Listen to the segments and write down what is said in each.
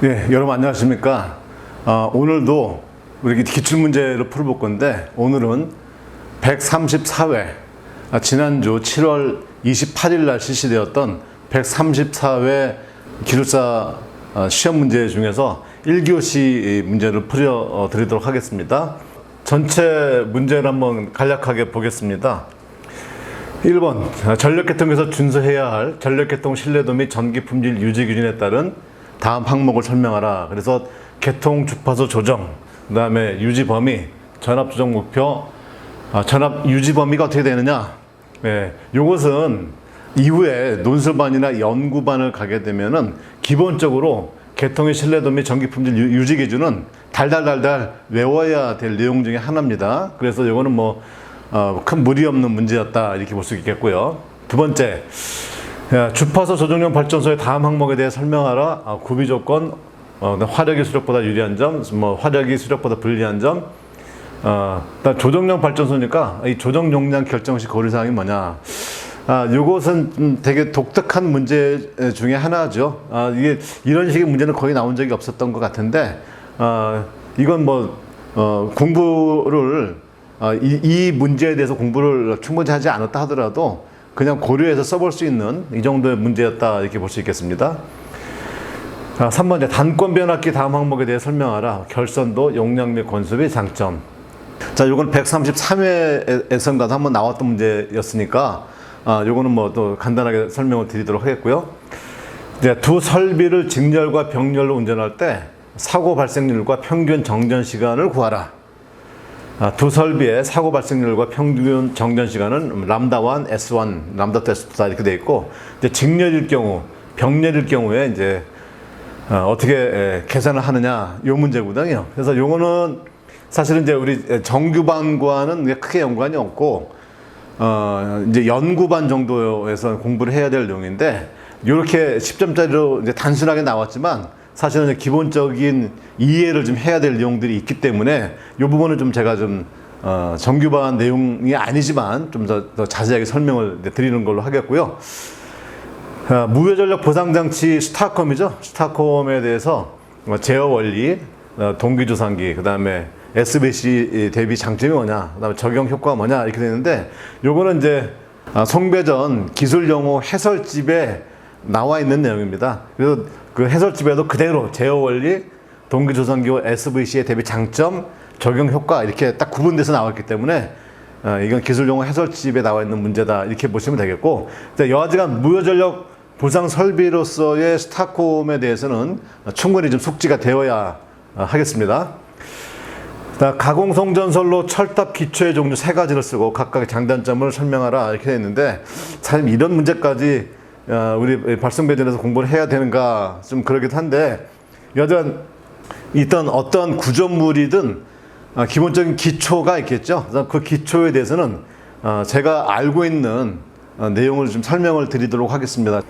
네, 여러분 안녕하십니까? 오늘도 우리 기출문제를 풀어볼 건데, 오늘은 134회, 지난주 7월 28일 날 실시되었던 134회 기술사 시험 문제 중에서 1교시 문제를 풀어드리도록 하겠습니다. 전체 문제를 한번 간략하게 보겠습니다. 1번, 전력계통에서 준수해야 할 전력계통 신뢰도 및 전기 품질 유지 기준에 따른 다음 항목을 설명하라. 그래서 계통 주파수 조정, 그 다음에 유지 범위, 전압 조정 목표, 전압 유지 범위가 어떻게 되느냐. 요것은 이후에 논술반이나 연구반을 가게 되면은 기본적으로 계통의 신뢰도 및 전기 품질 유지 기준은 달달달달 외워야 될 내용 중에 하나입니다. 그래서 요거는 큰 무리 없는 문제였다, 이렇게 볼 수 있겠고요. 두 번째, 주파수 조정용 발전소의 다음 항목에 대해 설명하라. 구비 조건, 화력이 수력보다 유리한 점, 화력이 수력보다 불리한 점. 일단 조정용 발전소니까 이 조정 용량 결정 시 고려사항이 뭐냐. 요것은 되게 독특한 문제 중에 하나죠. 이게 이런 식의 문제는 거의 나온 적이 없었던 것 같은데, 이건 공부를 이 문제에 대해서 공부를 충분히 하지 않았다 하더라도 그냥 고려해서 써볼 수 있는 이 정도의 문제였다, 이렇게 볼 수 있겠습니다. 3번째, 단권 변압기 다음 항목에 대해 설명하라. 결선도, 용량 및 권수비 장점. 자, 요건 133회에선가 한번 나왔던 문제였으니까 요거는 또 간단하게 설명을 드리도록 하겠고요. 이제 두 설비를 직렬과 병렬로 운전할 때 사고 발생률과 평균 정전 시간을 구하라. 두 설비의 사고 발생률과 평균 정전 시간은 람다1, S1, 람다2, S2 이렇게 되어 있고, 이제 직렬일 경우, 병렬일 경우에 이제 어떻게 계산을 하느냐, 요 문제거든요. 그래서 요거는 사실은 이제 우리 정규반과는 크게 연관이 없고, 이제 연구반 정도에서 공부를 해야 될 내용인데, 요렇게 10점짜리로 이제 단순하게 나왔지만, 사실은 기본적인 이해를 좀 해야 될 내용들이 있기 때문에 이 부분은 좀 제가 정규반 내용이 아니지만 좀 더 자세하게 설명을 드리는 걸로 하겠고요. 무효전력 보상장치 스타컴이죠. 스타컴에 대해서 제어 원리, 동기조상기, 그 다음에 SBC 대비 장점이 뭐냐, 그 다음에 적용 효과가 뭐냐, 이렇게 되는데, 요거는 이제 송배전 기술용어 해설집에 나와 있는 내용입니다. 그래서 그 해설집에도 그대로 제어 원리, 동기조선기호, SVC의 대비 장점, 적용 효과 이렇게 딱 구분돼서 나왔기 때문에 이건 기술용어 해설집에 나와 있는 문제다, 이렇게 보시면 되겠고, 여하간 무효전력 보상 설비로서의 스타콤에 대해서는 충분히 좀 숙지가 되어야 하겠습니다. 가공송전설로 철탑 기초의 종류 3가지를 쓰고 각각의 장단점을 설명하라, 이렇게 되어 있는데, 사실 이런 문제까지 우리 발성배전에서 공부를 해야 되는가 좀 그러기도 한데, 여전 일단 어떤 구조물이든 기본적인 기초가 있겠죠. 그 기초에 대해서는 제가 알고 있는 내용을 좀 설명을 드리도록 하겠습니다.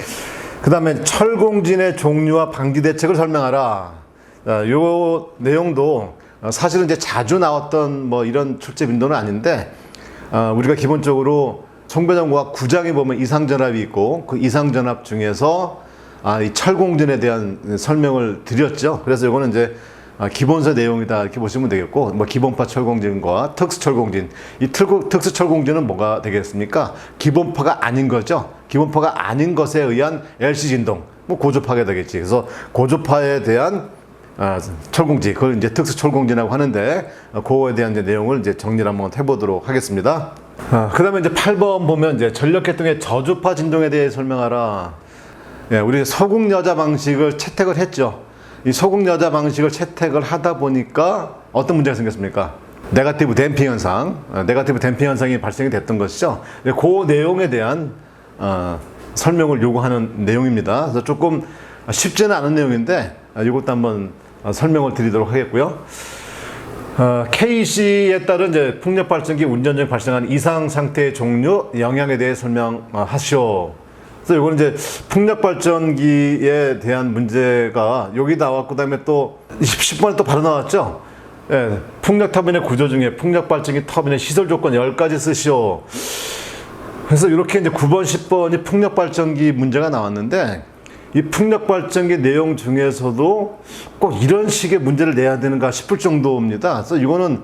그 다음에 철공진의 종류와 방지 대책을 설명하라. 요 내용도 사실은 이제 자주 나왔던 이런 출제 빈도는 아닌데, 우리가 기본적으로 송배전과 9장에 보면 이상전압이 있고, 그 이상전압 중에서 이 철공진에 대한 설명을 드렸죠. 그래서 이거는 이제 기본서 내용이다, 이렇게 보시면 되겠고, 기본파 철공진과 특수철공진, 이 특수철공진은 뭐가 되겠습니까? 기본파가 아닌 거죠. 기본파가 아닌 것에 의한 LC 진동, 고조파가 되겠지. 그래서 고조파에 대한 철공진, 그걸 이제 특수철공진이라고 하는데, 그거에 대한 이제 내용을 이제 정리를 한번 해보도록 하겠습니다. 그 다음에 이제 8번 보면 이제 전력계통의 저주파 진동에 대해 설명하라. 우리 소극여자 방식을 채택을 했죠. 이 소극여자 방식을 채택을 하다 보니까 어떤 문제가 생겼습니까? 네거티브 댐핑 현상, 네거티브 댐핑 현상이 발생이 됐던 것이죠. 그 내용에 대한 설명을 요구하는 내용입니다. 그래서 조금 쉽지는 않은 내용인데, 이것도 한번 설명을 드리도록 하겠고요. KC에 따른 이제 풍력 발전기 운전 중에 발생한 이상 상태의 종류, 영향에 대해 설명하시오. 그래서 이거는 이제 풍력 발전기에 대한 문제가 여기 나왔고, 그다음에 또 10번에 또 바로 나왔죠. 풍력 터빈의 구조 중에 풍력 발전기 터빈의 시설 조건 10가지 쓰시오. 그래서 이렇게 이제 9번, 10번이 풍력 발전기 문제가 나왔는데, 이 풍력 발전기 내용 중에서도 꼭 이런 식의 문제를 내야 되는가 싶을 정도입니다. 그래서 이거는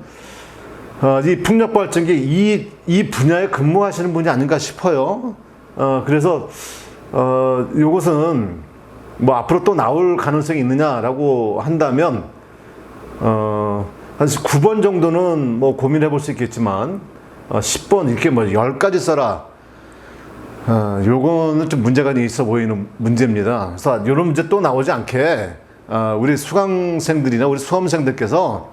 이 풍력 발전기 이 분야에 근무하시는 분이 아닌가 싶어요. 그래서 이것은 뭐 앞으로 또 나올 가능성이 있느냐라고 한다면 한 9번 정도는 뭐 고민해 볼 수 있겠지만 10번 이렇게 뭐 10가지 써라. 요거는 좀 문제가 있어 보이는 문제입니다. 그래서 이런 문제 또 나오지 않게 우리 수강생들이나 우리 수험생들께서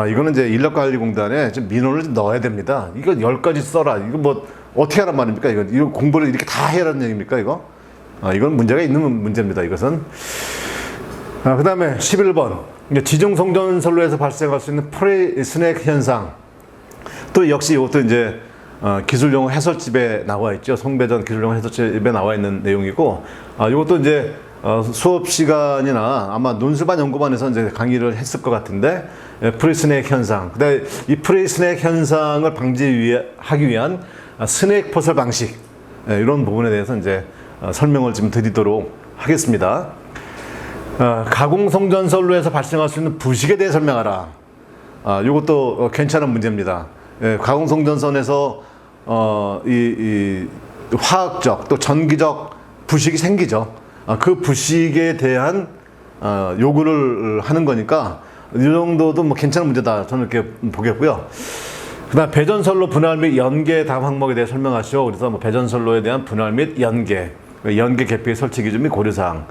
이거는 이제 인력관리공단에 좀 민원을 좀 넣어야 됩니다. 이거 10가지 써라. 이거 뭐 어떻게 하란 말입니까? 이거 공부를 이렇게 다 해라는 얘기입니까? 이건 문제가 있는 문제입니다. 이것은. 그 다음에 11번. 지중송전선로에서 발생할 수 있는 프레스넥 현상. 또 역시 이것도 이제 기술용어 해설집에 나와 있죠. 송배전 기술용어 해설집에 나와 있는 내용이고, 이것도 이제 수업 시간이나 아마 논술반 연구반에서 이제 강의를 했을 것 같은데, 프리스넥 현상. 그다음에 이 프리스넥 현상을 방지하기 위한 스넥 포설 방식, 이런 부분에 대해서 이제 설명을 좀 드리도록 하겠습니다. 가공송전선로에서 발생할 수 있는 부식에 대해 설명하라. 이것도 괜찮은 문제입니다. 가공송전선에서 이 화학적 또 전기적 부식이 생기죠. 그 부식에 대한 요구를 하는 거니까 이 정도도 뭐 괜찮은 문제다. 저는 이렇게 보겠고요. 그다음 배전선로 분할 및 연계 다음 항목에 대해 설명하시오. 그래서 뭐 배전선로에 대한 분할 및 연계 계획 설치 기준 및 고려사항,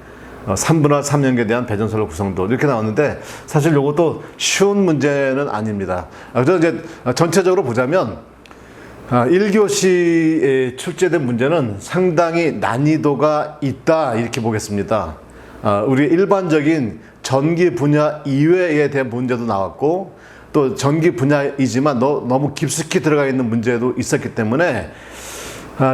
3분할 3연계에 대한 배전선로 구성도 이렇게 나왔는데 사실 이것도 쉬운 문제는 아닙니다. 그래서 이제 전체적으로 보자면 1교시에 출제된 문제는 상당히 난이도가 있다 이렇게 보겠습니다. 우리 일반적인 전기 분야 이외에 대한 문제도 나왔고 또 전기 분야이지만 너무 깊숙이 들어가 있는 문제도 있었기 때문에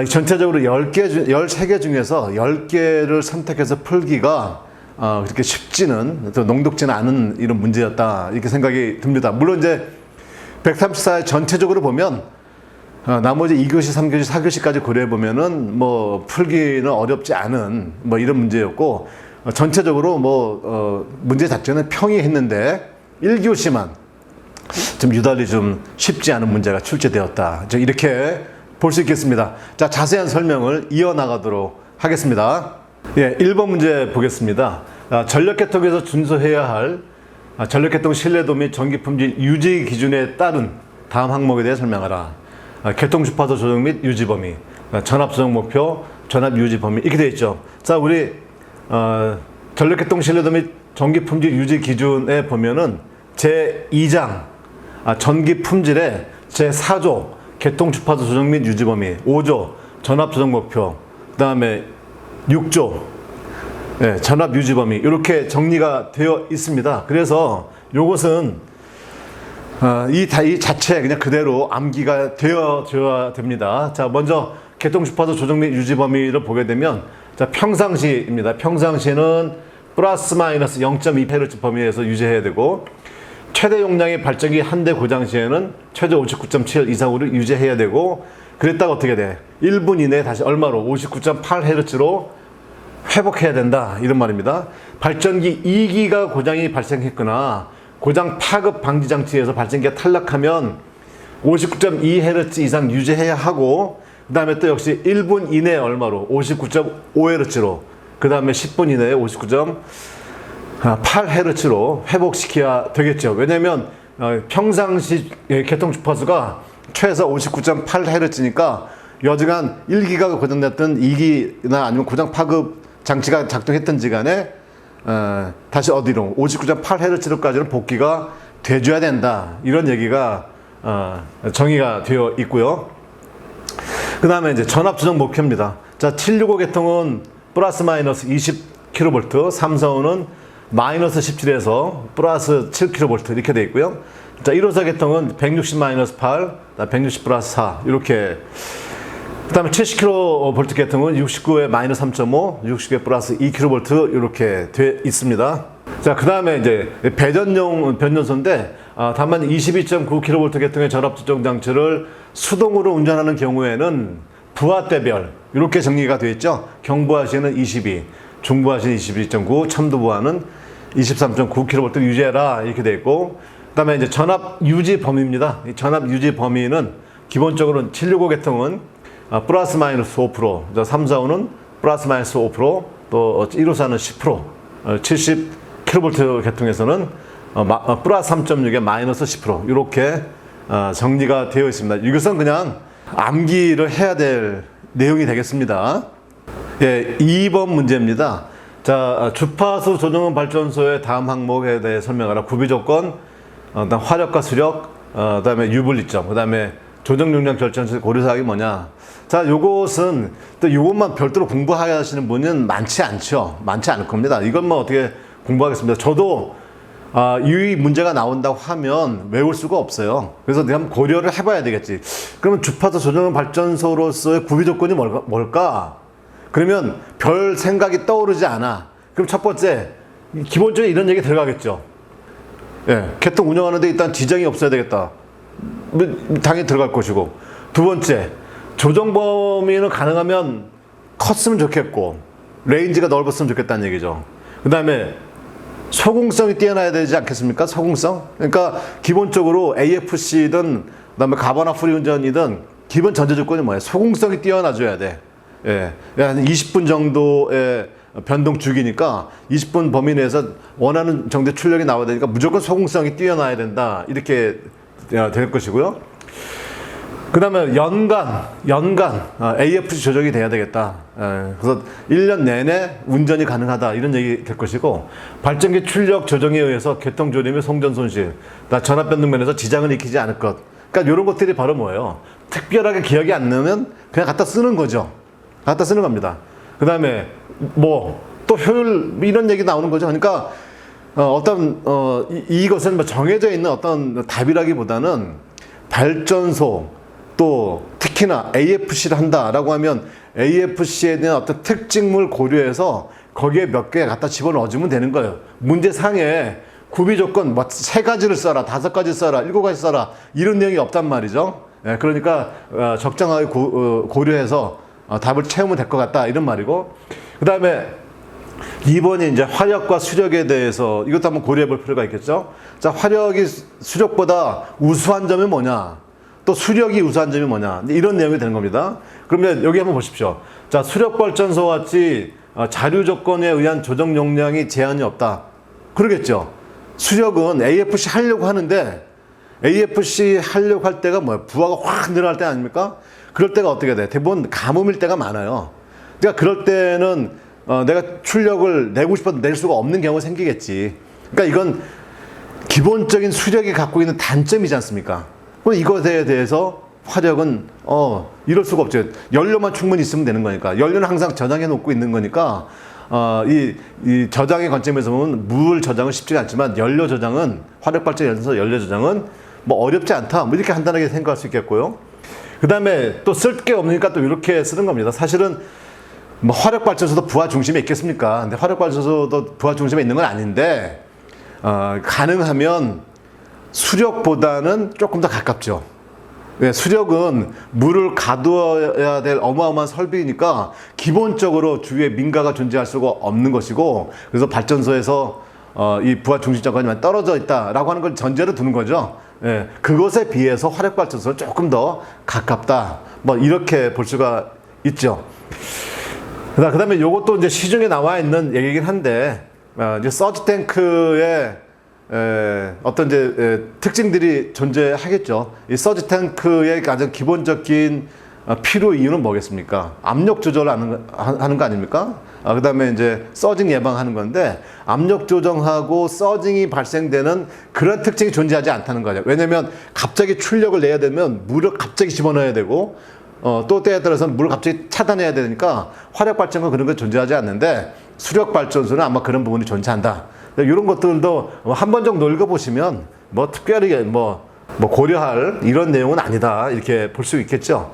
전체적으로 13개 중에서 10개를 선택해서 풀기가 그렇게 쉽지는 또 농독지는 않은 이런 문제였다 이렇게 생각이 듭니다. 물론 이제 134회 전체적으로 보면 나머지 2교시, 3교시, 4교시까지 고려해 보면은 뭐 풀기는 어렵지 않은 뭐 이런 문제였고 전체적으로 뭐 문제 자체는 평이했는데 1교시만 좀 유달리 좀 쉽지 않은 문제가 출제되었다. 이렇게 볼 수 있겠습니다. 자, 자세한 설명을 이어나가도록 하겠습니다. 1번 문제 보겠습니다. 전력계통에서 준수해야 할 전력계통 신뢰도 및 전기품질 유지 기준에 따른 다음 항목에 대해 설명하라. 계통주파수 조정 및 유지 범위, 전압 조정 목표, 전압 유지 범위 이렇게 되어 있죠. 자, 우리 전력계통 신뢰도 및 전기품질 유지 기준에 보면은 제2장 전기 품질의 제4조 계통주파수 조정 및 유지 범위, 5조 전압 조정 목표, 그 다음에 6조 전압 유지 범위 이렇게 정리가 되어 있습니다. 그래서 이것은 이 자체 그냥 그대로 암기가 되어줘야 됩니다. 자, 먼저 계통주파수 조정 및 유지 범위를 보게 되면 자, 평상시입니다. 평상시는 플러스 마이너스 0.2Hz 범위에서 유지해야 되고 최대 용량의 발전기 한 대 고장 시에는 최저 59.7 이상으로 유지해야 되고 그랬다가 어떻게 돼? 1분 이내에 다시 얼마로? 59.8Hz로 회복해야 된다 이런 말입니다. 발전기 2기가 고장이 발생했거나 고장 파급 방지 장치에서 발전기가 탈락하면 59.2Hz 이상 유지해야 하고 그 다음에 또 역시 1분 이내에 얼마로? 59.5Hz로 그 다음에 10분 이내에 59.8Hz로 회복시켜야 되겠죠. 왜냐하면 평상시 계통주파수가 최소 59.8Hz니까 여지간 1기가 고장났던 2기나 아니면 고장 파급 장치가 작동했던지 간에 다시 어디로 59.8Hz로까지는 복귀가 돼줘야 된다 이런 얘기가 정의가 되어 있고요. 그 다음에 이제 전압 조정 목표입니다. 자, 765 계통은 플러스 마이너스 20kV, 삼성은 마이너스 17에서 플러스 7kV 이렇게 되어 있고요. 자, 1호사 계통은 160 마이너스 8, 160 플러스 4 이렇게. 그 다음에 70kV 계통은 69에 마이너스 3.5, 69에 플러스 2kV 이렇게 되어 있습니다. 자, 그 다음에 이제 배전용 변전소인데 다만 22.9kV 계통의 전압 조정 장치를 수동으로 운전하는 경우에는 부하대별 이렇게 정리가 되어 있죠. 경부하 시에는 22, 중부하신 22.9, 첨도부하는 23.9kV 유지해라 이렇게 돼 있고, 그다음에 이제 전압 유지 범위입니다. 이 전압 유지 범위는 기본적으로 765 계통은 플러스 마이너스 5%, 345는 플러스 마이너스 5%, 또 154는 10%, 70kV 계통에서는 플러스 3.6에 마이너스 10% 이렇게 정리가 되어 있습니다. 이것은 그냥 암기를 해야 될 내용이 되겠습니다. 예, 2번 문제입니다. 자, 주파수 조정원 발전소의 다음 항목에 대해 설명하라. 구비 조건, 그다음 화력과 수력, 그다음에 유분리점, 그다음에 조정 용량 결정 시 고려사항이 뭐냐. 자, 요것은 또 요것만 별도로 공부하시는 분은 많지 않죠. 많지 않을 겁니다. 이건 뭐 어떻게 공부하겠습니다. 저도 이 문제가 나온다고 하면 외울 수가 없어요. 그래서 내가 한번 고려를 해봐야 되겠지. 그러면 주파수 조정 발전소로서의 구비 조건이 뭘까? 그러면 별 생각이 떠오르지 않아. 그럼 첫 번째, 기본적으로 이런 얘기 들어가겠죠. 예, 개통 운영하는데 일단 지장이 없어야 되겠다. 당연히 들어갈 것이고. 두 번째, 조정 범위는 가능하면 컸으면 좋겠고, 레인지가 넓었으면 좋겠다는 얘기죠. 그 다음에 소공성이 뛰어나야 되지 않겠습니까? 소공성? 그러니까 기본적으로 AFC든 그다음에 가바나 프리 운전이든 기본 전제 조건이 뭐예요? 소공성이 뛰어나줘야 돼. 예, 한 20분 정도의 변동 주기니까 20분 범위 내에서 원하는 정도의 출력이 나와야 되니까 무조건 소공성이 뛰어나야 된다. 이렇게 될 것이고요. 그 다음에 연간 AFC 조정이 돼야 되겠다. 그래서 1년 내내 운전이 가능하다. 이런 얘기 될 것이고, 발전기 출력 조정에 의해서 교통조림의 송전 손실, 전압 변동 면에서 지장을 일으키지 않을 것. 그러니까 이런 것들이 바로 뭐예요? 특별하게 기억이 안 나면 그냥 갖다 쓰는 거죠. 갖다 쓰는 겁니다. 그 다음에 또 효율 이런 얘기 나오는 거죠. 그러니까 이것은 뭐 정해져 있는 어떤 답이라기보다는 발전소 또 특히나 AFC를 한다라고 하면 AFC에 대한 어떤 특징물 고려해서 거기에 몇 개 갖다 집어넣어주면 되는 거예요. 문제상에 구비 조건 3가지를 써라, 5가지 써라, 7가지 써라 이런 내용이 없단 말이죠. 예, 그러니까 적정하게 고려해서 답을 채우면 될 것 같다 이런 말이고, 그 다음에 2번이 이제 화력과 수력에 대해서 이것도 한번 고려해 볼 필요가 있겠죠. 자, 화력이 수력보다 우수한 점이 뭐냐, 또 수력이 우수한 점이 뭐냐, 이런 내용이 되는 겁니다. 그러면 여기 한번 보십시오. 자, 수력 발전소 같이 자류 조건에 의한 조정 용량이 제한이 없다. 그러겠죠. 수력은 AFC 하려고 하는데 AFC 하려고 할 때가 뭐야? 부하가 확 늘어날 때 아닙니까? 그럴 때가 어떻게 돼? 대부분 가뭄일 때가 많아요. 그러니까 그럴 때는 내가 출력을 내고 싶어도 낼 수가 없는 경우가 생기겠지. 그러니까 이건 기본적인 수력이 갖고 있는 단점이지 않습니까? 그럼 이것에 대해서 화력은 이럴 수가 없죠. 연료만 충분히 있으면 되는 거니까. 연료는 항상 저장해 놓고 있는 거니까 이 저장의 관점에서 보면 물 저장은 쉽지가 않지만 연료 저장은, 화력 발전에서 연료 저장은 뭐 어렵지 않다. 뭐 이렇게 간단하게 생각할 수 있겠고요. 그 다음에 또 쓸 게 없으니까 또 이렇게 쓰는 겁니다. 사실은 뭐 화력 발전소도 부하 중심에 있겠습니까? 근데 화력 발전소도 부하 중심에 있는 건 아닌데 가능하면 수력보다는 조금 더 가깝죠. 네, 수력은 물을 가두어야 될 어마어마한 설비니까 기본적으로 주위에 민가가 존재할 수가 없는 것이고, 그래서 발전소에서 이 부하 중심점까지 많이 떨어져 있다라고 하는 걸 전제로 두는 거죠. 예, 그것에 비해서 화력 발전소는 조금 더 가깝다. 뭐 이렇게 볼 수가 있죠. 그 다음에 요것도 이제 시중에 나와 있는 얘기긴 한데, 이제 서지 탱크의 어떤 이제 특징들이 존재하겠죠. 이 서지 탱크의 가장 기본적인 필요 이유는 뭐겠습니까? 압력 조절을 하는 거 아닙니까? 그 다음에 이제 서징 예방하는 건데, 압력 조정하고 서징이 발생되는 그런 특징이 존재하지 않다는 거죠. 왜냐면 갑자기 출력을 내야 되면 물을 갑자기 집어넣어야 되고, 또 때에 따라서는 물을 갑자기 차단해야 되니까 화력 발전은 그런 거 존재하지 않는데, 수력 발전소는 아마 그런 부분이 존재한다. 이런 것들도 한 번 정도 읽어보시면 뭐 특별히 뭐 고려할 이런 내용은 아니다. 이렇게 볼 수 있겠죠.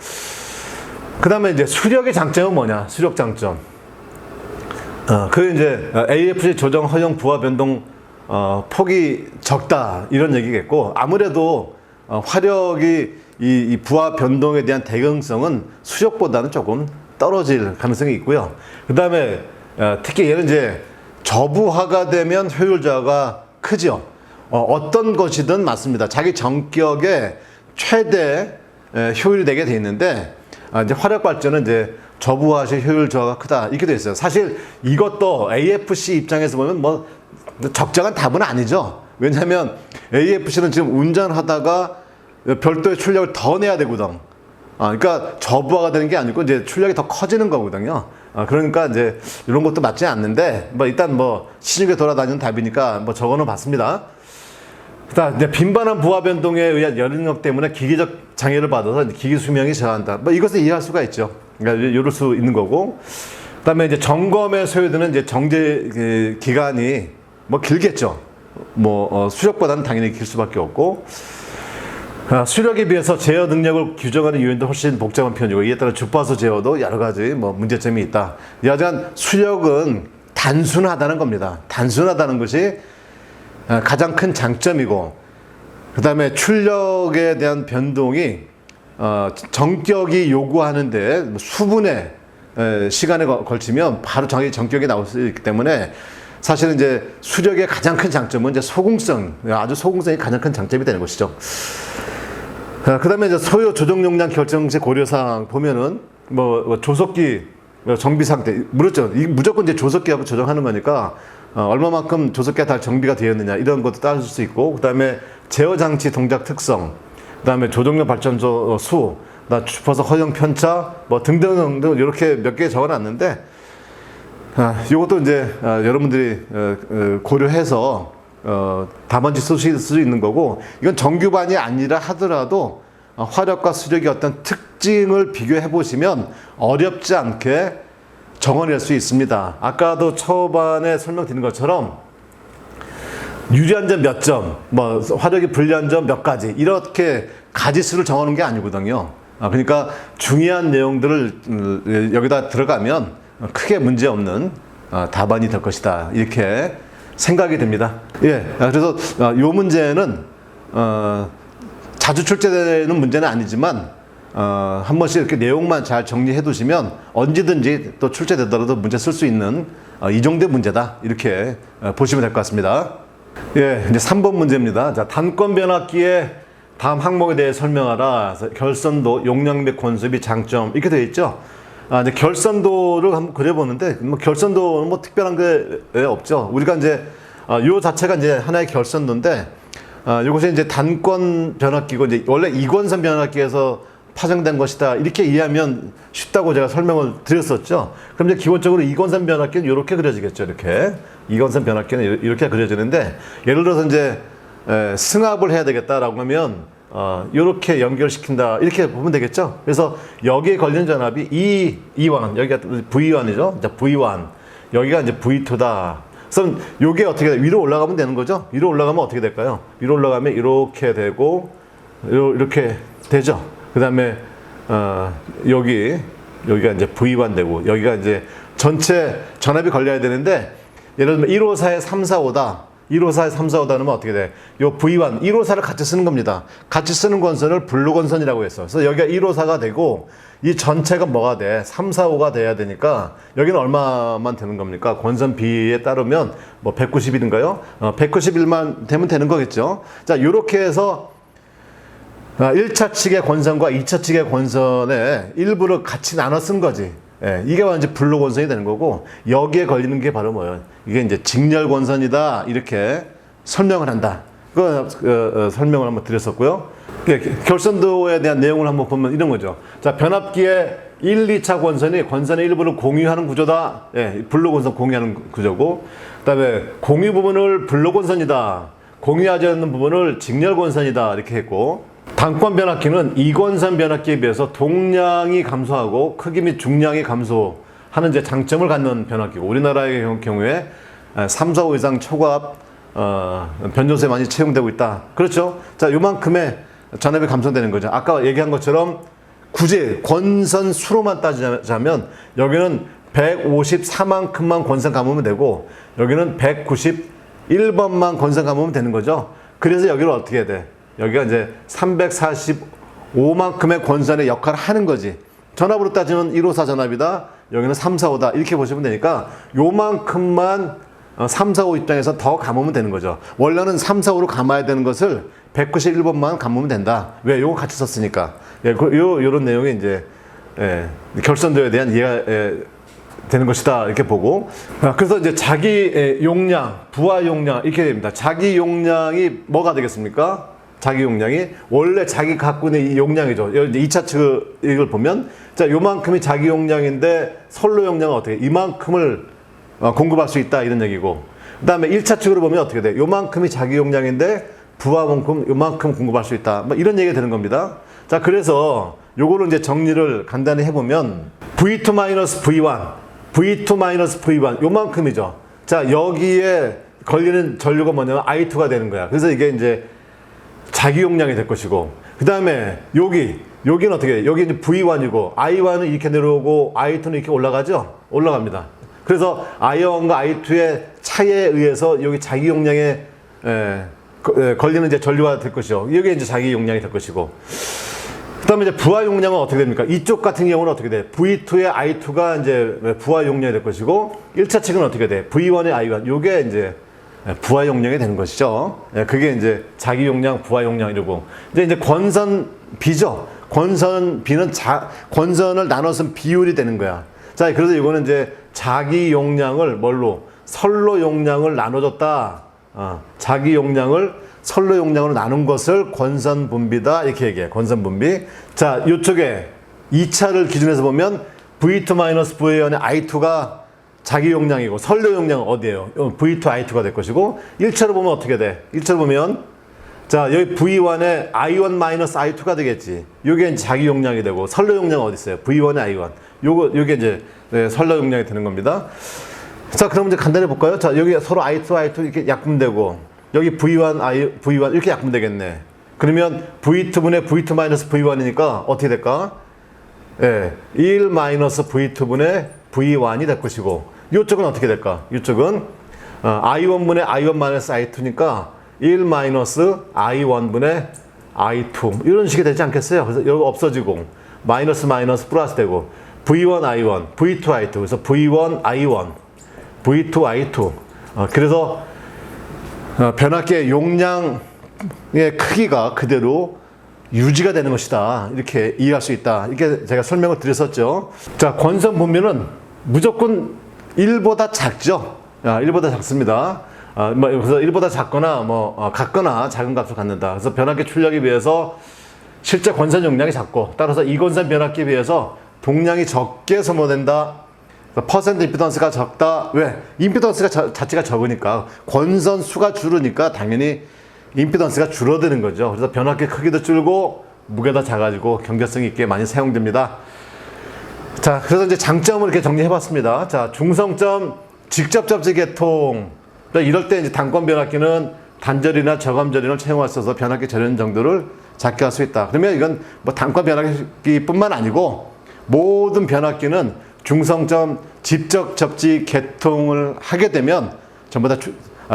그 다음에 이제 수력의 장점은 뭐냐? 수력 장점. 그 이제 AFC 조정 허용 부하 변동 폭이 적다. 이런 얘기겠고, 아무래도 화력이 이 부하 변동에 대한 대응성은 수력보다는 조금 떨어질 가능성이 있고요. 그 다음에 특히 얘는 이제 저부하가 되면 효율 저하가 크죠. 어떤 것이든 맞습니다. 자기 전격에 최대 효율이 되게 돼 있는데, 이제 화력 발전은 이제 저부하 시 효율 저하가 크다 이렇게 돼 있어요. 사실 이것도 AFC 입장에서 보면 뭐 적정한 답은 아니죠. 왜냐하면 AFC는 지금 운전하다가 별도의 출력을 더 내야 되거든. 그러니까 저부하가 되는 게 아니고 이제 출력이 더 커지는 거거든요. 그러니까 이제 이런 것도 맞지 않는데, 뭐 일단 뭐 시중에 돌아다니는 답이니까 뭐 저거는 봤습니다. 그다음 이제 빈번한 부하 변동에 의한 연능력 때문에 기계적 장애를 받아서 기기 수명이 저하한다. 뭐 이것을 이해할 수가 있죠. 그러니까 이럴 수 있는 거고. 그다음에 이제 점검에 소요되는 이제 정제 기간이 뭐 길겠죠. 뭐 수력보다는 당연히 길 수밖에 없고. 수력에 비해서 제어 능력을 규정하는 요인도 훨씬 복잡한 편이고, 이에 따라 주파수 제어도 여러 가지 뭐 문제점이 있다. 여하간 수력은 단순하다는 겁니다. 단순하다는 것이 가장 큰 장점이고, 그 다음에 출력에 대한 변동이 정격이 요구하는데 수분의 시간에 걸치면 바로 정격이 나올 수 있기 때문에, 사실은 이제 수력의 가장 큰 장점은 이제 소궁성, 아주 소궁성이 가장 큰 장점이 되는 것이죠. 그 다음에 이제 소요 조정 용량 결정 시 고려사항 보면은 뭐 조석기 정비 상태, 그렇죠. 무조건 이제 조석기하고 조정하는 거니까 얼마만큼 조석기가 다 정비가 되었느냐 이런 것도 따질 수 있고, 그 다음에 제어 장치 동작 특성, 그 다음에 조정용 발전소 수, 주파수 허용 편차 뭐 등등 이렇게 몇 개 적어놨는데, 이것도 이제 여러분들이 고려해서 답안지 쓸 수 있는 거고, 이건 정규반이 아니라 하더라도 화력과 수력의 어떤 특징을 비교해 보시면 어렵지 않게 적어낼 수 있습니다. 아까도 초반에 설명드린 것처럼 유리한 점 몇 점, 뭐 화력이 불리한 점 몇 가지, 이렇게 가지수를 정하는 게 아니거든요. 그러니까 중요한 내용들을 여기다 들어가면 크게 문제 없는 답안이 될 것이다, 이렇게 생각이 됩니다. 예, 그래서 이 문제는 자주 출제되는 문제는 아니지만 한 번씩 이렇게 내용만 잘 정리해 두시면 언제든지 또 출제되더라도 문제 쓸 수 있는 이 정도의 문제다, 이렇게 보시면 될 것 같습니다. 예, 이제 3번 문제입니다. 자, 단권 변압기의 다음 항목에 대해 설명하라. 결선도, 용량 및 권수비 장점, 이렇게 되어 있죠. 이제 결선도를 한번 그려보는데, 뭐 결선도는 뭐 특별한 게 없죠. 우리가 이제 요 자체가 이제 하나의 결선도인데, 요것이 이제 단권 변압기고, 이제 원래 이권선 변압기에서 파생된 것이다, 이렇게 이해하면 쉽다고 제가 설명을 드렸었죠. 그럼 이제 기본적으로 이권선 변압기는 이렇게 그려지겠죠. 이렇게 이권선 변압기는 이렇게 그려지는데, 예를 들어서 이제 승합을 해야 되겠다라고 하면 이렇게 연결시킨다, 이렇게 보면 되겠죠. 그래서 여기에 걸린 전압이 E1, 여기가 V1이죠. V1, 여기가 이제 V2다. 그래서 이게 어떻게 돼? 위로 올라가면 되는 거죠. 위로 올라가면 어떻게 될까요? 위로 올라가면 이렇게 되고 이렇게 되죠. 그 다음에 여기가 이제 V1 되고, 여기가 이제 전체 전압이 걸려야 되는데, 예를 들면 154에 345다. 154에 345다 하면 어떻게 돼? 요 V1, 154를 같이 쓰는 겁니다. 같이 쓰는 권선을 블루 권선이라고 했어. 그래서 여기가 154가 되고, 이 전체가 뭐가 돼? 345가 돼야 되니까, 여기는 얼마만 되는 겁니까? 권선 B에 따르면 뭐 191인가요? 191만 되면 되는 거겠죠. 자, 요렇게 해서 1차 측의 권선과 2차 측의 권선의 일부를 같이 나눠 쓴 거지. 예, 이게 완전 블루 권선이 되는 거고, 여기에 걸리는 게 바로 뭐예요? 이게 이제 직렬 권선이다, 이렇게 설명을 한다. 그 설명을 한번 드렸었고요. 결선도에 대한 내용을 한번 보면 이런 거죠. 자, 변압기의 1, 2차 권선의 일부를 공유하는 구조다. 예, 블루 권선 공유하는 구조고, 그다음에 공유 부분을 블루 권선이다, 공유하지 않는 부분을 직렬 권선이다, 이렇게 했고, 단권 변압기는 이권선 변압기에 비해서 동량이 감소하고 크기 및 중량이 감소하는 이제 장점을 갖는 변압기고, 우리나라의 경우에 3, 4, 5 이상 초과압 변전소에 많이 채용되고 있다. 그렇죠? 자, 요만큼의 전압이 감소되는 거죠. 아까 얘기한 것처럼 굳이 권선 수로만 따지자면 여기는 154만큼만 권선 감으면 되고, 여기는 191번만 권선 감으면 되는 거죠. 그래서 여기를 어떻게 해야 돼? 여기가 이제 345만큼의 권선의 역할을 하는 거지. 전압으로 따지면 154 전압이다. 여기는 3, 4, 5다. 이렇게 보시면 되니까 요만큼만 3, 4, 5 입장에서 더 감으면 되는 거죠. 원래는 3, 4, 5로 감아야 되는 것을 191번만 감으면 된다. 왜? 요거 같이 썼으니까. 예, 요런 내용이 이제, 예, 결선도에 대한 이해가, 되는 것이다. 이렇게 보고. 그래서 이제 자기 용량, 부하 용량, 이렇게 됩니다. 자기 용량이 뭐가 되겠습니까? 자기 용량이 원래 자기 갖고 있는 이 용량이죠. 이제 2차 측 이걸 보면, 자, 요만큼이 자기 용량인데 선로 용량은 어떻게? 이만큼을 공급할 수 있다. 이런 얘기고. 그 다음에 1차 측으로 보면 어떻게 돼? 요만큼이 자기 용량인데 부하만큼 요만큼 공급할 수 있다. 뭐 이런 얘기가 되는 겁니다. 자, 그래서 요거를 이제 정리를 간단히 해보면 V2-V1, V2-V1 요만큼이죠. 자, 여기에 걸리는 전류가 뭐냐면 I2가 되는 거야. 그래서 이게 이제 자기 용량이 될 것이고, 그 다음에 여기는 어떻게 돼? 여기 이제 V1이고 I1은 이렇게 내려오고 I2는 이렇게 올라가죠? 올라갑니다. 그래서 I1과 I2의 차이에 의해서 여기 자기 용량에 걸리는 이제 전류가 될 것이죠. 이게 이제 자기 용량이 될 것이고. 그 다음에 이제 부하 용량은 어떻게 됩니까? 이쪽 같은 경우는 어떻게 돼? V2의 I2가 이제 부하 용량이 될 것이고, 1차 측은 어떻게 돼? V1의 I1. 요게 이제 부하 용량이 되는 것이죠. 그게 이제 자기 용량, 부하 용량 이러고. 이제 권선 B죠. 권선 B는 권선을 나눠 쓴 비율이 되는 거야. 자, 그래서 이거는 이제 자기 용량을 뭘로? 선로 용량을 나눠줬다. 자기 용량을 선로 용량으로 나눈 것을 권선 분비다. 이렇게 얘기해. 권선 분비. 자, 이쪽에 2차를 기준해서 보면 V2-V1의 I2가 자기 용량이고 선로 용량은 어디예요? V2 I2가 될 것이고, 1차로 보면 어떻게 돼? 1차로 보면 자, 여기 V1의 I1-I2가 되겠지. 요게 이제 자기 용량이 되고, 선로 용량은 어디 있어요? V1의 I1. 요게 이제 선로 용량이 되는 겁니다. 자, 그럼 이제 간단히 볼까요? 자, 여기 서로 I2 이렇게 약분되고, 여기 V1 이렇게 약분되겠네. 그러면 V2분의 V2-V1이니까 어떻게 될까? 예, 1-V2분의 V1이 될 것이고, 이쪽은 어떻게 될까? 이쪽은 I1분의 I1-I2니까 1-I1분의 I2 이런 식이 되지 않겠어요? 그래서 여기 없어지고 마이너스 플러스 되고 V1 I1, V2 I2. 그래서 V1 I1, V2 I2. 그래서 변압기의 용량의 크기가 그대로 유지가 되는 것이다. 이렇게 이해할 수 있다. 이렇게 제가 설명을 드렸었죠. 자, 권선 분비는 무조건 1보다 작죠. 1보다 작습니다. 그래서 1보다 작거나 같거나 작은 값을 갖는다. 그래서 변압기 출력에 비해서 실제 권선 용량이 작고, 따라서 이권선 변압기에 비해서 동량이 적게 소모된다. 퍼센트 임피던스가 적다. 왜? 임피던스가 자체가 적으니까, 권선 수가 줄으니까 당연히 임피던스가 줄어드는 거죠. 그래서 변압기 크기도 줄고 무게도 작아지고 경제성 있게 많이 사용됩니다. 자, 그래서 이제 장점을 이렇게 정리해 봤습니다. 자, 중성점 직접 접지 계통. 이럴 때 이제 단권 변압기는 단절이나 저감절인을 채용하셔서 변압기 절연 정도를 작게 할 수 있다. 그러면 이건 뭐 단권 변압기뿐만 아니고 모든 변압기는 중성점 직접 접지 계통을 하게 되면 전부 다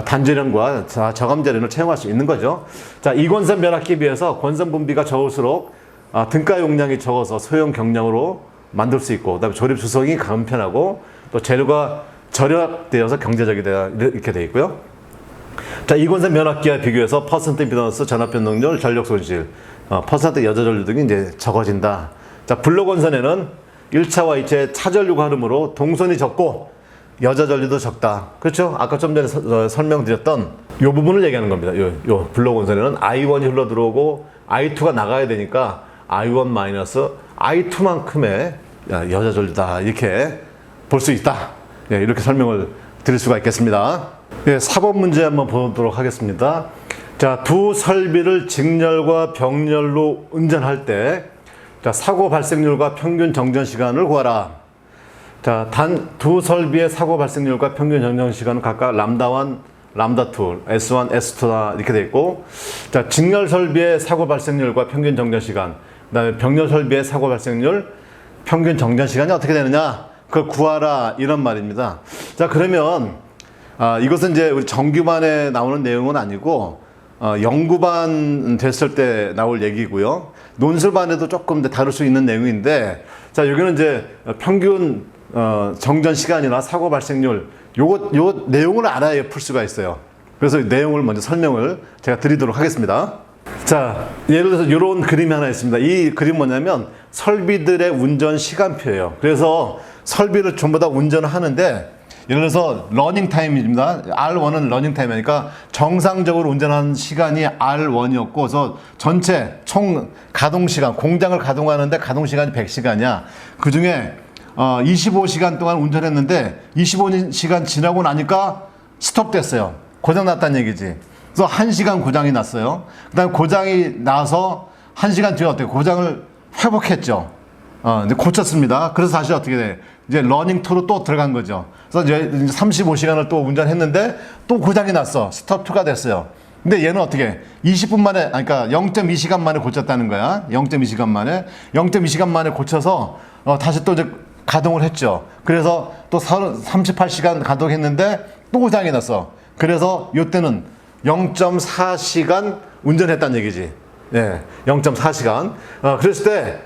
단절연과 저감절연을 채용할 수 있는 거죠. 자, 이권선 변압기에 비해서 권선 분비가 적을수록 등가 용량이 적어서 소형 경량으로 만들 수 있고, 그다음에 조립 수성이 간편하고, 또 재료가 절약되어서 경제적이다. 이렇게 되어 있고요. 자, 이권선 변압기와 비교해서 퍼센트 임피던스, 전압 변동률, 전력 손실, 퍼센트 여자 전류 등이 이제 적어진다. 자, 블록원선에는 1차와 2차의 차전류가 흐름으로 동선이 적고 여자 전류도 적다. 그렇죠? 아까 좀 전에 설명드렸던 이 부분을 얘기하는 겁니다. 요 블록원선에는 I1이 흘러 들어오고 I2가 나가야 되니까 I1- I2만큼의 여자 전류다. 이렇게 볼 수 있다. 예, 이렇게 설명을 드릴 수가 있겠습니다. 예, 4번 문제 한번 보도록 하겠습니다. 자, 두 설비를 직렬과 병렬로 운전할 때, 자, 사고 발생률과 평균 정전 시간을 구하라. 자, 두 설비의 사고 발생률과 평균 정전 시간은 각각 람다1, 람다2, S1, S2다 이렇게 되어 있고, 자, 직렬 설비의 사고 발생률과 평균 정전 시간, 그다음에 병렬 설비의 사고 발생률, 평균 정전 시간이 어떻게 되느냐? 그걸 구하라, 이런 말입니다. 자, 그러면 이것은 이제 우리 정규반에 나오는 내용은 아니고 연구반 됐을 때 나올 얘기고요. 논술반에도 조금 다룰 수 있는 내용인데, 자, 여기는 이제 평균 정전 시간이나 사고 발생률 요 내용을 알아야 풀 수가 있어요. 그래서 내용을 먼저 설명을 제가 드리도록 하겠습니다. 자, 예를 들어서 이런 그림이 하나 있습니다. 이 그림 뭐냐면 설비들의 운전 시간표예요. 그래서 설비를 전부 다 운전을 하는데 예를 들어서 러닝 타임입니다. R1은 러닝 타임이니까 정상적으로 운전하는 시간이 R1이었고 그래서 전체 총 가동 시간, 공장을 가동하는데 가동 시간이 100시간이야. 그 중에 25시간 동안 운전했는데 25시간 지나고 나니까 스톱됐어요. 고장 났다는 얘기지. 그래서 1시간 고장이 났어요. 그 다음에 고장이 나서 1시간 뒤에 어떻게 고장을 회복했죠. 이제 고쳤습니다. 그래서 다시 어떻게 돼? 이제 러닝 투로 또 들어간 거죠. 그래서 이제 35시간을 또 운전했는데 또 고장이 났어. 스톱 2가 됐어요. 근데 얘는 어떻게 20분 만에, 그러니까 0.2시간 만에 고쳤다는 거야. 0.2시간 만에. 0.2시간 만에 고쳐서 다시 또 이제 가동을 했죠. 그래서 또 38시간 가동했는데 또 고장이 났어. 그래서 이때는 0.4시간 운전했다는 얘기지. 예, 0.4시간. 그랬을 때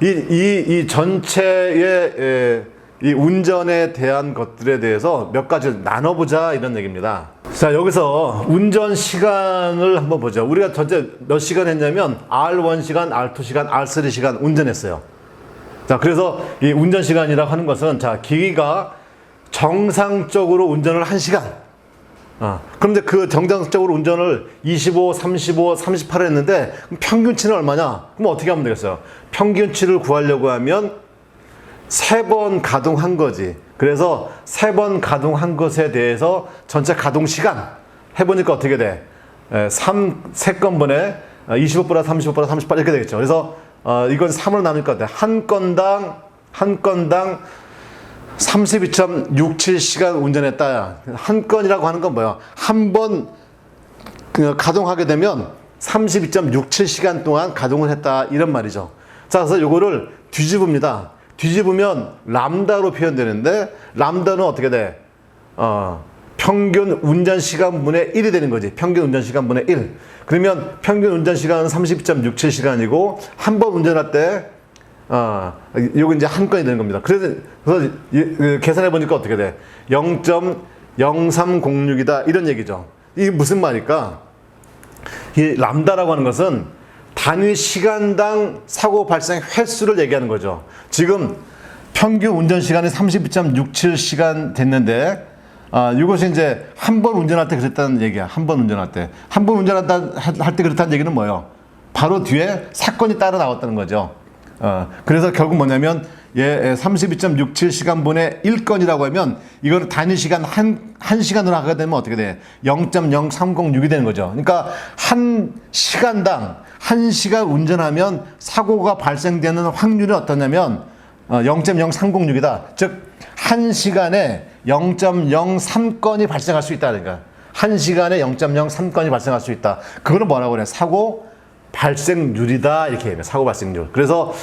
이 전체의 이 운전에 대한 것들에 대해서 몇 가지를 나눠보자 이런 얘기입니다. 자, 여기서 운전 시간을 한번 보죠. 우리가 전체 몇 시간 했냐면 R1시간, R2시간, R3시간 운전했어요. 자, 그래서 이 운전 시간이라고 하는 것은 자, 기기가 정상적으로 운전을 1시간. 그럼 이제 그 정상적으로 운전을 25, 35, 38을 했는데 평균치는 얼마냐? 그럼 어떻게 하면 되겠어요? 평균치를 구하려고 하면 3번 가동한 거지. 그래서 3번 가동한 것에 대해서 전체 가동 시간 해보니까 어떻게 돼? 3건분에 25보다 35보다 38 이렇게 되겠죠. 그래서 이건 3으로 나누니까 어때? 한 건당 32.67시간 운전했다. 한 건이라고 하는 건 뭐야? 한 번 가동하게 되면 32.67시간 동안 가동을 했다. 이런 말이죠. 자, 그래서 요거를 뒤집읍니다. 뒤집으면 람다로 표현되는데 람다는 어떻게 돼? 평균 운전 시간분의 1이 되는 거지. 평균 운전 시간분의 1. 그러면 평균 운전 시간은 32.67시간이고 한 번 운전할 때 요거 이제 한 건이 되는 겁니다. 그래서 계산해 보니까 어떻게 돼? 0.0306이다 이런 얘기죠. 이게 무슨 말일까? 이 람다라고 하는 것은 단위 시간당 사고 발생 횟수를 얘기하는 거죠. 지금 평균 운전 시간이 32.67시간 됐는데 이것이 이제 한 번 운전할 때 그랬다는 얘기야. 한 번 운전할 때. 한 번 운전할 때 그렇다는 얘기는 뭐예요? 바로 뒤에 사건이 따라 나왔다는 거죠. 그래서 결국 뭐냐면 32.67시간분의 1건이라고 하면 이거는 단위 시간 한 시간으로 하게 되면 어떻게 돼? 0.0306이 되는 거죠. 그러니까 한 시간당 1시간 운전하면 사고가 발생되는 확률이 어떠냐면 0.0306이다. 즉 1시간에 0.03건이 발생할 수 있다. 그러니까 1시간에 0.03건이 발생할 수 있다. 그거는 뭐라고 그래? 사고 발생률이다 이렇게 얘기해요. 사고 발생률. 그래서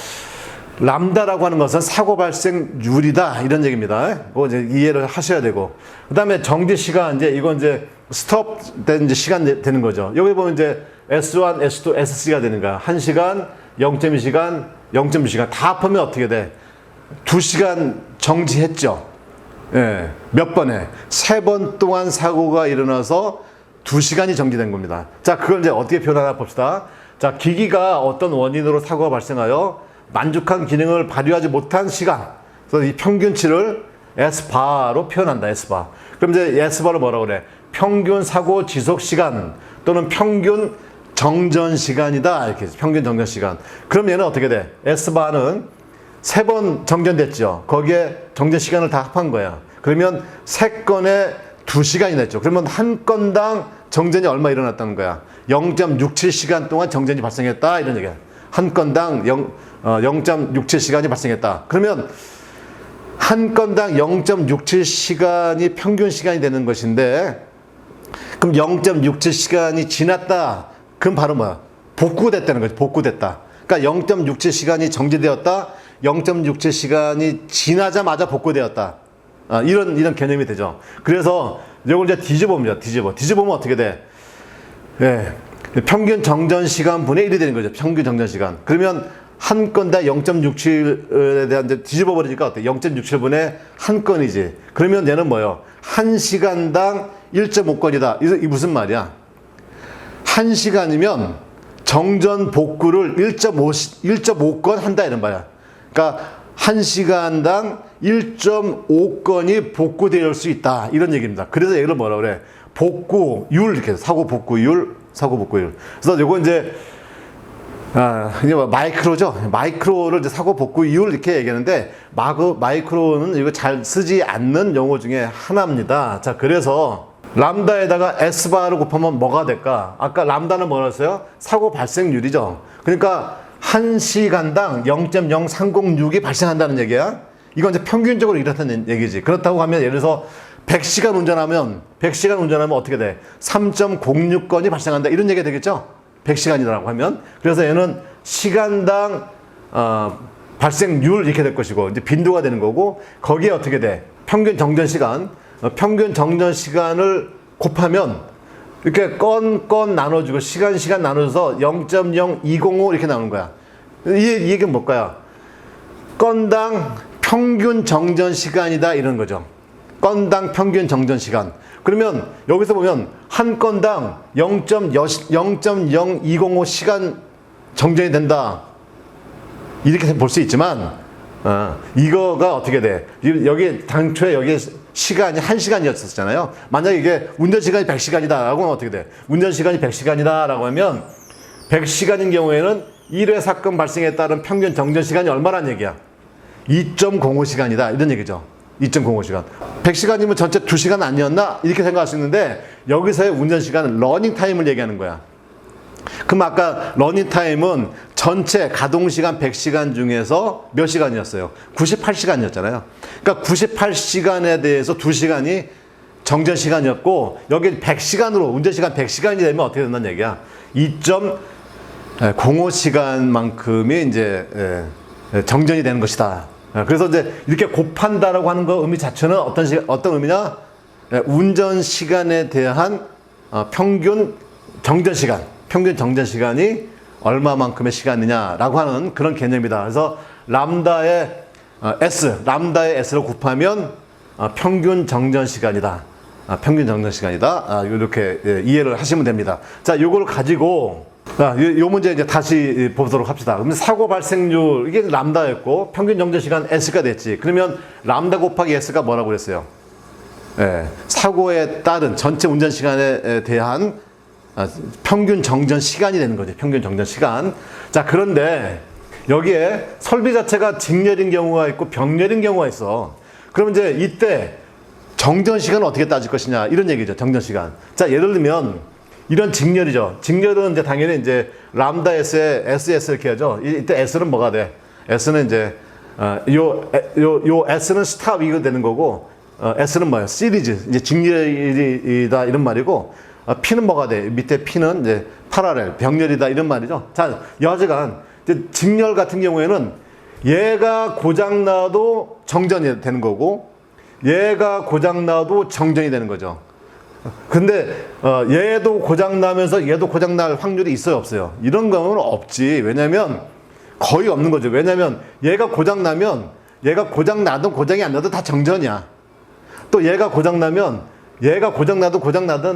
람다라고 하는 것은 사고 발생률이다 이런 얘기입니다. 그거 이제 이해를 하셔야 되고 그 다음에 정지 시간 이제 이건 이제 스톱된 이제 시간 되는 거죠. 여기 보면 이제 S1, S2, S3가 되는 거야. 1시간, 0.2시간, 0.2시간 다 합하면 어떻게 돼? 2시간 정지했죠. 예, 몇 번에 3번 동안 사고가 일어나서 2시간이 정지된 겁니다. 자, 그걸 이제 어떻게 표현하나 봅시다. 자, 기기가 어떤 원인으로 사고가 발생하여 만족한 기능을 발휘하지 못한 시간. 그래서 이 평균치를 S바로 표현한다. S바. 그럼 이제 S바를 뭐라고 그래? 평균 사고 지속 시간 또는 평균 정전 시간이다. 이렇게 평균 정전 시간. 그럼 얘는 어떻게 돼? S바는 3번 정전됐죠. 거기에 정전 시간을 다 합한 거야. 그러면 3건에 2시간이 냈죠. 그러면 한 건당 정전이 얼마 일어났다는 거야? 0.67시간 동안 정전이 발생했다 이런 얘기야. 한 건당 0.67시간이 발생했다. 그러면 한 건당 0.67시간이 평균 시간이 되는 것인데 그럼 0.67시간이 지났다. 그럼 바로 뭐야? 복구됐다는 거지. 복구됐다. 그러니까 0.67시간이 정지되었다. 0.67시간이 지나자마자 복구되었다. 이런 개념이 되죠. 그래서 이걸 이제 뒤집어봅니다. 뒤집으면 어떻게 돼? 예. 평균 정전 시간 분의 1이 되는 거죠. 평균 정전 시간. 그러면 한 건당 0.67에 대한 이제 뒤집어 버리니까 어때? 0.67분의 한 건이지. 그러면 얘는 뭐예요? 1시간당 1.5건이다. 이 무슨 말이야? 1시간이면 정전 복구를 1.5건 한다 이런 말이야. 그러니까 1시간당 1.5건이 복구될 수 있다. 이런 얘기입니다. 그래서 얘를 뭐라 그래? 복구율 이렇게 사고 복구율. 그래서 요거 이제 이제 마이크로죠. 마이크로를 이제 사고 복구율 이렇게 얘기하는데 마이크로는 이거 잘 쓰지 않는 용어 중에 하나입니다. 자, 그래서 람다에다가 S바를 곱하면 뭐가 될까? 아까 람다는 뭐라 했어요? 사고 발생률이죠. 그러니까 1시간당 0.0306이 발생한다는 얘기야. 이건 이제 평균적으로 이렇다는 얘기지. 그렇다고 하면 예를 들어서 100시간 운전하면 어떻게 돼? 3.06건이 발생한다. 이런 얘기가 되겠죠? 100시간이라고 하면. 그래서 얘는 시간당 발생률 이렇게 될 것이고 이제 빈도가 되는 거고 거기에 어떻게 돼? 평균 정전 시간을 곱하면 이렇게 건 나눠주고 시간 나눠줘서 0.0205 이렇게 나오는 거야. 이 얘기는 뭘까요? 건당 평균 정전 시간이다 이런 거죠. 건당 평균 정전 시간. 그러면 여기서 보면 한 건당 0.0205 시간 정전이 된다. 이렇게 볼 수 있지만 이거가 어떻게 돼? 당초에 여기 시간이 1시간이었잖아요. 만약에 이게 운전 시간이 100시간이다 라고 하면 어떻게 돼? 운전 시간이 100시간이다 라고 하면 100시간인 경우에는 1회 사건 발생에 따른 평균 정전 시간이 얼마란 얘기야? 2.05시간이다 이런 얘기죠. 2.05시간. 100시간이면 전체 2시간 아니었나? 이렇게 생각할 수 있는데 여기서의 운전 시간은 러닝 타임을 얘기하는 거야. 그럼 아까 러닝 타임은 전체 가동 시간 100시간 중에서 몇 시간이었어요? 98시간이었잖아요. 그러니까 98시간에 대해서 2시간이 정전 시간이었고 여기 100시간으로 운전 시간 100시간이 되면 어떻게 된다는 얘기야? 2.05시간만큼이 이제 정전이 되는 것이다. 그래서 이제 이렇게 곱한다라고 하는 거 의미 자체는 어떤 의미냐? 운전 시간에 대한 평균 정전 시간이 얼마만큼의 시간이냐라고 하는 그런 개념이다. 그래서 람다의 S를 곱하면 평균 정전 시간이다. 이렇게 이해를 하시면 됩니다. 자, 요걸 가지고 요 문제 이제 다시 보도록 합시다. 그러면 사고 발생률 이게 람다였고 평균 정전 시간 S가 됐지. 그러면 람다 곱하기 S가 뭐라고 그랬어요? 사고에 따른 전체 운전 시간에 대한 평균 정전 시간이 되는 거죠. 평균 정전 시간. 자, 그런데 여기에 설비 자체가 직렬인 경우가 있고 병렬인 경우가 있어. 그럼 이제 이때 정전 시간은 어떻게 따질 것이냐 이런 얘기죠. 정전 시간. 자, 예를 들면 이런 직렬이죠. 직렬은 이제 당연히 이제 람다 S에 SS 이렇게 하죠. 이때 S는 뭐가 돼? S는 이제 요 S는 스탑 이거 되는 거고 S는 뭐예요? 시리즈 이제 직렬이다 이런 말이고 P는 뭐가 돼? 밑에 P는 이제 파라렐 병렬이다 이런 말이죠. 자, 여하간 이제 직렬 같은 경우에는 얘가 고장 나도 정전이 되는 거고 얘가 고장 나도 정전이 되는 거죠. 근데 얘도 고장 나면서 얘도 고장 날 확률이 있어요, 없어요? 이런 경우는 없지. 왜냐면 거의 없는 거죠. 왜냐면 얘가 고장 나면 얘가 고장 나든 고장이 안 나든 다 정전이야. 또 얘가 고장 나면 얘가 고장 나든 고장이 안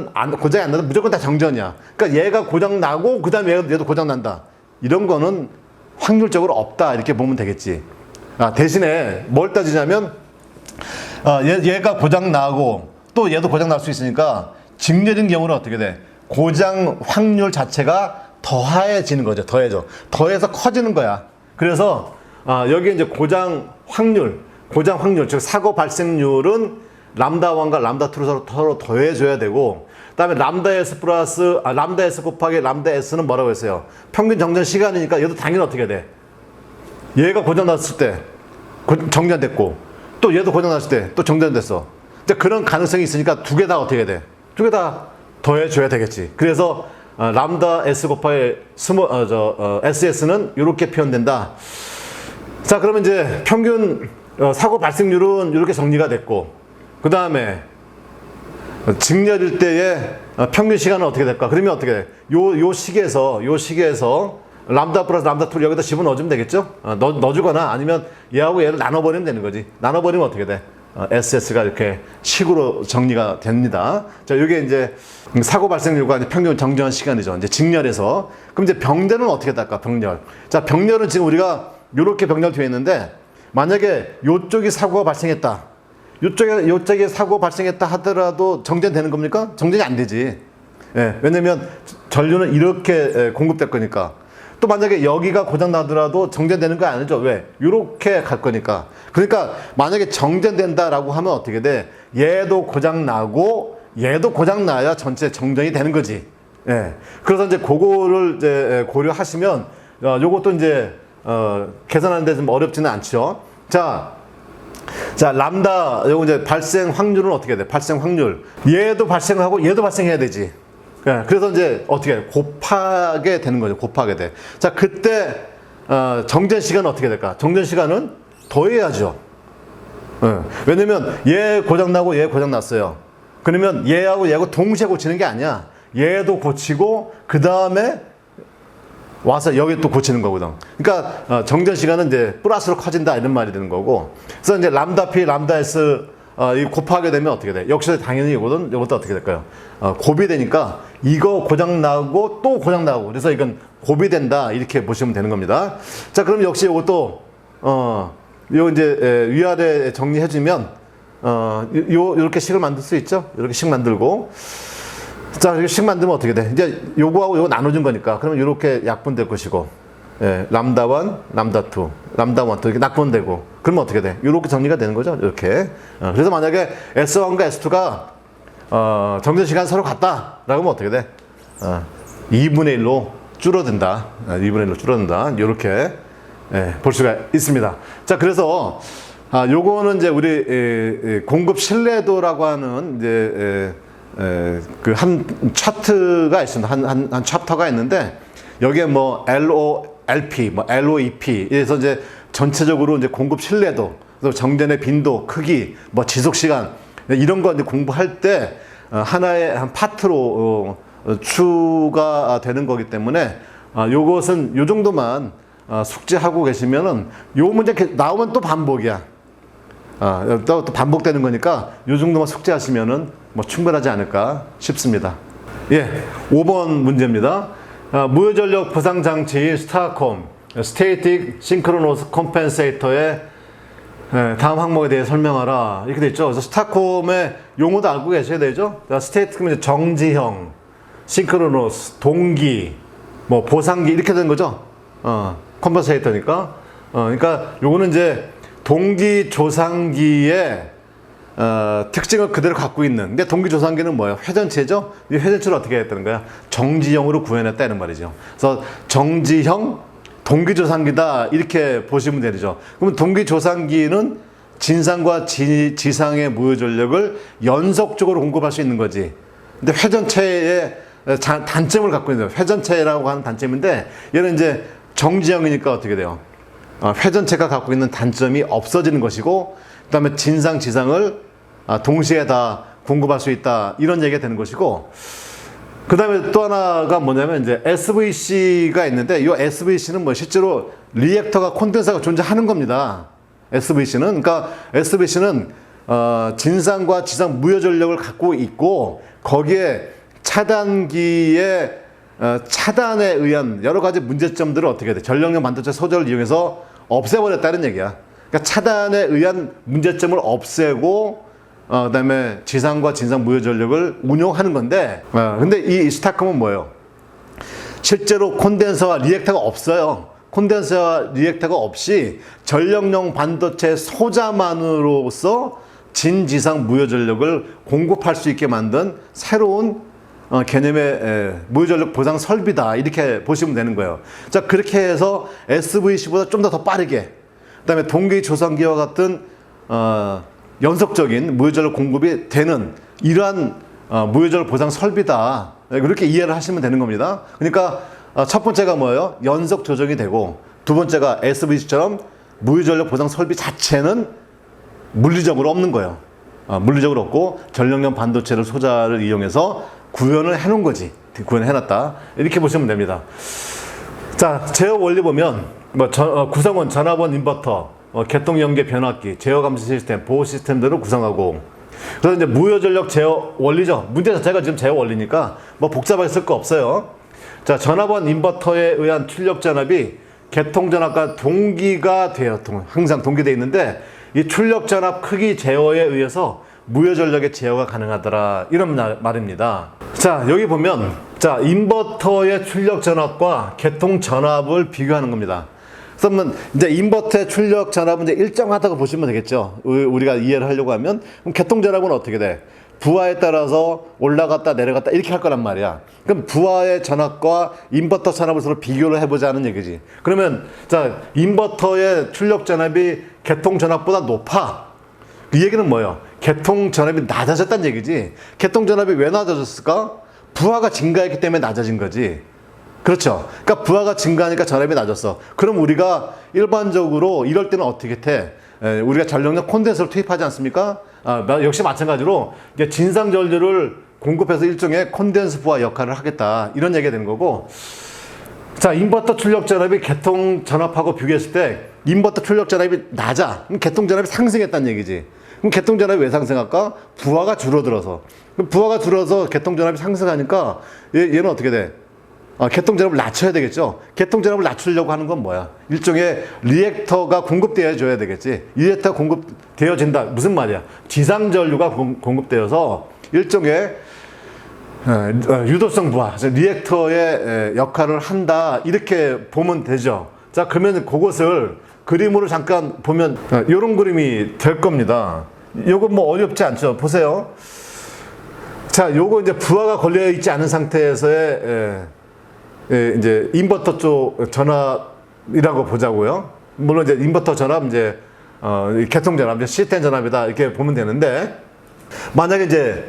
나든 무조건 다 정전이야. 그러니까 얘가 고장 나고 그다음에 얘도 고장 난다. 이런 거는 확률적으로 없다 이렇게 보면 되겠지. 대신에 뭘 따지냐면 얘가 고장 나고 또 얘도 고장 날 수 있으니까 직렬인 경우는 어떻게 돼? 고장 확률 자체가 더해지는 거죠. 더해서 커지는 거야. 그래서 여기 이제 고장 확률 즉 사고 발생률은 람다1과 람다2로 서로 더해줘야 되고 그다음에 람다 S 곱하기 람다 S는 뭐라고 했어요? 평균 정전 시간이니까 얘도 당연히 어떻게 돼? 얘가 고장 났을 때 정전됐고 또 얘도 고장 났을 때 또 정전됐어. 이제 그런 가능성이 있으니까 두 개 다 어떻게 돼? 두 개 다 더해줘야 되겠지. 그래서 람다 S 곱하기 SS는 이렇게 표현된다. 자, 그러면 이제 평균 사고 발생률은 이렇게 정리가 됐고 그 다음에 직렬일 때의 평균 시간은 어떻게 될까? 그러면 어떻게 돼? 요 시기에서 람다 플러스 람다 2를 여기다 집어넣어주면 되겠죠? 넣어주거나 아니면 얘하고 얘를 나눠버리면 되는 거지. 나눠버리면 어떻게 돼? SS가 이렇게 식으로 정리가 됩니다. 자, 이게 이제 사고 발생률과 평균 정정한 시간이죠. 이제 직렬에서. 그럼 이제 병렬은 어떻게 될까? 병렬. 자, 병렬은 지금 우리가 이렇게 병렬 되어 있는데 만약에 요쪽이 사고가 발생했다. 요쪽에 사고가 발생했다 하더라도 정전되는 겁니까? 정전이 안 되지. 예, 왜냐면 전류는 이렇게 공급될 거니까. 또 만약에 여기가 고장 나더라도 정전되는 거 아니죠? 왜? 이렇게 갈 거니까. 그러니까 만약에 정전된다라고 하면 어떻게 돼? 얘도 고장 나고 얘도 고장 나야 전체 정전이 되는 거지. 예. 그래서 이제 그거를 이제 고려하시면 요것도 이제 계산하는데 좀 어렵지는 않죠. 자, 람다 요거 이제 발생 확률은 어떻게 돼? 발생 확률. 얘도 발생하고 얘도 발생해야 되지. 예, 그래서 이제 어떻게 해? 곱하게 되는 거죠. 곱하게 돼. 자, 그때 정전 시간은 어떻게 될까? 정전 시간은 더해야죠. 예, 왜냐면 얘 고장나고 얘 고장났어요. 그러면 얘하고 얘하고 동시에 고치는 게 아니야. 얘도 고치고 그 다음에 와서 여기 또 고치는 거거든. 그러니까 정전 시간은 이제 플러스로 커진다 이런 말이 되는 거고. 그래서 이제 람다 P, 람다 S 이 곱하게 되면 어떻게 돼? 역시 당연히 이것도 어떻게 될까요? 곱이 되니까 이거 고장 나고 또 고장 나고 그래서 이건 곱이 된다 이렇게 보시면 되는 겁니다. 자, 그럼 역시 이것도 요 이제 위아래 정리해주면 요렇게 식을 만들 수 있죠? 이렇게 식 만들고. 자, 이렇게 식 만들면 어떻게 돼? 이제 요거하고 요거 나눠준 거니까 그러면 이렇게 약분될 것이고, 예, 람다 1, 람다 2, 람다 1, 2 이렇게 낙분되고, 그러면 어떻게 돼? 이렇게 정리가 되는 거죠. 이렇게. 그래서 만약에 S1과 S2가 정전 시간 서로 같다라고 하면 어떻게 돼? 2분의 1로 줄어든다. 2분의 1로 줄어든다. 이렇게 볼 수가 있습니다. 자, 그래서 요거는 이제 우리 공급 신뢰도라고 하는 이제 그 한 차트가 있습니다. 한 챕터가 있는데 여기에 뭐 LOLP, 뭐 LOEP 그래서 이제 전체적으로 이제 공급 신뢰도, 정전의 빈도, 크기, 뭐 지속 시간 이런 거 이제 공부할 때 하나의 한 파트로 추가 되는 거기 때문에 요것은 요 정도만 숙지하고 계시면은 요 문제 나오면 또 반복이야. 또 반복되는 거니까 요 정도만 숙지하시면은 뭐 충분하지 않을까 싶습니다. 예, 5번 문제입니다. 무효전력 보상 장치인 스타콤 스테이틱 싱크로노스 컴펜세이터의 다음 항목에 대해 설명하라 이렇게 돼 있죠. 그래서 스타콤의 용어도 알고 계셔야 되죠. 스테이틱은 정지형, 싱크로노스, 동기, 뭐 보상기 이렇게 된 거죠. 컴펜세이터니까. 그러니까 요거는 이제 동기 조상기의 특징을 그대로 갖고 있는. 근데 동기 조상기는 뭐예요? 회전체죠. 이 회전체를 어떻게 했다는 거야? 정지형으로 구현했다 이런 말이죠. 그래서 정지형 동기 조상기다 이렇게 보시면 되죠. 그러면 동기 조상기는 진상과 지상의 무효 전력을 연속적으로 공급할 수 있는 거지. 근데 회전체의 단점을 갖고 있는 거예요. 회전체라고 하는 단점인데 얘는 이제 정지형이니까 어떻게 돼요? 회전체가 갖고 있는 단점이 없어지는 것이고, 그 다음에 진상, 지상을 동시에 다 공급할 수 있다 이런 얘기가 되는 것이고, 그 다음에 또 하나가 뭐냐면 이제 SVC가 있는데 이 SVC는 뭐 실제로 리액터가 콘덴서가 존재하는 겁니다. SVC는 그러니까 SVC는 진상과 지상 무효 전력을 갖고 있고 거기에 차단기의 차단에 의한 여러 가지 문제점들을 어떻게 돼? 전력량 반도체 소재를 이용해서 없애버렸다는 얘기야. 그러니까 차단에 의한 문제점을 없애고 그다음에 지상과 진상 무효 전력을 운용하는 건데, 근데 이 스타컴은 뭐예요? 실제로 콘덴서와 리액터가 없어요. 콘덴서와 리액터가 없이 전력용 반도체 소자만으로서 진지상 무효 전력을 공급할 수 있게 만든 새로운 개념의 무효 전력 보상 설비다 이렇게 보시면 되는 거예요. 자, 그렇게 해서 SVC보다 좀 더 빠르게, 그다음에 동기 조상기와 같은 연속적인 무효 전력 공급이 되는 이러한 무효 전력 보상 설비다. 그렇게 이해를 하시면 되는 겁니다. 그러니까 첫 번째가 뭐예요? 연속 조정이 되고, 두 번째가 SVC처럼 무효 전력 보상 설비 자체는 물리적으로 없는 거예요. 물리적으로 없고 전력용 반도체를 소자를 이용해서 구현을 해놓은 거지. 구현을 해놨다. 이렇게 보시면 됩니다. 자, 제어 원리 보면 구성원, 전압원, 인버터, 개통 연계 변압기, 제어 감시 시스템, 보호 시스템들을 구성하고, 그래서 이제 무효 전력 제어 원리죠. 문제 자체가 지금 제어 원리니까 뭐 복잡하게 쓸 거 없어요. 자, 전압원 인버터에 의한 출력 전압이 개통 전압과 동기가 되어 항상 동기되어 있는데, 이 출력 전압 크기 제어에 의해서 무효 전력의 제어가 가능하더라, 이런 말입니다. 자, 여기 보면 자, 인버터의 출력 전압과 개통 전압을 비교하는 겁니다. 그러면 이제 인버터의 출력 전압은 이제 일정하다고 보시면 되겠죠. 우리가 이해를 하려고 하면. 그럼 개통 전압은 어떻게 돼? 부하에 따라서 올라갔다 내려갔다 이렇게 할 거란 말이야. 그럼 부하의 전압과 인버터 전압을 서로 비교를 해보자는 얘기지. 그러면 자, 인버터의 출력 전압이 개통 전압보다 높아. 그 얘기는 뭐예요? 개통 전압이 낮아졌다는 얘기지. 개통 전압이 왜 낮아졌을까? 부하가 증가했기 때문에 낮아진 거지. 그렇죠. 그러니까 부하가 증가하니까 전압이 낮았어. 그럼 우리가 일반적으로 이럴 때는 어떻게 해? 우리가 전력용 콘덴서를 투입하지 않습니까? 역시 마찬가지로 이제 진상 전류를 공급해서 일종의 콘덴서 부하 역할을 하겠다, 이런 얘기가 되는 거고. 자, 인버터 출력 전압이 개통 전압하고 비교했을 때 인버터 출력 전압이 낮아. 그럼 개통 전압이 상승했다는 얘기지. 그럼 개통 전압이 왜 상승할까? 부하가 줄어들어서. 그럼 부하가 줄어서 개통 전압이 상승하니까 얘는 어떻게 돼? 개통 전압을 낮춰야 되겠죠. 개통 전압을 낮추려고 하는 건 뭐야? 일종의 리액터가 공급되어 줘야 되겠지. 리액터가 공급되어진다. 무슨 말이야? 지상 전류가 공급되어서 일종의 유도성 부하, 리액터의 역할을 한다, 이렇게 보면 되죠. 자, 그러면 그것을 그림으로 잠깐 보면 이런 그림이 될 겁니다. 요거 뭐 어렵지 않죠. 보세요. 자, 요거 이제 부하가 걸려 있지 않은 상태에서의 이제 인버터 쪽 전압이라고 보자고요. 물론 이제 인버터 전압, 이제 개통 전압, 이제 시스템 전압이다, 이렇게 보면 되는데, 만약에 이제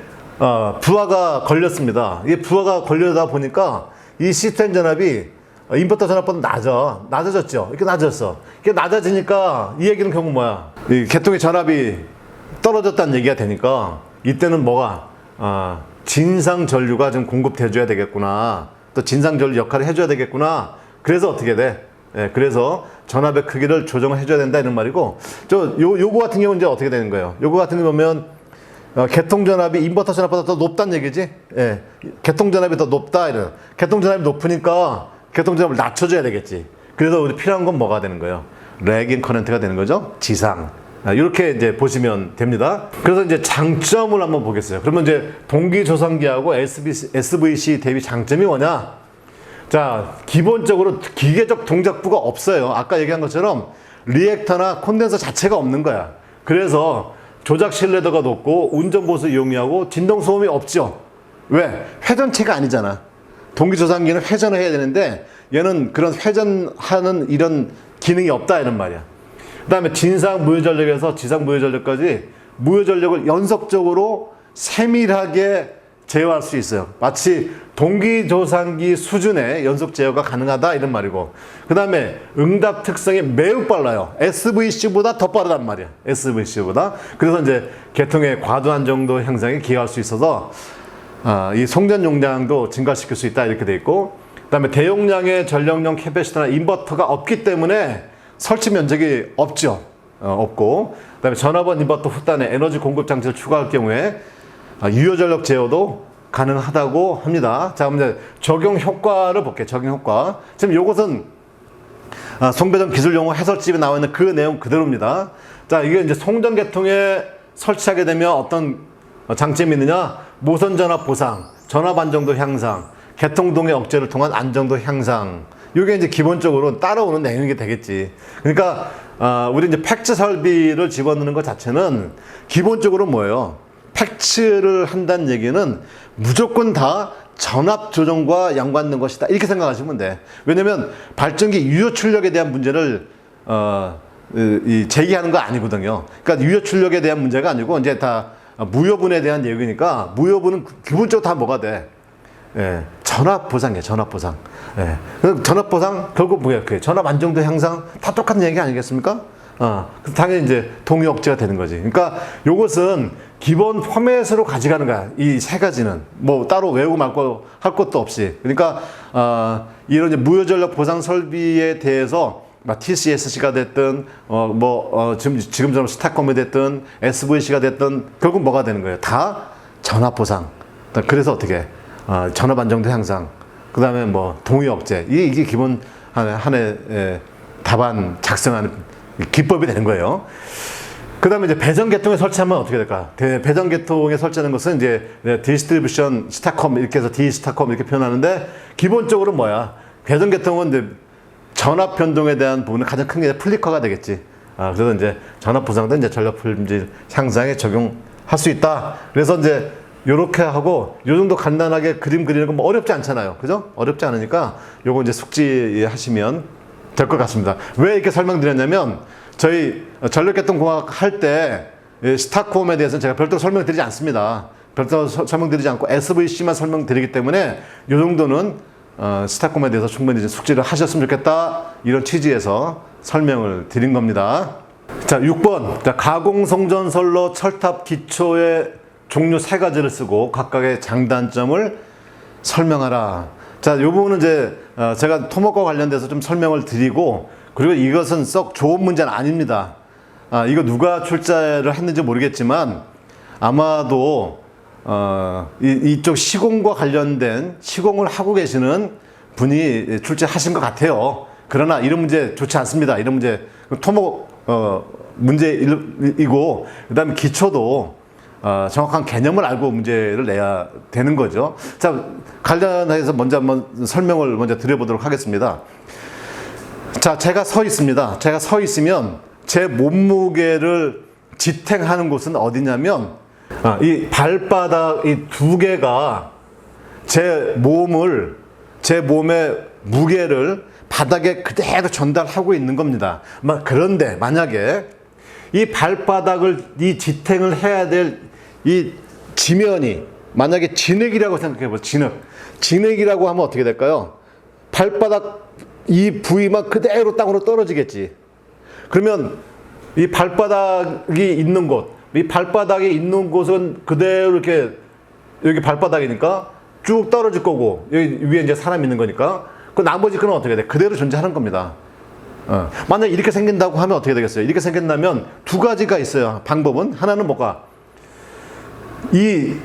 부하가 걸렸습니다. 이 부하가 걸려다 보니까 이 시스템 전압이 인버터 전압보다 낮아졌죠. 이렇게 낮아졌어. 이렇게 낮아지니까 이 얘기는 결국 뭐야? 이 개통의 전압이 떨어졌다는 얘기가 되니까, 이때는 뭐가 진상 전류가 좀 공급해줘야 되겠구나. 또 진상 전류 역할을 해줘야 되겠구나. 그래서 어떻게 돼? 그래서 전압의 크기를 조정을 해줘야 된다, 이런 말이고, 요거 같은 경우는 이제 어떻게 되는 거예요? 요거 같은 경우 보면 개통 전압이 인버터 전압보다 더 높다는 얘기지. 개통 전압이 더 높다, 이런. 개통 전압이 높으니까 개통 전압을 낮춰줘야 되겠지. 그래서 우리 필요한 건 뭐가 되는 거예요? 레깅 커런트가 되는 거죠. 지상. 이렇게 이제 보시면 됩니다. 그래서 이제 장점을 한번 보겠어요. 그러면 이제 동기 조성기하고 SVC 대비 장점이 뭐냐? 자, 기본적으로 기계적 동작부가 없어요. 아까 얘기한 것처럼 리액터나 콘덴서 자체가 없는 거야. 그래서 조작 신뢰도가 높고 운전보수 이용료하고 진동 소음이 없죠. 왜? 회전체가 아니잖아. 동기 조성기는 회전을 해야 되는데 얘는 그런 회전하는 이런 기능이 없다, 이런 말이야. 그 다음에 진상 무효전력에서 지상 무효전력까지 무효전력을 연속적으로 세밀하게 제어할 수 있어요. 마치 동기조상기 수준의 연속 제어가 가능하다, 이런 말이고, 그 다음에 응답 특성이 매우 빨라요. SVC보다 더 빠르단 말이야. SVC보다. 그래서 이제 개통의 과도한 정도 향상에 기여할 수 있어서 이 송전 용량도 증가시킬 수 있다, 이렇게 돼 있고, 그 다음에 대용량의 전력용 캐패시터나 인버터가 없기 때문에 설치 면적이 없죠. 없고, 그 다음에 전압원 인버터 후단에 에너지 공급 장치를 추가할 경우에 유효 전력 제어도 가능하다고 합니다. 자, 그럼 이제 적용 효과를 볼게요. 적용 효과. 지금 요것은 송배전 기술 용어 해설집에 나와 있는 그 내용 그대로입니다. 자, 이게 이제 송전 계통에 설치하게 되면 어떤 장점이 있느냐? 모선 전압 보상, 전압 안정도 향상, 개통동의 억제를 통한 안정도 향상. 이게 이제 기본적으로 따라오는 내용이 되겠지. 그러니까 우리 이제 팩츠 설비를 집어넣는 것 자체는 기본적으로 뭐예요? 팩츠를 한다는 얘기는 무조건 다 전압 조정과 연관된 것이다, 이렇게 생각하시면 돼. 왜냐면 발전기 유효 출력에 대한 문제를 제기하는 거 아니거든요. 그러니까 유효 출력에 대한 문제가 아니고 이제 다 무효분에 대한 얘기니까, 무효분은 기본적으로 다 뭐가 돼? 전압 보상이에요. 전압 보상. 전압 보상 결국 뭐야? 전압 안정도 향상 다 똑같은 얘기 아니겠습니까? 그래서 당연히 이제 동의 억제가 되는 거지. 그러니까 요것은 기본 포맷으로 가져가는 거야. 이 세 가지는 뭐 따로 외우고 말고 할 것도 없이. 그러니까 이런 이제 무효전력 보상 설비에 대해서 TCSC가 됐든 지금처럼 스타컴이 됐든 SVC가 됐든 결국 뭐가 되는 거예요? 다 전압 보상. 그래서 어떻게 전압 안정도 향상. 그다음에 뭐 동의 억제. 이게 기본 한 해 답안 작성하는 기법이 되는 거예요. 그 다음에 이제 배전계통에 설치하면 어떻게 될까? 배전계통에 설치하는 것은 이제 디스트리뷰션 스타컴 이렇게 해서 D스타컴 이렇게 표현하는데 기본적으로 뭐야? 배전계통은 이제 전압 변동에 대한 부분은 가장 큰 게 플리커가 되겠지. 그래서 이제 전압 보상도 이제 전력 품질 향상에 적용할 수 있다. 그래서 이제 요렇게 하고 요 정도 간단하게 그림 그리는 건 뭐 어렵지 않잖아요. 그죠? 어렵지 않으니까 요거 이제 숙지하시면 될 것 같습니다. 왜 이렇게 설명드렸냐면 저희 전력계통공학 할 때 스타콤에 대해서는 제가 별도로 설명드리지 않습니다. 별도로 설명드리지 않고 SVC만 설명드리기 때문에 이 정도는 스타콤에 대해서 충분히 이제 숙지를 하셨으면 좋겠다 이런 취지에서 설명을 드린 겁니다. 자, 6번 가공송전선로 철탑 기초의 종류 3가지를 쓰고 각각의 장단점을 설명하라. 자, 이 부분은 이제 제가 토목과 관련돼서 좀 설명을 드리고, 그리고 이것은 썩 좋은 문제는 아닙니다. 이거 누가 출제를 했는지 모르겠지만 아마도 이쪽 시공과 관련된 시공을 하고 계시는 분이 출제하신 것 같아요. 그러나 이런 문제 좋지 않습니다. 이런 문제 토목 문제이고, 그다음에 기초도 정확한 개념을 알고 문제를 내야 되는 거죠. 자, 관련해서 먼저 한번 설명을 먼저 드려보도록 하겠습니다. 자, 제가 서 있습니다. 제가 서 있으면 제 몸무게를 지탱하는 곳은 어디냐면 이 발바닥 이 2개가 제 몸의 무게를 바닥에 그대로 전달하고 있는 겁니다. 그런데 만약에 이 발바닥을 이 지탱을 해야 될 이 지면이 만약에 진흙이라고 생각해 보세요. 진흙이라고 하면 어떻게 될까요? 발바닥 이 부위만 그대로 땅으로 떨어지겠지. 그러면 이 발바닥이 있는 곳, 이 발바닥이 있는 곳은 그대로 이렇게 여기 발바닥이니까 쭉 떨어질 거고, 여기 위에 이제 사람이 있는 거니까 그 나머지 건 어떻게 돼? 그대로 존재하는 겁니다. 만약 이렇게 생긴다고 하면 어떻게 되겠어요? 이렇게 생긴다면 2가지가 있어요. 방법은 하나는 뭐가? 이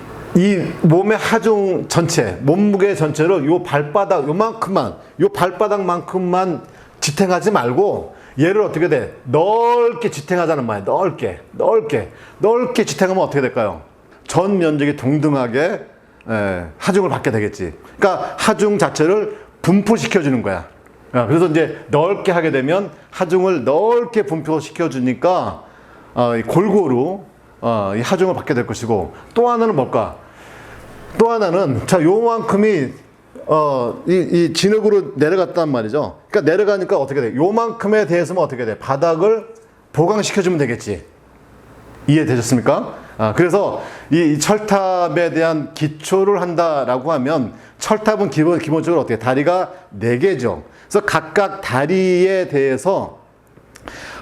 몸의 하중 전체, 몸무게 전체를 요 발바닥 요만큼만, 요 발바닥만큼만 지탱하지 말고 얘를 어떻게 돼? 넓게 지탱하자는 말이에요. 넓게 지탱하면 어떻게 될까요? 전 면적이 동등하게 하중을 받게 되겠지. 그러니까 하중 자체를 분포시켜 주는 거야. 그래서 이제 넓게 하게 되면 하중을 넓게 분포시켜 주니까 골고루 이 하중을 받게 될 것이고, 또 하나는 뭘까? 또 하나는 자, 요만큼이 이 진흙으로 내려갔단 말이죠. 그러니까 내려가니까 어떻게 돼? 요만큼에 대해서는 어떻게 돼? 바닥을 보강시켜 주면 되겠지. 이해되셨습니까? 그래서 이 철탑에 대한 기초를 한다라고 하면, 철탑은 기본적으로 어떻게? 다리가 4개죠. 그래서 각각 다리에 대해서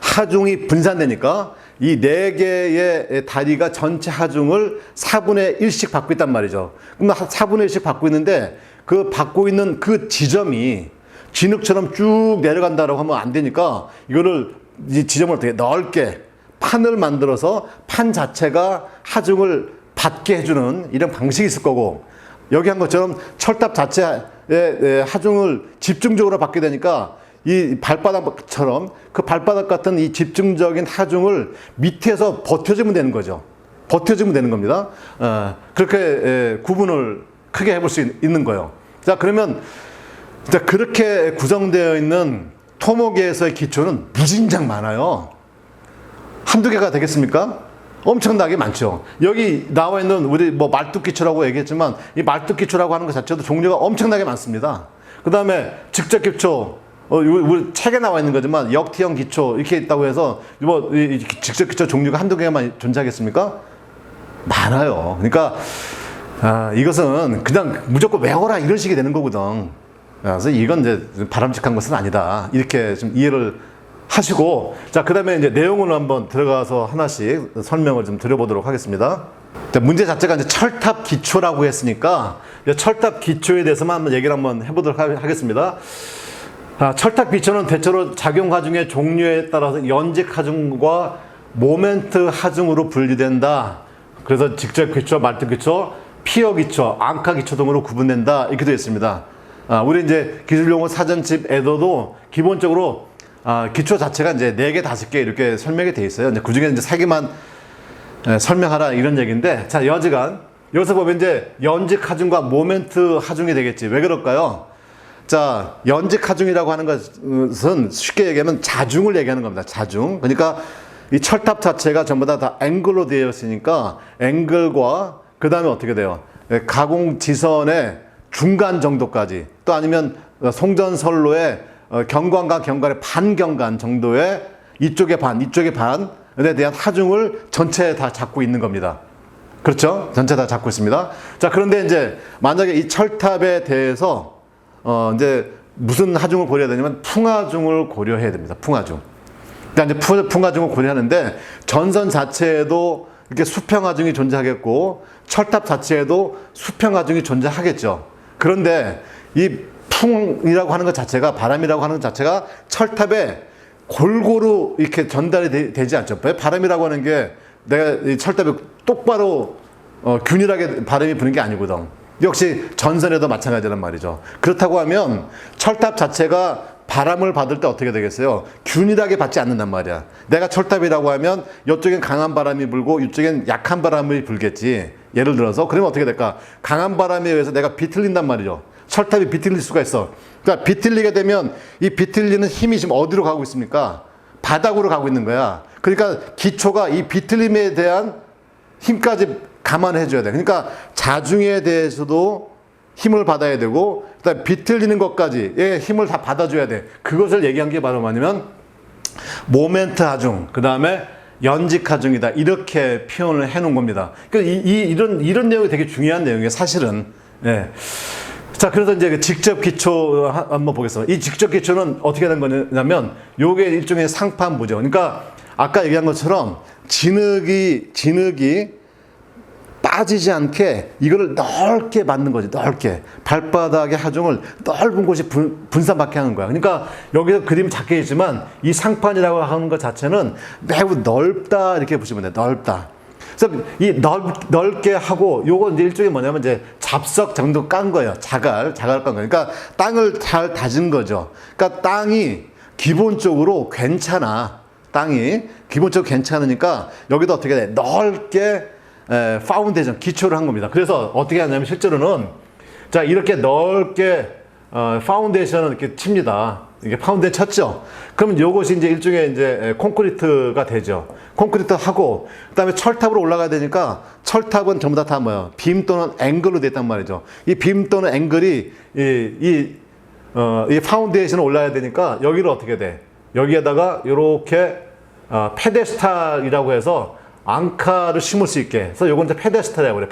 하중이 분산되니까 이 4개의 다리가 전체 하중을 4분의 1씩 받고 있단 말이죠. 그럼 4분의 1씩 받고 있는데 그 받고 있는 그 지점이 진흙처럼 쭉 내려간다라고 하면 안 되니까 이거를 이 지점을 어떻게 넓게 판을 만들어서 판 자체가 하중을 받게 해주는 이런 방식이 있을 거고, 여기 한 것처럼 철탑 자체에 하중을 집중적으로 받게 되니까 이 발바닥처럼 그 발바닥 같은 이 집중적인 하중을 밑에서 버텨주면 되는 거죠. 버텨주면 되는 겁니다. 그렇게 구분을 크게 해볼 수 있는 거예요. 자, 그러면 그렇게 구성되어 있는 토목에서의 기초는 무진장 많아요. 한두 개가 되겠습니까? 엄청나게 많죠. 여기 나와 있는 우리 말뚝기초라고 얘기했지만 이 말뚝기초라고 하는 것 자체도 종류가 엄청나게 많습니다. 그 다음에 직접기초, 우리 책에 나와 있는 거지만 역티형 기초 이렇게 있다고 해서 이 직접기초 종류가 한두 개만 존재하겠습니까? 많아요. 그러니까 이것은 그냥 무조건 외워라 이런 식이 되는 거거든. 그래서 이건 이제 바람직한 것은 아니다. 이렇게 좀 이해를 하시고, 자, 그 다음에 이제 내용을 한번 들어가서 하나씩 설명을 좀 드려보도록 하겠습니다. 자, 문제 자체가 이제 철탑 기초라고 했으니까, 철탑 기초에 대해서만 한번 얘기를 한번 해보도록 하겠습니다. 철탑 기초는 대체로 작용 하중의 종류에 따라서 연직 하중과 모멘트 하중으로 분리된다. 그래서 직접 기초, 말뚝 기초, 피어 기초, 앙카 기초 등으로 구분된다. 이렇게 되어 있습니다. 우리 이제 기술용어 사전집에도 기본적으로 기초 자체가 이제 4개, 5개 이렇게 설명이 되어 있어요. 그 중에 이제 3개만 설명하라 이런 얘기인데, 자, 여지간 여기서 보면 이제 연직 하중과 모멘트 하중이 되겠지. 왜 그럴까요? 자, 연직 하중이라고 하는 것은 쉽게 얘기하면 자중을 얘기하는 겁니다. 자중. 그러니까 이 철탑 자체가 전부 다 앵글로 되어 있으니까 앵글과 그 다음에 어떻게 돼요? 가공 지선의 중간 정도까지, 또 아니면 송전선로의 경관과 경관의 반경관 정도의 이쪽의 반, 이쪽의 반에 대한 하중을 전체 다 잡고 있는 겁니다. 그렇죠? 전체 다 잡고 있습니다. 자, 그런데 이제 만약에 이 철탑에 대해서 이제 무슨 하중을 고려해야 되냐면 풍하중을 고려해야 됩니다. 풍하중. 그러니까 이제 풍하중을 고려하는데, 전선 자체에도 이렇게 수평하중이 존재하겠고 철탑 자체에도 수평하중이 존재하겠죠. 그런데 이 풍이라고 하는 것 자체가, 바람이라고 하는 것 자체가 철탑에 골고루 이렇게 전달이 되지 않죠. 바람이라고 하는 게 내가 이 철탑에 똑바로 균일하게 바람이 부는 게 아니거든. 역시 전선에도 마찬가지란 말이죠. 그렇다고 하면 철탑 자체가 바람을 받을 때 어떻게 되겠어요? 균일하게 받지 않는단 말이야. 내가 철탑이라고 하면 이쪽엔 강한 바람이 불고 이쪽엔 약한 바람이 불겠지. 예를 들어서 그러면 어떻게 될까? 강한 바람에 의해서 내가 비틀린단 말이죠. 철탑이 비틀릴 수가 있어. 그러니까 비틀리게 되면 이 비틀리는 힘이 지금 어디로 가고 있습니까? 바닥으로 가고 있는 거야. 그러니까 기초가 이 비틀림에 대한 힘까지 감안해 줘야 돼. 그러니까 자중에 대해서도 힘을 받아야 되고, 그다음에 비틀리는 것까지의 힘을 다 받아줘야 돼. 그것을 얘기한 게 바로 뭐냐면 모멘트 하중, 그 다음에 연직 하중이다. 이렇게 표현을 해놓은 겁니다. 그러니까 이런 내용이 되게 중요한 내용이에요, 사실은. 예. 자, 그래서 이제 직접 기초 한번 보겠습니다. 이 직접 기초는 어떻게 된 거냐면, 요게 일종의 상판부죠. 그러니까 아까 얘기한 것처럼 진흙이 빠지지 않게 이거를 넓게 만든 거지. 넓게 발바닥의 하중을 넓은 곳이 분산받게 하는 거야. 그러니까 여기서 그림 작게 있지만 이 상판이라고 하는 것 자체는 매우 넓다 이렇게 보시면 돼요. 넓다. 그래서 이 넓게 하고, 요거 이제 일종의 뭐냐면 이제 잡석 정도 깐 거예요. 자갈 깐 거예요. 그러니까 땅을 잘 다진 거죠. 그러니까 땅이 기본적으로 괜찮아. 땅이 기본적으로 괜찮으니까 여기도 어떻게 돼? 넓게 파운데이션, 기초를 한 겁니다. 그래서 어떻게 하냐면 실제로는, 자, 이렇게 넓게 파운데이션을 이렇게 칩니다. 이게 파운데이션 쳤죠. 그러면 요것이 이제 일종의 이제 콘크리트가 되죠. 콘크리트 하고, 그다음에 철탑으로 올라가야 되니까 철탑은 전부 다 뭐야? 빔 또는 앵글로 됐단 말이죠. 이 빔 또는 앵글이 이 파운데이션을 올라야 되니까 여기를 어떻게 돼? 여기에다가 이렇게 페데스탈이라고 해서 앙카를 심을 수 있게. 그래서 요건 이제 페데스탈이라고 그래.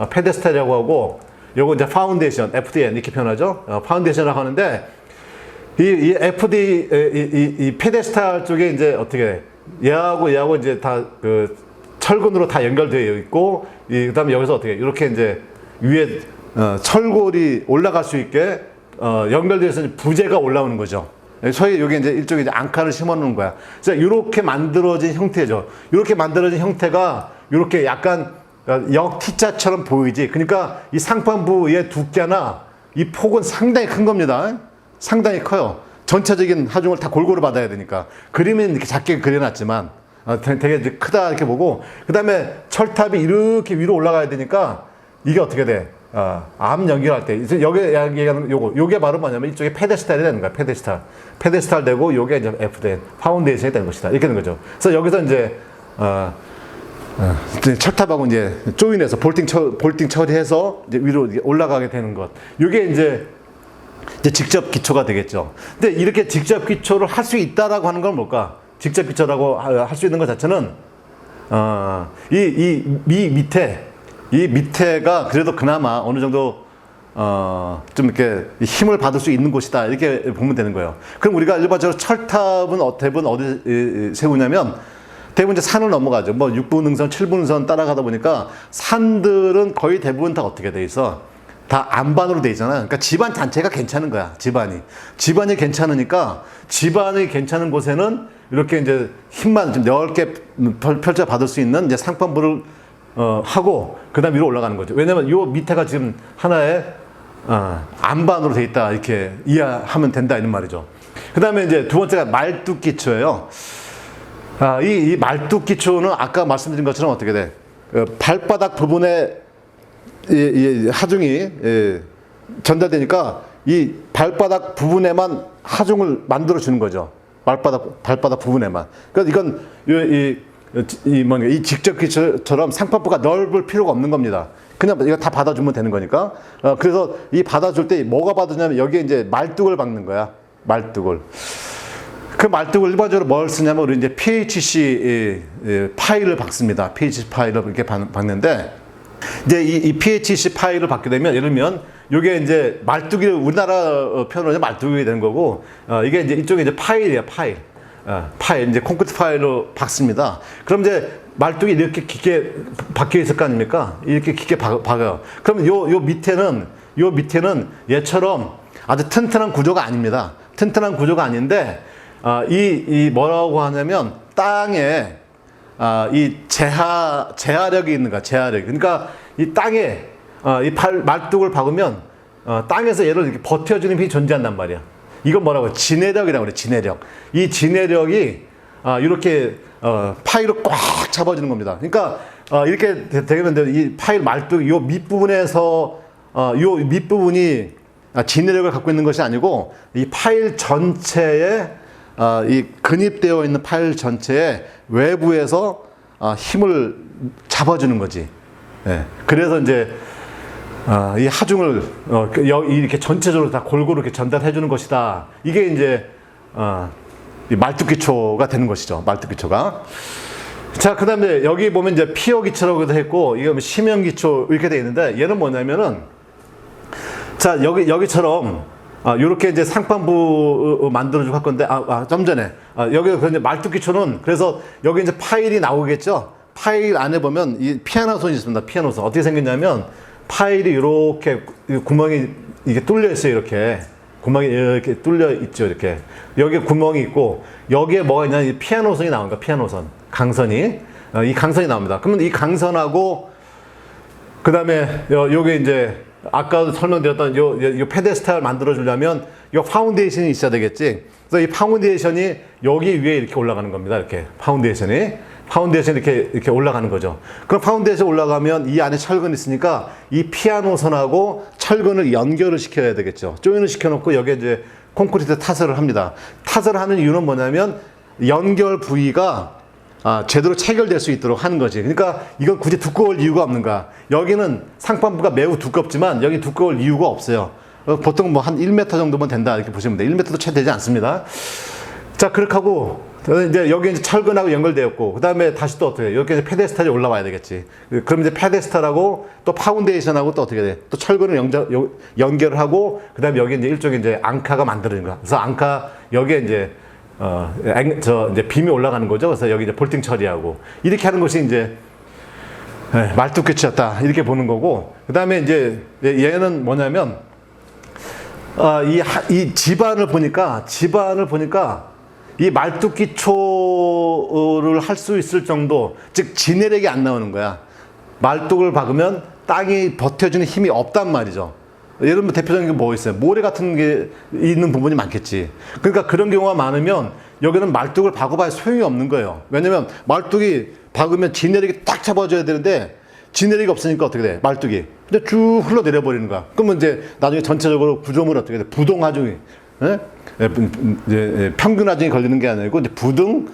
페데스탈이라고 하고, 요거 이제 파운데이션, FDN 이렇게 표현하죠. 파운데이션이라고 하는데, 이 FD, 이 페데스탈 쪽에 이제 어떻게, 얘하고 이제 다 그 철근으로 다 연결되어 있고, 그 다음에 여기서 어떻게, 이렇게 이제 위에 철골이 올라갈 수 있게 연결되어 있어서 부재가 올라오는 거죠. 소위 여기 이제 일종의 이제 앙카를 심어 놓은 거야. 그래서 이렇게 만들어진 형태죠. 이렇게 만들어진 형태가 이렇게 약간 역 T자처럼 보이지. 그러니까 이 상판부의 두께나 이 폭은 상당히 큰 겁니다. 상당히 커요. 전체적인 하중을 다 골고루 받아야 되니까. 그림은 이렇게 작게 그려놨지만 되게 이제 크다 이렇게 보고, 그 다음에 철탑이 이렇게 위로 올라가야 되니까 이게 어떻게 돼? 암 연결할 때, 여기 얘기하는 요게 바로 뭐냐면 일종의 페데스탈이 되는 거야. 페데스탈 되고, 요게 이제 FDN, 파운데이션이 되는 것이다. 이렇게 되는 거죠. 그래서 여기서 이제, 철탑하고 이제 조인해서 볼팅 처리해서 이제 위로 올라가게 되는 것. 요게 이제 직접 기초가 되겠죠. 근데 이렇게 직접 기초를 할 수 있다라고 하는 건 뭘까? 직접 기초라고 할 수 있는 것 자체는, 이 밑에가 그래도 그나마 어느 정도 좀 이렇게 힘을 받을 수 있는 곳이다. 이렇게 보면 되는 거예요. 그럼 우리가 일반적으로 철탑은 대부분 어디 세우냐면 대부분 이제 산을 넘어가죠. 뭐 6분 능선, 7분 능선 따라가다 보니까 산들은 거의 대부분 다 어떻게 돼 있어? 다 안반으로 돼 있잖아. 그러니까 집안 자체가 괜찮은 거야. 집안이 괜찮으니까 집안이 괜찮은 곳에는 이렇게 이제 힘만 좀 넓게 펼쳐 받을 수 있는 이제 상판부를 하고 그다음 위로 올라가는 거죠. 왜냐면 요 밑에가 지금 하나의 안반으로 돼 있다 이렇게 이해하면 된다 이런 말이죠. 그다음에 이제 두 번째가 말뚝기초예요. 이 말뚝기초는 아까 말씀드린 것처럼 어떻게 돼? 발바닥 부분에 이 하중이 전달되니까 이 발바닥 부분에만 하중을 만들어 주는 거죠. 발바닥 부분에만. 그러니까 이건 이 직접기처럼 상판부가 넓을 필요가 없는 겁니다. 그냥 이거 다 받아주면 되는 거니까. 그래서 이 받아줄 때 뭐가 받으냐면 여기에 이제 말뚝을 박는 거야. 말뚝을. 그 말뚝을 일반적으로 뭘 쓰냐면 우리 이제 PHC 파일을 박습니다. PHC 파일을 이렇게 박는데 이제 이 PHC 파일을 받게 되면 예를 들면 이게 이제 말뚝이 우리나라 표현으로 말뚝이 되는 거고 이게 이제 이쪽에 이제 파일이야 파일. 파일 이제 콘크리트 파일로 박습니다. 그럼 이제 말뚝이 이렇게 깊게 박혀 있을 거 아닙니까? 이렇게 깊게 박아요. 그러면 요 밑에는 얘처럼 아주 튼튼한 구조가 아닙니다. 튼튼한 구조가 아닌데 이 뭐라고 하냐면 땅에 이 제하력이 있는 거야. 제하력. 그러니까 이 땅에 이 말뚝을 박으면 땅에서 얘를 이렇게 버텨주는 힘이 존재한단 말이야. 이건 뭐라고 해? 진해력이라고 그래. 진해력. 이 진해력이 이렇게 파일을 꽉 잡아주는 겁니다. 그러니까 이렇게 되면 이 파일 말뚝 요 밑부분에서 요 밑부분이 진해력을 갖고 있는 것이 아니고 이 파일 전체에 이 근입되어 있는 파일 전체에 외부에서 힘을 잡아주는 거지. 예. 그래서 이제 이 하중을 이렇게 전체적으로 다 골고루 이렇게 전달해 주는 것이다. 이게 이제 이 말뚝기초가 되는 것이죠. 말뚝기초가. 자, 그다음에 여기 보면 이제 피어기초라고도 했고 이게 심연기초 이렇게 돼 있는데 얘는 뭐냐면은 자 여기처럼 이렇게 이제 상판부 만들어주고 할 건데 좀 전에 여기 이제 말뚝기초는 그래서 여기 이제 파일이 나오겠죠. 파일 안에 보면 이 피아노선이 있습니다. 피아노선 어떻게 생겼냐면 파일이 이렇게 구멍이 이게 뚫려 있어요. 이렇게 구멍이 이렇게 뚫려 있죠. 이렇게 여기에 구멍이 있고 여기에 뭐가 있냐면 이 피아노선이 나오는 거야. 피아노선 강선이 이 강선이 나옵니다. 그러면 이 강선하고 그 다음에 요게 이제 아까도 설명드렸던 요 페데스탈 만들어 주려면 요 파운데이션이 있어야 되겠지. 그래서 이 파운데이션이 여기 위에 이렇게 올라가는 겁니다. 이렇게 파운데이션이 이렇게 올라가는 거죠. 그럼 파운데이션 올라가면 이 안에 철근이 있으니까 이 피아노선하고 철근을 연결을 시켜야 되겠죠. 조인을 시켜놓고 여기에 이제 콘크리트 타설을 합니다. 타설을 하는 이유는 뭐냐면 연결 부위가 제대로 체결될 수 있도록 하는 거지. 그러니까 이건 굳이 두꺼울 이유가 없는 거야. 여기는 상판부가 매우 두껍지만 여기 두꺼울 이유가 없어요. 보통 뭐 한 1m 정도면 된다 이렇게 보시면 돼요. 1m도 채 되지 않습니다. 자, 그렇게 하고 이제 여기 이제 철근하고 연결되었고 그 다음에 다시 또 어떻게 해? 여기 이제 페데스탈이 올라와야 되겠지. 그럼 이제 페데스탈하고 또 파운데이션하고 또 어떻게 돼? 또 철근을 연결을 하고 그 다음에 여기 이제 일종의 이제 앙카가 만들어진 거야. 그래서 앙카 여기에 이제 이제 빔이 올라가는 거죠. 그래서 여기 이제 볼팅 처리하고 이렇게 하는 것이 이제 말뚝기초였다 이렇게 보는 거고 그 다음에 이제 얘는 뭐냐면 이 집안을 보니까 이 말뚝기초를 할 수 있을 정도 즉 진해력이 안 나오는 거야. 말뚝을 박으면 땅이 버텨주는 힘이 없단 말이죠. 예를 들면 대표적인 게 뭐 있어요? 모래 같은 게 있는 부분이 많겠지. 그러니까 그런 경우가 많으면 여기는 말뚝을 박아봐야 소용이 없는 거예요. 왜냐면 말뚝이 박으면 진해력이 딱 잡아줘야 되는데 진해력이 없으니까 어떻게 돼? 말뚝이 근데 쭉 흘러내려 버리는 거야. 그러면 이제 나중에 전체적으로 구조물이 어떻게 돼? 부동 하중이 이제 평균 하중이 걸리는 게 아니고 이제 부등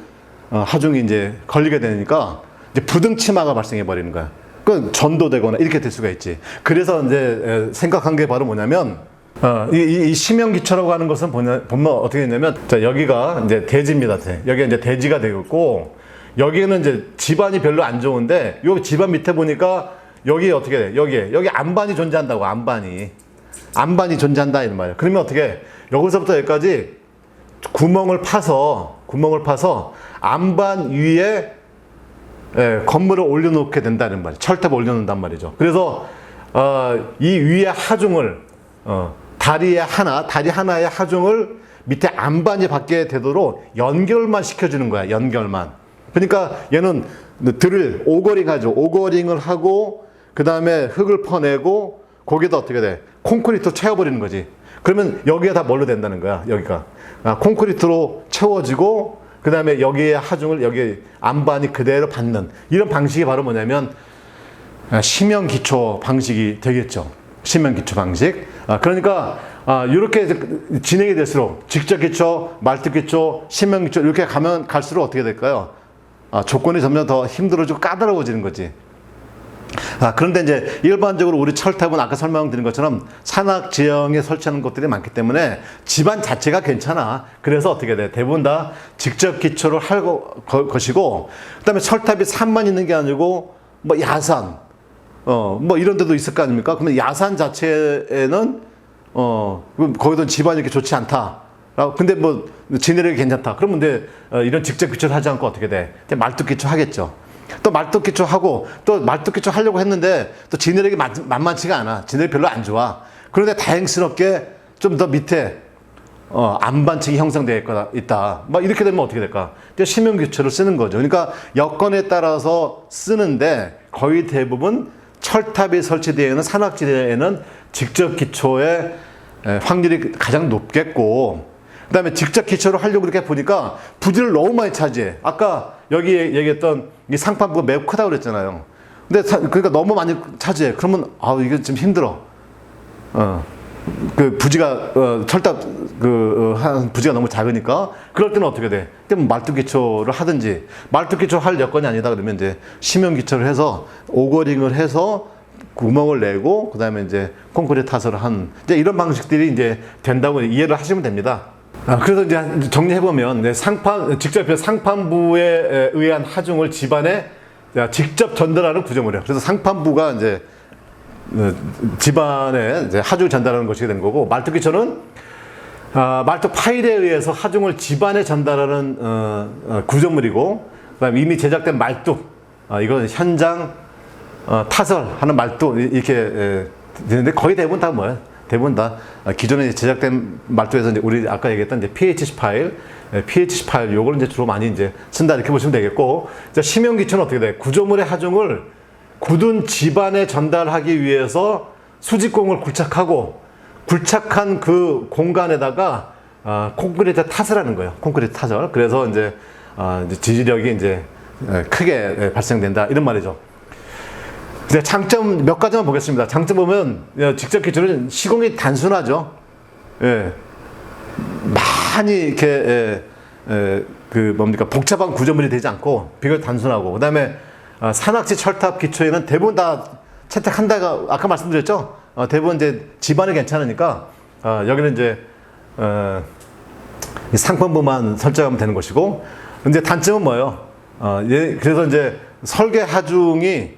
하중이 이제 걸리게 되니까 이제 부등 치마가 발생해 버리는 거야. 그 전도되거나 이렇게 될 수가 있지. 그래서 이제 생각한 게 바로 뭐냐면 이 심연기초라고 하는 것은 보면 어떻게 했냐면 자 여기가 이제 대지입니다. 여기가 이제 대지가 되겠고 여기는 이제 집안이 별로 안 좋은데 요 집안 밑에 보니까 여기 어떻게 돼? 여기 안반이 존재한다고 안반이 안반이 존재한다 이런 말이에요. 그러면 어떻게 여기서부터 여기까지 구멍을 파서 안반 위에 건물을 올려놓게 된다는 말이에요. 철탑을 올려놓는단 말이죠. 그래서 이 위에 하중을 다리 하나의 하중을 밑에 안반이 받게 되도록 연결만 시켜주는 거야. 연결만. 그러니까 얘는 오거링 하죠. 오거링을 하고 그 다음에 흙을 퍼내고 거기다 어떻게 돼? 콘크리트 채워버리는 거지. 그러면 여기가 다 뭘로 된다는 거야. 여기가 콘크리트로 채워지고 그 다음에 여기에 하중을 여기 안반이 그대로 받는 이런 방식이 바로 뭐냐면 심형기초 방식이 되겠죠. 심형기초 방식. 그러니까 이렇게 진행이 될수록 직접기초, 말뚝기초, 심형기초 이렇게 가면 갈수록 어떻게 될까요? 조건이 점점 더 힘들어지고 까다로워지는 거지. 그런데 이제 일반적으로 우리 철탑은 아까 설명드린 것처럼 산악 지형에 설치하는 것들이 많기 때문에 집안 자체가 괜찮아. 그래서 어떻게 돼? 대부분 다 직접 기초를 할 것이고, 그다음에 철탑이 산만 있는 게 아니고 뭐 야산, 뭐 이런 데도 있을 거 아닙니까? 그러면 야산 자체에는 거기도 집안이 이렇게 좋지 않다. 근데 뭐 지내력이 괜찮다. 그러면 근데 이런 직접 기초를 하지 않고 어떻게 돼? 말뚝 기초 하겠죠. 또 말뚝 기초 하고 또 말뚝 기초 하려고 했는데 또 지내력이 만만치가 않아. 지내력이 별로 안 좋아. 그런데 다행스럽게 좀 더 밑에 안반층이 형성되어 있다. 막 이렇게 되면 어떻게 될까? 심형 기초를 쓰는 거죠. 그러니까 여건에 따라서 쓰는데 거의 대부분 철탑이 설치되어 있는 산악지대에는 직접 기초의 확률이 가장 높겠고, 그 다음에 직접 기초를 하려고 이렇게 보니까 부지를 너무 많이 차지해. 아까 여기 얘기했던 이 상판부가 매우 크다고 그랬잖아요. 근데 그러니까 너무 많이 차지해. 그러면 이게 좀 힘들어. 그 부지가 철탑 한 부지가 너무 작으니까 그럴 때는 어떻게 돼? 그럼 말뚝 기초를 하든지, 말뚝 기초 할 여건이 아니다 그러면 이제 심형 기초를 해서 오거링을 해서 구멍을 내고 그다음에 이제 콘크리트 타설을 한 이제 이런 방식들이 이제 된다고 이해를 하시면 됩니다. 그래서 이제 정리해보면 직접 상판부에 의한 하중을 집안에 직접 전달하는 구조물이에요. 그래서 상판부가 이제 집안에 이제 하중을 전달하는 것이 된 거고, 말뚝 기초는 말뚝 파일에 의해서 하중을 집안에 전달하는 구조물이고, 그다음에 이미 제작된 말뚝, 이건 현장 타설하는 말뚝 이렇게 되는데 거의 대부분 다 뭐예요? 대부분 다 기존에 제작된 말뚝에서 이제 우리 아까 얘기했던 이제 PHC 파일, PHC 파일 요걸 이제 주로 많이 이제 쓴다 이렇게 보시면 되겠고, 심형 기초는 어떻게 돼? 구조물의 하중을 굳은 집안에 전달하기 위해서 수직공을 굴착하고 굴착한 그 공간에다가 콘크리트 타설하는 거예요. 콘크리트 타설. 그래서 이제 지지력이 이제 크게 발생된다 이런 말이죠. 이제 장점 몇 가지만 보겠습니다. 장점 보면 직접 기초는 시공이 단순하죠. 예. 많이 이렇게 복잡한 구조물이 되지 않고 비교적 단순하고, 그다음에 산악지 철탑 기초에는 대부분 다 채택한다가 아까 말씀드렸죠. 대부분 이제 집안이 괜찮으니까 여기는 이제 상판부만 설정하면 되는 것이고, 근데 단점은 뭐예요? 그래서 이제 설계 하중이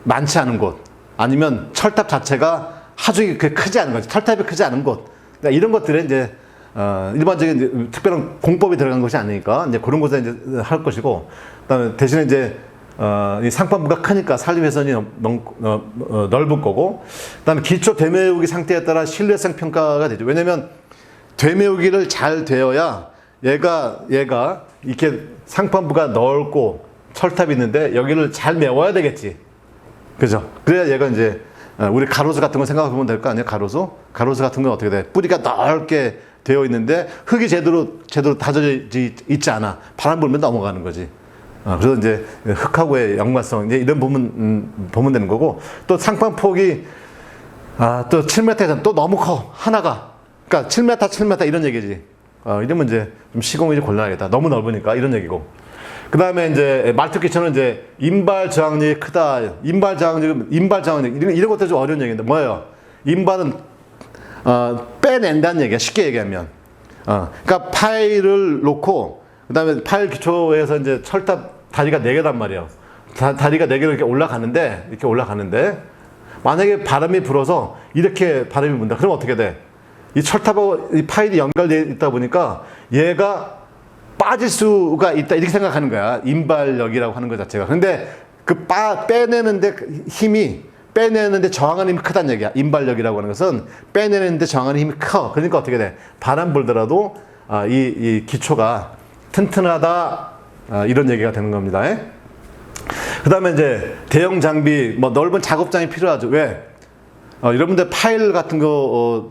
많지 않은 곳, 아니면 철탑 자체가 하중이 그렇게 크지 않은 것, 철탑이 크지 않은 곳, 그러니까 이런 것들은 이제 일반적인 이제 특별한 공법이 들어간 것이 아니니까 이제 그런 곳에 이제 할 것이고, 그다음에 대신에 이제 이 상판부가 크니까 산림 회선이 넓은 거고, 그다음에 기초 되메우기 상태에 따라 신뢰성 평가가 되죠. 왜냐면 되메우기를 잘 되어야 얘가 이렇게 상판부가 넓고 철탑이 있는데 여기를 잘 메워야 되겠지. 그죠? 그래야 얘가 이제 우리 가로수 같은 거 생각해 보면 될 거 아니에요? 가로수 같은 건 어떻게 돼? 뿌리가 넓게 되어 있는데 흙이 제대로 다져져 있지 않아. 바람 불면 넘어가는 거지. 그래서 이제 흙하고의 연관성, 이제 이런 보면 되는 거고, 또 상판폭이 또 7m에서 또 너무 커. 하나가. 그러니까 7m 이런 얘기지. 이러면 이제 좀 시공이 좀 곤란하겠다. 너무 넓으니까 이런 얘기고. 그 다음에 이제 말뚝 기초는 이제 인발 저항력이 크다. 인발 저항력 이런 것도 좀 어려운 얘기인데 뭐예요? 인발은 빼낸다는 얘기야. 쉽게 얘기하면. 그러니까 파일을 놓고 그 다음에 파일 기초에서 이제 철탑 다리가 4개단 말이에요. 다리가 4개로 이렇게 올라가는데 만약에 바람이 불어서 이렇게 바람이 분다. 그럼 어떻게 돼? 이 철탑하고 이 파일이 연결되어 있다 보니까 얘가 빠질 수가 있다. 이렇게 생각하는 거야. 인발력이라고 하는 것 자체가. 근데 그 빼내는데 힘이, 빼내는데 저항하는 힘이 크다는 얘기야. 인발력이라고 하는 것은 빼내는데 저항하는 힘이 커. 그러니까 어떻게 돼? 바람 불더라도 이 기초가 튼튼하다. 이런 얘기가 되는 겁니다. 그 다음에 이제 대형 장비, 뭐 넓은 작업장이 필요하죠. 왜? 여러분들 파일 같은 거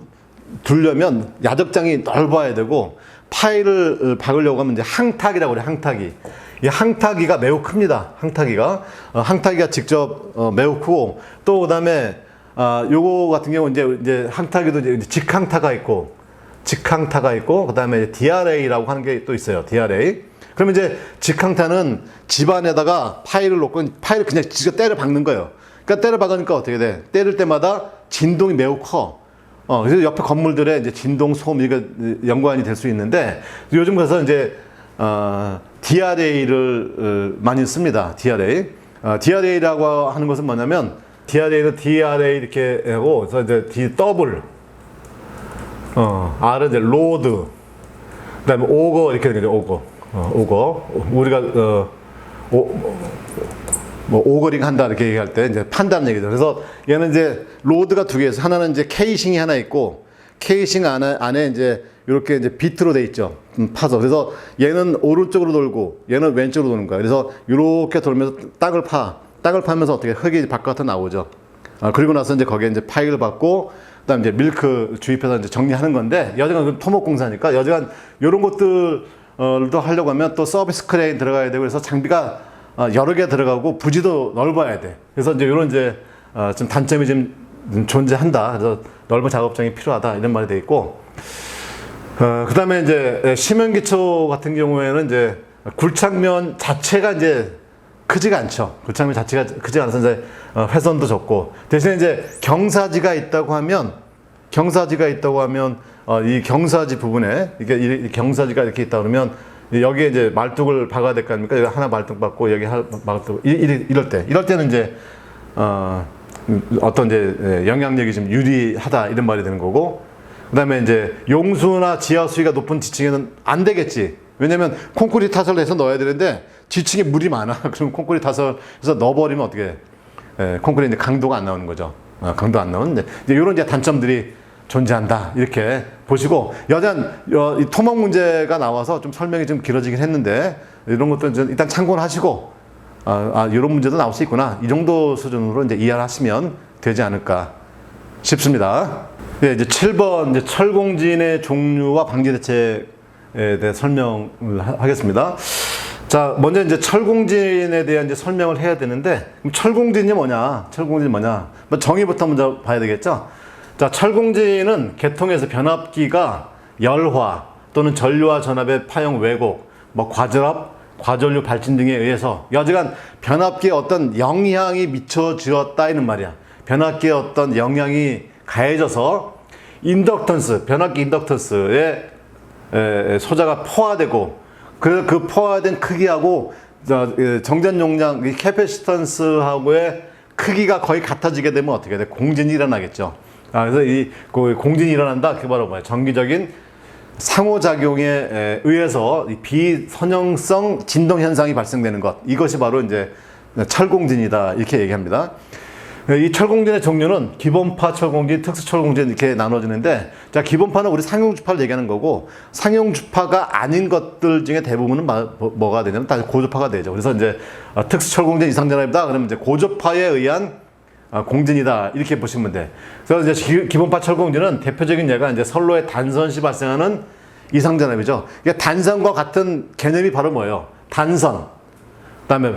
두려면 야적장이 넓어야 되고, 파일을 박으려고 하면 이제 항타기라고 그래요. 항타기. 이 항타기가 매우 큽니다. 항타기가 직접 매우 크고, 또 그다음에 요거 같은 경우 이제 항타기도 이제 직항타가 있고, 그다음에 DRA라고 하는 게 또 있어요. DRA. 그러면 이제 직항타는 집안에다가 파일을 놓고 파일을 그냥 직접 때려 박는 거예요. 그러니까 때려 박으니까 어떻게 돼? 때릴 때마다 진동이 매우 커. 그래서 옆에 건물들의 이제 진동, 소음, 이거 연관이 될 수 있는데, 요즘 그래서 이제, DRA를 많이 씁니다. DRA. DRA라고 하는 것은 뭐냐면, DRA는 DRA 이렇게 하고, 그래서 이제 D 더블, R은 이제 로드, 그 다음에 오거 이렇게 되는 거죠. 오거. 우리가, 뭐 오거링 한다 이렇게 얘기할 때 이제 판다는 얘기죠. 그래서 얘는 이제 로드가 두 개에서 하나는 이제 케이싱이 하나 있고, 케이싱 안에 이제 이렇게 이제 비트로 돼 있죠. 파서. 그래서 얘는 오른쪽으로 돌고 얘는 왼쪽으로 도는 거야. 그래서 이렇게 돌면서 땅을 파면서 어떻게 흙이 바깥으로 나오죠. 그리고 나서 이제 거기에 이제 파일을 받고, 그다음 이제 밀크 주입해서 이제 정리하는 건데, 여지간 토목공사니까 여지간 이런 것들도 하려고 하면 또 서비스 크레인 들어가야 되고, 그래서 장비가 여러 개 들어가고 부지도 넓어야 돼. 그래서 이제 이런 이제 좀 단점이 좀 존재한다. 그래서 넓은 작업장이 필요하다. 이런 말이 돼 있고, 그 다음에 이제 심연기초 같은 경우에는 이제 굴착면 자체가 이제 크지가 않죠. 굴착면 자체가 크지가 않아서 이제 훼손도 적고, 대신에 이제 경사지가 있다고 하면 이 경사지 부분에 이 경사지가 이렇게 있다 그러면 여기에 이제 말뚝을 박아야 될 거 아닙니까? 여기 하나 말뚝 박고 여기 하나 말뚝, 이럴 때는 이제 어떤 이제 영향력이 좀 유리하다 이런 말이 되는 거고, 그다음에 이제 용수나 지하 수위가 높은 지층에는 안 되겠지. 왜냐면 콘크리트 타설을 해서 넣어야 되는데 지층에 물이 많아. 그럼 콘크리트 타설해서 넣어버리면 어떻게 해? 콘크리트 강도가 안 나오는 거죠. 강도 안 나오는데 이제 이런 이제 단점들이 존재한다. 이렇게 보시고, 이 토목 문제가 나와서 좀 설명이 좀 길어지긴 했는데, 이런 것도 일단 참고를 하시고, 이런 문제도 나올 수 있구나. 이 정도 수준으로 이제 이해를 하시면 되지 않을까 싶습니다. 예, 이제 7번, 이제 철공진의 종류와 방지 대책에 대해 설명을 하겠습니다. 자, 먼저 이제 철공진에 대한 이제 설명을 해야 되는데, 그럼 철공진이 뭐냐? 정의부터 먼저 봐야 되겠죠? 자, 철공진은 계통에서 변압기가 열화 또는 전류와 전압의 파형 왜곡, 뭐 과전압, 과전류 발진 등에 의해서 여지간 변압기에 어떤 영향이 미쳐주었다 이는 말이야. 변압기에 어떤 영향이 가해져서 변압기 인덕턴스에 소자가 포화되고, 그래서 그 포화된 크기하고 정전 용량, 캐패시턴스하고의 크기가 거의 같아지게 되면 어떻게 돼? 공진이 일어나겠죠. 그래서 그 공진이 일어난다. 그게 바로 뭐야? 정기적인 상호작용에 의해서 비선형성 진동 현상이 발생되는 것. 이것이 바로 이제 철공진이다. 이렇게 얘기합니다. 이 철공진의 종류는 기본파 철공진, 특수 철공진 이렇게 나눠지는데, 자, 기본파는 우리 상용주파를 얘기하는 거고, 상용주파가 아닌 것들 중에 대부분은 뭐가 되냐면 다 고주파가 되죠. 그래서 이제 특수 철공진 이상전압이다. 그러면 이제 고주파에 의한 공진이다. 이렇게 보시면 돼. 그래서 이제 기본파 철공진은 대표적인 예가 이제 선로의 단선 시 발생하는 이상전압이죠. 이게 단선과 같은 개념이 바로 뭐예요? 단선. 그다음에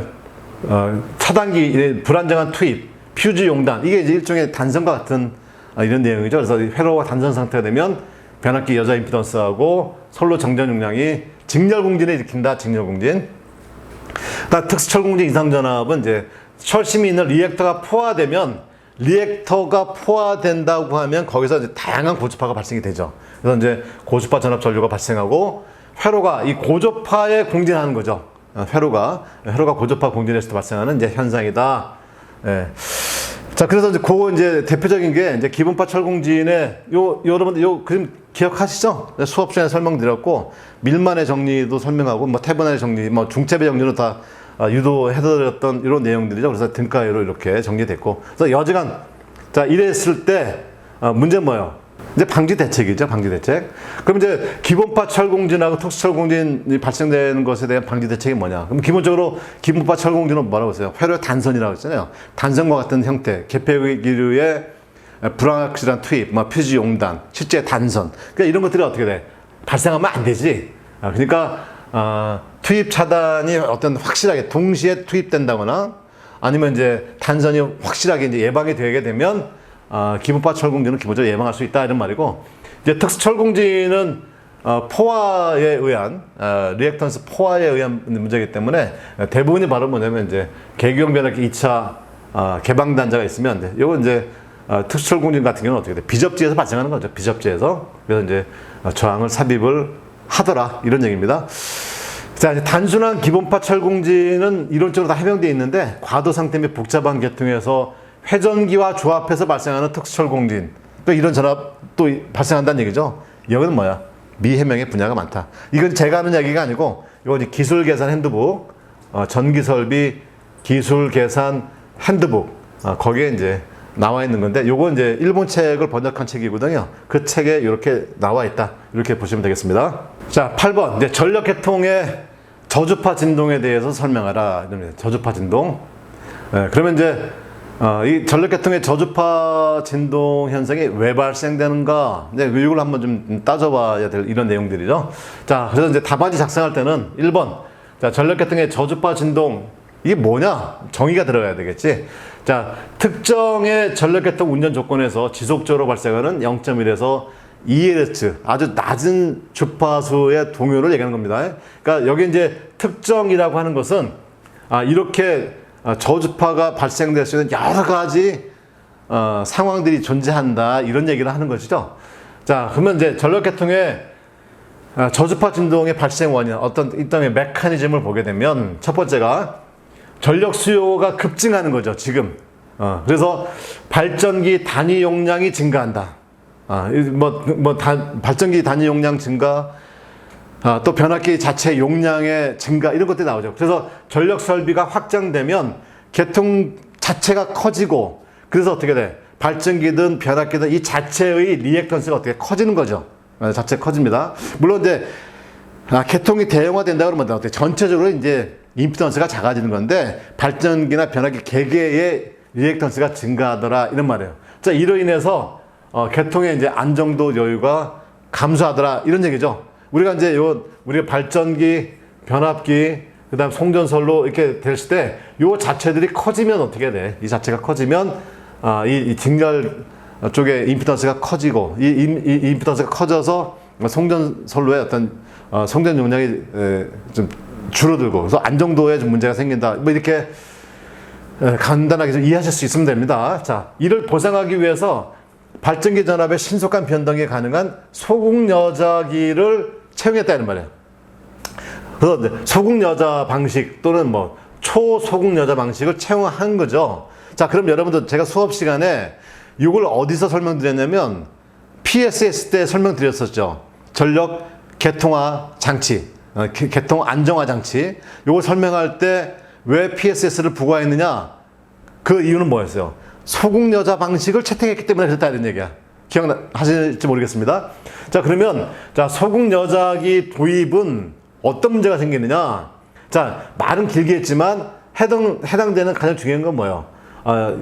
차단기 불안정한 투입, 퓨즈 용단. 이게 이제 일종의 단선과 같은 이런 내용이죠. 그래서 회로가 단선 상태가 되면 변압기 여자 임피던스하고 선로 정전 용량이 직렬공진을 일으킨다. 직렬공진. 그다음 특수철공진 이상전압은 이제 철심이 있는 리액터가 포화된다고 하면 거기서 이제 다양한 고주파가 발생이 되죠. 그래서 이제 고주파 전압 전류가 발생하고, 회로가 이 고주파에 공진하는 거죠. 회로가 고주파 공진했을 때 발생하는 이제 현상이다. 예. 자, 그래서 이제 그거 이제 대표적인 게 이제 기본파 철공진의 여러분들 요 그림 기억하시죠? 수업 시간에 설명드렸고, 밀만의 정리도 설명하고, 뭐 태분의 정리, 뭐 중첩의 정리로 다 유도해드렸던 이런 내용들이죠. 그래서 등가위로 이렇게 정리됐고. 그래서 여지간, 자, 이랬을 때, 문제는 뭐예요? 이제 방지 대책이죠, 방지 대책. 그럼 이제 기본파 철공진하고 특수철공진이 발생되는 것에 대한 방지 대책이 뭐냐? 그럼 기본적으로 기본파 철공진은 뭐라고 했어요? 회로의 단선이라고 했잖아요. 단선과 같은 형태, 개폐기류의 불확실한 투입, 뭐 표지 용단, 실제 단선. 그러니까 이런 것들이 어떻게 돼? 발생하면 안 되지. 그러니까 투입 차단이 어떤 확실하게 동시에 투입된다거나 아니면 이제 단선이 확실하게 이제 예방이 되게 되면 기본파 철공진은 기본적으로 예방할 수 있다 이런 말이고, 이제 특수철공진은 포화에 의한 리액턴스 포화에 의한 문제이기 때문에 대부분이 바로 뭐냐면 이제 계기형 변압기 2차 개방 단자가 있으면 이건 이제 특수철공진 같은 경우는 어떻게 돼? 비접지에서 발생하는 거죠. 비접지에서. 그래서 이제 저항을 삽입을 하더라 이런 얘기입니다. 자, 이제 단순한 기본파 철공진은 이론적으로 다 해명되어 있는데 과도 상태 및 복잡한 계통에서 회전기와 조합해서 발생하는 특수철공진, 또 이런 전압도 발생한다는 얘기죠. 여기는 뭐야? 미해명의 분야가 많다. 이건 제가 하는 얘기가 아니고, 이건 기술 계산 핸드북, 전기설비 기술 계산 핸드북, 거기에 이제 나와 있는 건데, 요거 이제 일본 책을 번역한 책이거든요. 그 책에 이렇게 나와 있다. 이렇게 보시면 되겠습니다. 자, 8번. 이제 전력 계통의 저주파 진동에 대해서 설명하라. 저주파 진동. 그러면 이제 이 전력계통의 저주파 진동 현상이 왜 발생되는가? 이제 이걸 한번 좀 따져봐야 될 이런 내용들이죠. 자, 그래서 이제 답안지 작성할 때는 1번. 자, 전력계통의 저주파 진동. 이게 뭐냐? 정의가 들어가야 되겠지. 자, 특정의 전력계통 운전 조건에서 지속적으로 발생하는 0.1에서 2Hz, 아주 낮은 주파수의 동요를 얘기하는 겁니다. 그러니까 여기 이제 특정이라고 하는 것은 이렇게 저주파가 발생될 수 있는 여러 가지 상황들이 존재한다 이런 얘기를 하는 것이죠. 자, 그러면 이제 전력계통의 저주파 진동의 발생 원인, 어떤 일종의 메커니즘을 보게 되면 첫 번째가 전력 수요가 급증하는 거죠. 지금. 그래서 발전기 단위 용량이 증가한다. 발전기 단위 용량 증가, 또 변압기 자체 용량의 증가 이런 것들이 나오죠. 그래서 전력 설비가 확장되면 계통 자체가 커지고, 그래서 어떻게 돼? 발전기든 변압기든 이 자체의 리액턴스가 어떻게 커지는 거죠. 자체 커집니다. 물론 이제 계통이 대형화된다 그러면 어떻게 전체적으로 이제 임피던스가 작아지는 건데, 발전기나 변압기 개개의 리액턴스가 증가하더라 이런 말이에요. 자, 이로 인해서 계통의 이제 안정도 여유가 감소하더라 이런 얘기죠. 우리가 이제 우리가 발전기, 변압기, 그 다음 송전선로 이렇게 됐을 때, 요 자체들이 커지면 어떻게 돼? 이 자체가 커지면, 이 직렬 쪽에 임피던스가 커지고, 이 임피던스가 커져서 송전선로의 어떤, 송전 용량이 좀 줄어들고, 그래서 안정도에 좀 문제가 생긴다. 뭐 이렇게 간단하게 좀 이해하실 수 있으면 됩니다. 자, 이를 보상하기 위해서 발전기 전압의 신속한 변동이 가능한 소극여자기를 채용했다는 말이에요. 그래서 소극여자 방식 또는 뭐 초소극여자 방식을 채용한 거죠. 자, 그럼 여러분들 제가 수업 시간에 이걸 어디서 설명드렸냐면 PSS 때 설명드렸었죠. 전력 계통화 장치, 계통 안정화 장치. 이걸 설명할 때 왜 PSS를 부과했느냐? 그 이유는 뭐였어요? 소극여자 방식을 채택했기 때문에 그랬다 이런 얘기야. 기억하실지 모르겠습니다. 자, 그러면 자, 소극여자기 도입은 어떤 문제가 생기느냐? 자, 말은 길게 했지만 해당되는 가장 중요한 건 뭐예요?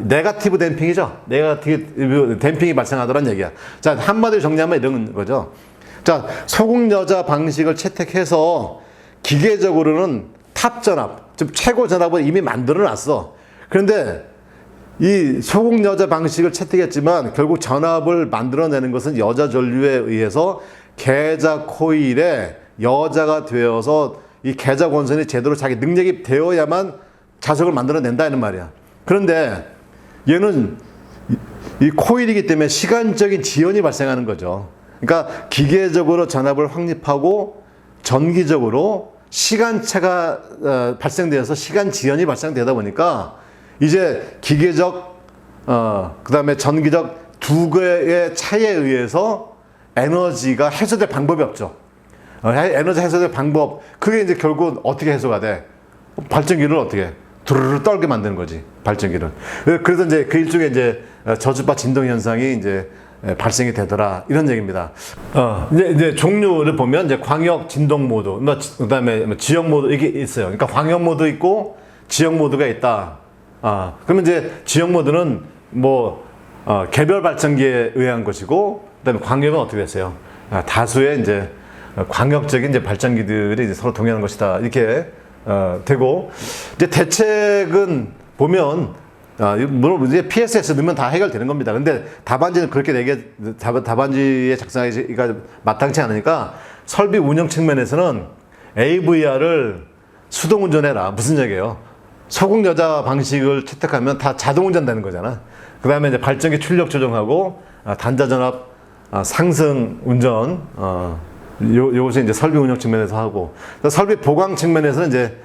네거티브 댐핑이죠. 네거티브 댐핑이 발생하더란 얘기야. 자, 한마디로 정리하면 이런 거죠. 자, 소극여자 방식을 채택해서 기계적으로는 탑 전압, 즉 최고 전압을 이미 만들어 놨어. 그런데 이 소극여자 방식을 채택했지만 결국 전압을 만들어내는 것은 여자 전류에 의해서 계자 코일에 여자가 되어서 이 계자 권선이 제대로 자기 능력이 되어야만 자석을 만들어낸다는 말이야. 그런데 얘는 이 코일이기 때문에 시간적인 지연이 발생하는 거죠. 그러니까 기계적으로 전압을 확립하고 전기적으로 시간차가 발생되어서 시간 지연이 발생되다 보니까 이제 기계적 그다음에 전기적 두 개의 차이에 의해서 에너지가 해소될 방법이 없죠. 에너지 해소될 방법, 그게 이제 결국 어떻게 해소가 돼? 발전기를 어떻게 두루루 떨게 만드는 거지, 발전기를. 그래서 이제 그 일종의 이제 저주파 진동 현상이 이제 발생이 되더라, 이런 얘기입니다. 이제 종류를 보면 이제 광역 진동 모드, 그다음에 지역 모드, 이게 있어요. 그러니까 광역 모드 있고 지역 모드가 있다. 그러면 이제 지역 모드는 뭐 개별 발전기에 의한 것이고, 그다음에 광역은 어떻게 됐어요? 다수의 이제 광역적인 이제 발전기들이 이제 서로 동의하는 것이다, 이렇게 되고, 이제 대책은 보면 물론 이제 PSS 넣으면 다 해결되는 겁니다. 근데 답안지는 그렇게 답안지의 작성하기가 마땅치 않으니까 설비 운영 측면에서는 AVR을 수동 운전해라, 무슨 얘기예요? 소국 여자 방식을 채택하면 다 자동 운전되는 거잖아. 그 다음에 이제 발전기 출력 조정하고 단자전압 상승 운전, 요것이 이제 설비 운영 측면에서 하고, 설비 보강 측면에서는 이제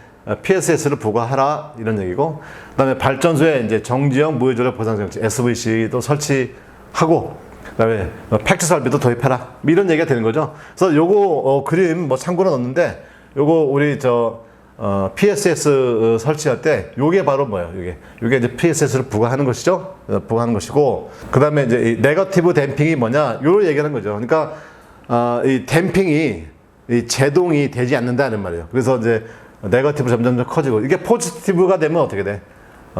PSS를 부과하라, 이런 얘기고, 그 다음에 발전소에 이제 정지형 무해조력 보상장치 SVC도 설치하고, 그 다음에 팩트 설비도 도입해라, 이런 얘기가 되는 거죠. 그래서 요거 그림 뭐 참고로 넣었는데, 요거 우리 PSS 설치할 때 요게 바로 뭐예요? 요게 이제 PSS를 부과하는 것이죠. 부과하는 것이고, 그 다음에 이제 이 네거티브 댐핑이 뭐냐, 요걸 얘기하는 거죠. 그러니까 이 댐핑이 이 제동이 되지 않는다는 말이에요. 그래서 이제 네거티브 점점 커지고, 이게 포지티브가 되면 어떻게 돼?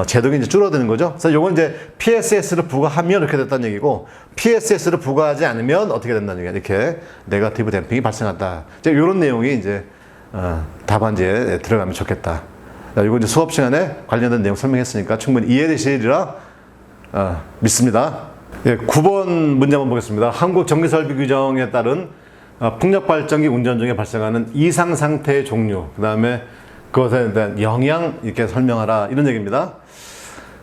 제동이 이제 줄어드는 거죠. 그래서 요건 이제 PSS를 부과하면 이렇게 됐다는 얘기고, PSS를 부과하지 않으면 어떻게 된다는 얘기야. 이렇게 네거티브 댐핑이 발생한다. 이제 이런 내용이 이제 답안지에 들어가면 좋겠다. 이거 이제 수업 시간에 관련된 내용 설명했으니까 충분히 이해되시리라 믿습니다. 9번 문제 한번 보겠습니다. 한국 전기설비 규정에 따른 풍력 발전기 운전 중에 발생하는 이상 상태의 종류, 그 다음에 그것에 대한 영향, 이렇게 설명하라, 이런 얘기입니다.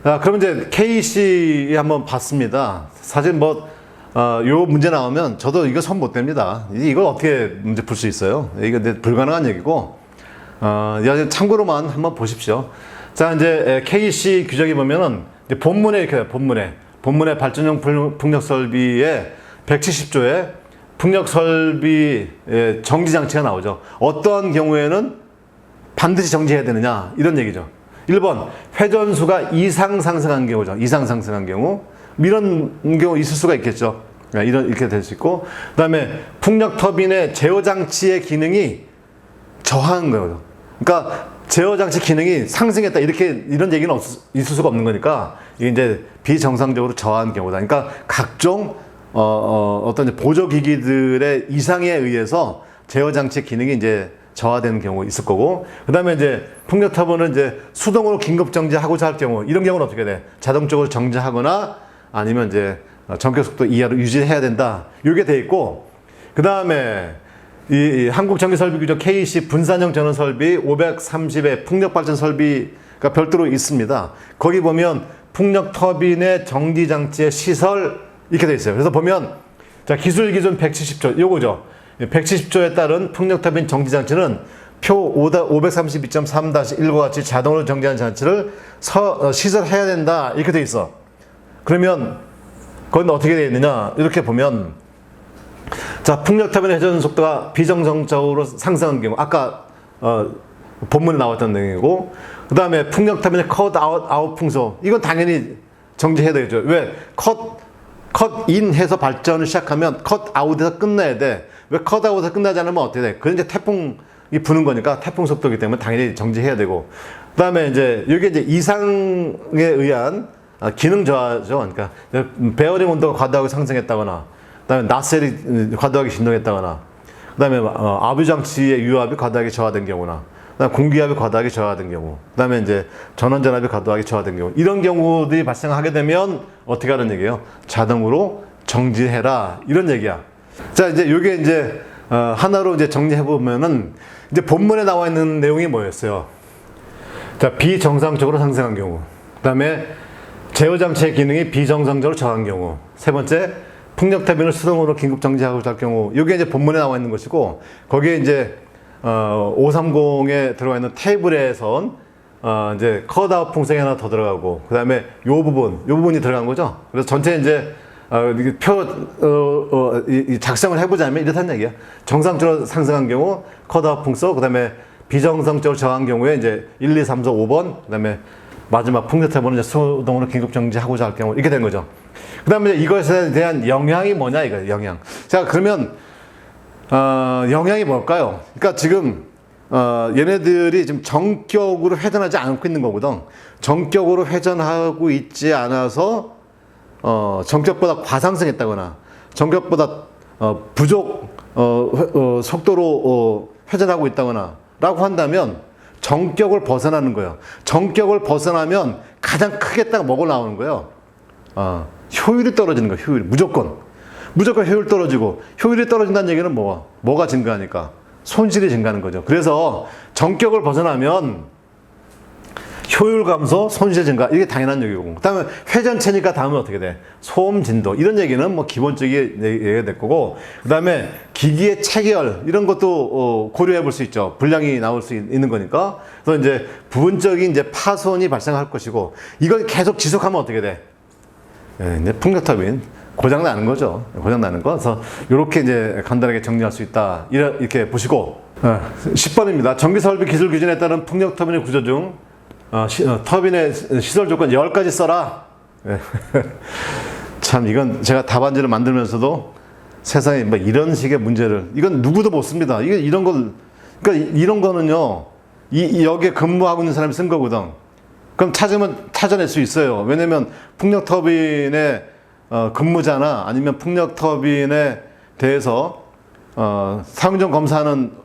그러면 이제 KC 한번 봤습니다. 사실 요 문제 나오면 저도 이거 손 못 댑니다. 이걸 어떻게 문제 풀 수 있어요? 이거 불가능한 얘기고, 참고로만 한번 보십시오. 자, 이제 KC 규정에 보면은 이제 본문에 이렇게 돼요. 본문에 발전용 풍력 설비의 170조에 풍력 설비 정지 장치가 나오죠. 어떠한 경우에는 반드시 정지해야 되느냐, 이런 얘기죠. 1번, 회전수가 이상 상승한 경우죠. 이상 상승한 경우. 이런 경우 있을 수가 있겠죠. 이렇게 될 수 있고, 그 다음에 풍력 터빈의 제어 장치의 기능이 저하한 거예요. 그러니까 제어 장치 기능이 상승했다, 이런 얘기는 있을 수가 없는 거니까, 이게 이제 비정상적으로 저하한 경우다. 그러니까 각종 어떤 보조기기들의 이상에 의해서 제어 장치 기능이 이제 저하되는 경우 있을 거고, 그 다음에 이제 풍력 터빈은 이제 수동으로 긴급 정지하고자 할 경우, 이런 경우는 어떻게 돼? 자동적으로 정지하거나 아니면 이제 전격 속도 이하로 유지해야 된다, 이게 돼 있고, 그 다음에 이 한국 전기설비 규정 KC 분산형 전원 설비 530의 풍력 발전 설비가 별도로 있습니다. 거기 보면 풍력 터빈의 정지 장치의 시설, 이렇게 돼 있어요. 그래서 보면 자, 기술 기준 170조, 요거죠. 170조에 따른 풍력 터빈 정지 장치는 표 532.3-1과 같이 자동으로 정지하는 장치를 시설해야 된다, 이렇게 돼 있어. 그러면 그건 어떻게 되어 있느냐, 이렇게 보면, 자, 풍력 터빈의 회전 속도가 비정상적으로 상승한 경우, 아까 본문에 나왔던 내용이고, 그 다음에 풍력 터빈의 컷 아웃 풍속, 이건 당연히 정지해야 되겠죠. 왜? 컷 인 해서 발전을 시작하면 컷 아웃에서 끝나야 돼. 왜 컷 아웃에서 끝나지 않으면 어떻게 돼? 그건 이제 태풍이 부는 거니까, 태풍 속도이기 때문에 당연히 정지해야 되고, 그 다음에 이제 이게 이제 이상에 의한 기능 저하죠. 그러니까 베어링 온도가 과도하게 상승했다거나, 그다음에 나셀이 과도하게 진동했다거나, 그다음에 아부 장치의 유압이 과도하게 저하된 경우나, 그다음에 공기압이 과도하게 저하된 경우, 그다음에 이제 전원 전압이 과도하게 저하된 경우, 이런 경우들이 발생하게 되면 어떻게 하는 얘기예요? 자동으로 정지해라, 이런 얘기야. 자, 이제 이게 이제 하나로 이제 정리해 보면은 이제 본문에 나와 있는 내용이 뭐였어요? 자, 비정상적으로 상승한 경우, 그다음에 제어 장치의 기능이 비정상적으로 저하한 경우, 세 번째, 풍력 터빈을 수동으로 긴급 정지하고 할 경우, 이게 이제 본문에 나와 있는 것이고, 거기에 이제 530에 들어가 있는 테이블에선 이제 컷아웃 풍선이 하나 더 들어가고, 그 다음에 요 부분이 들어간 거죠. 그래서 전체 이제, 이게 이 작성을 해보자면 이렇다는 얘기야. 정상적으로 상승한 경우, 컷아웃 풍선, 그 다음에 비정상적으로 저항한 경우에 이제 1, 2, 3, 4, 5번, 그 다음에 마지막 풍력탑은 이제 수동으로 긴급 정지하고자 할 경우, 이렇게 된 거죠. 그 다음에 이것에 대한 영향이 뭐냐, 이거예요, 영향. 자, 그러면, 영향이 뭘까요? 그러니까 지금, 얘네들이 지금 정격으로 회전하지 않고 있는 거거든. 정격으로 회전하고 있지 않아서, 정격보다 과상승했다거나, 정격보다, 부족, 속도로, 회전하고 있다거나, 라고 한다면, 정격을 벗어나는 거예요. 정격을 벗어나면 가장 크게 딱 먹어 나오는 거예요. 효율이 떨어지는 거예요, 효율이. 무조건 효율 떨어지고, 효율이 떨어진다는 얘기는 뭐가 증가하니까? 손실이 증가하는 거죠. 그래서 정격을 벗어나면 효율 감소, 손실 증가, 이게 당연한 얘기고. 그 다음에 회전체니까 다음은 어떻게 돼? 소음 진도. 이런 얘기는 뭐 기본적인 얘기가 될 거고, 그 다음에 기기의 체결, 이런 것도 고려해 볼 수 있죠. 불량이 나올 수 있는 거니까. 그래서 이제 부분적인 이제 파손이 발생할 것이고, 이걸 계속 지속하면 어떻게 돼? 이제 풍력터빈 고장 나는 거죠. 고장 나는 거. 그래서 이렇게 이제 간단하게 정리할 수 있다. 이렇게 보시고, 10번입니다. 전기설비 기술 규정에 따른 풍력터빈의 구조 중 터빈의 시설 조건 10가지 써라. 참, 이건 제가 답안지를 만들면서도 세상에 뭐 이런 식의 문제를, 이건 누구도 못 씁니다. 그러니까 이런 거는요, 여기에 근무하고 있는 사람이 쓴 거거든. 그럼 찾아낼 수 있어요. 왜냐면 풍력터빈의 근무자나 아니면 풍력터빈에 대해서 사용정 검사하는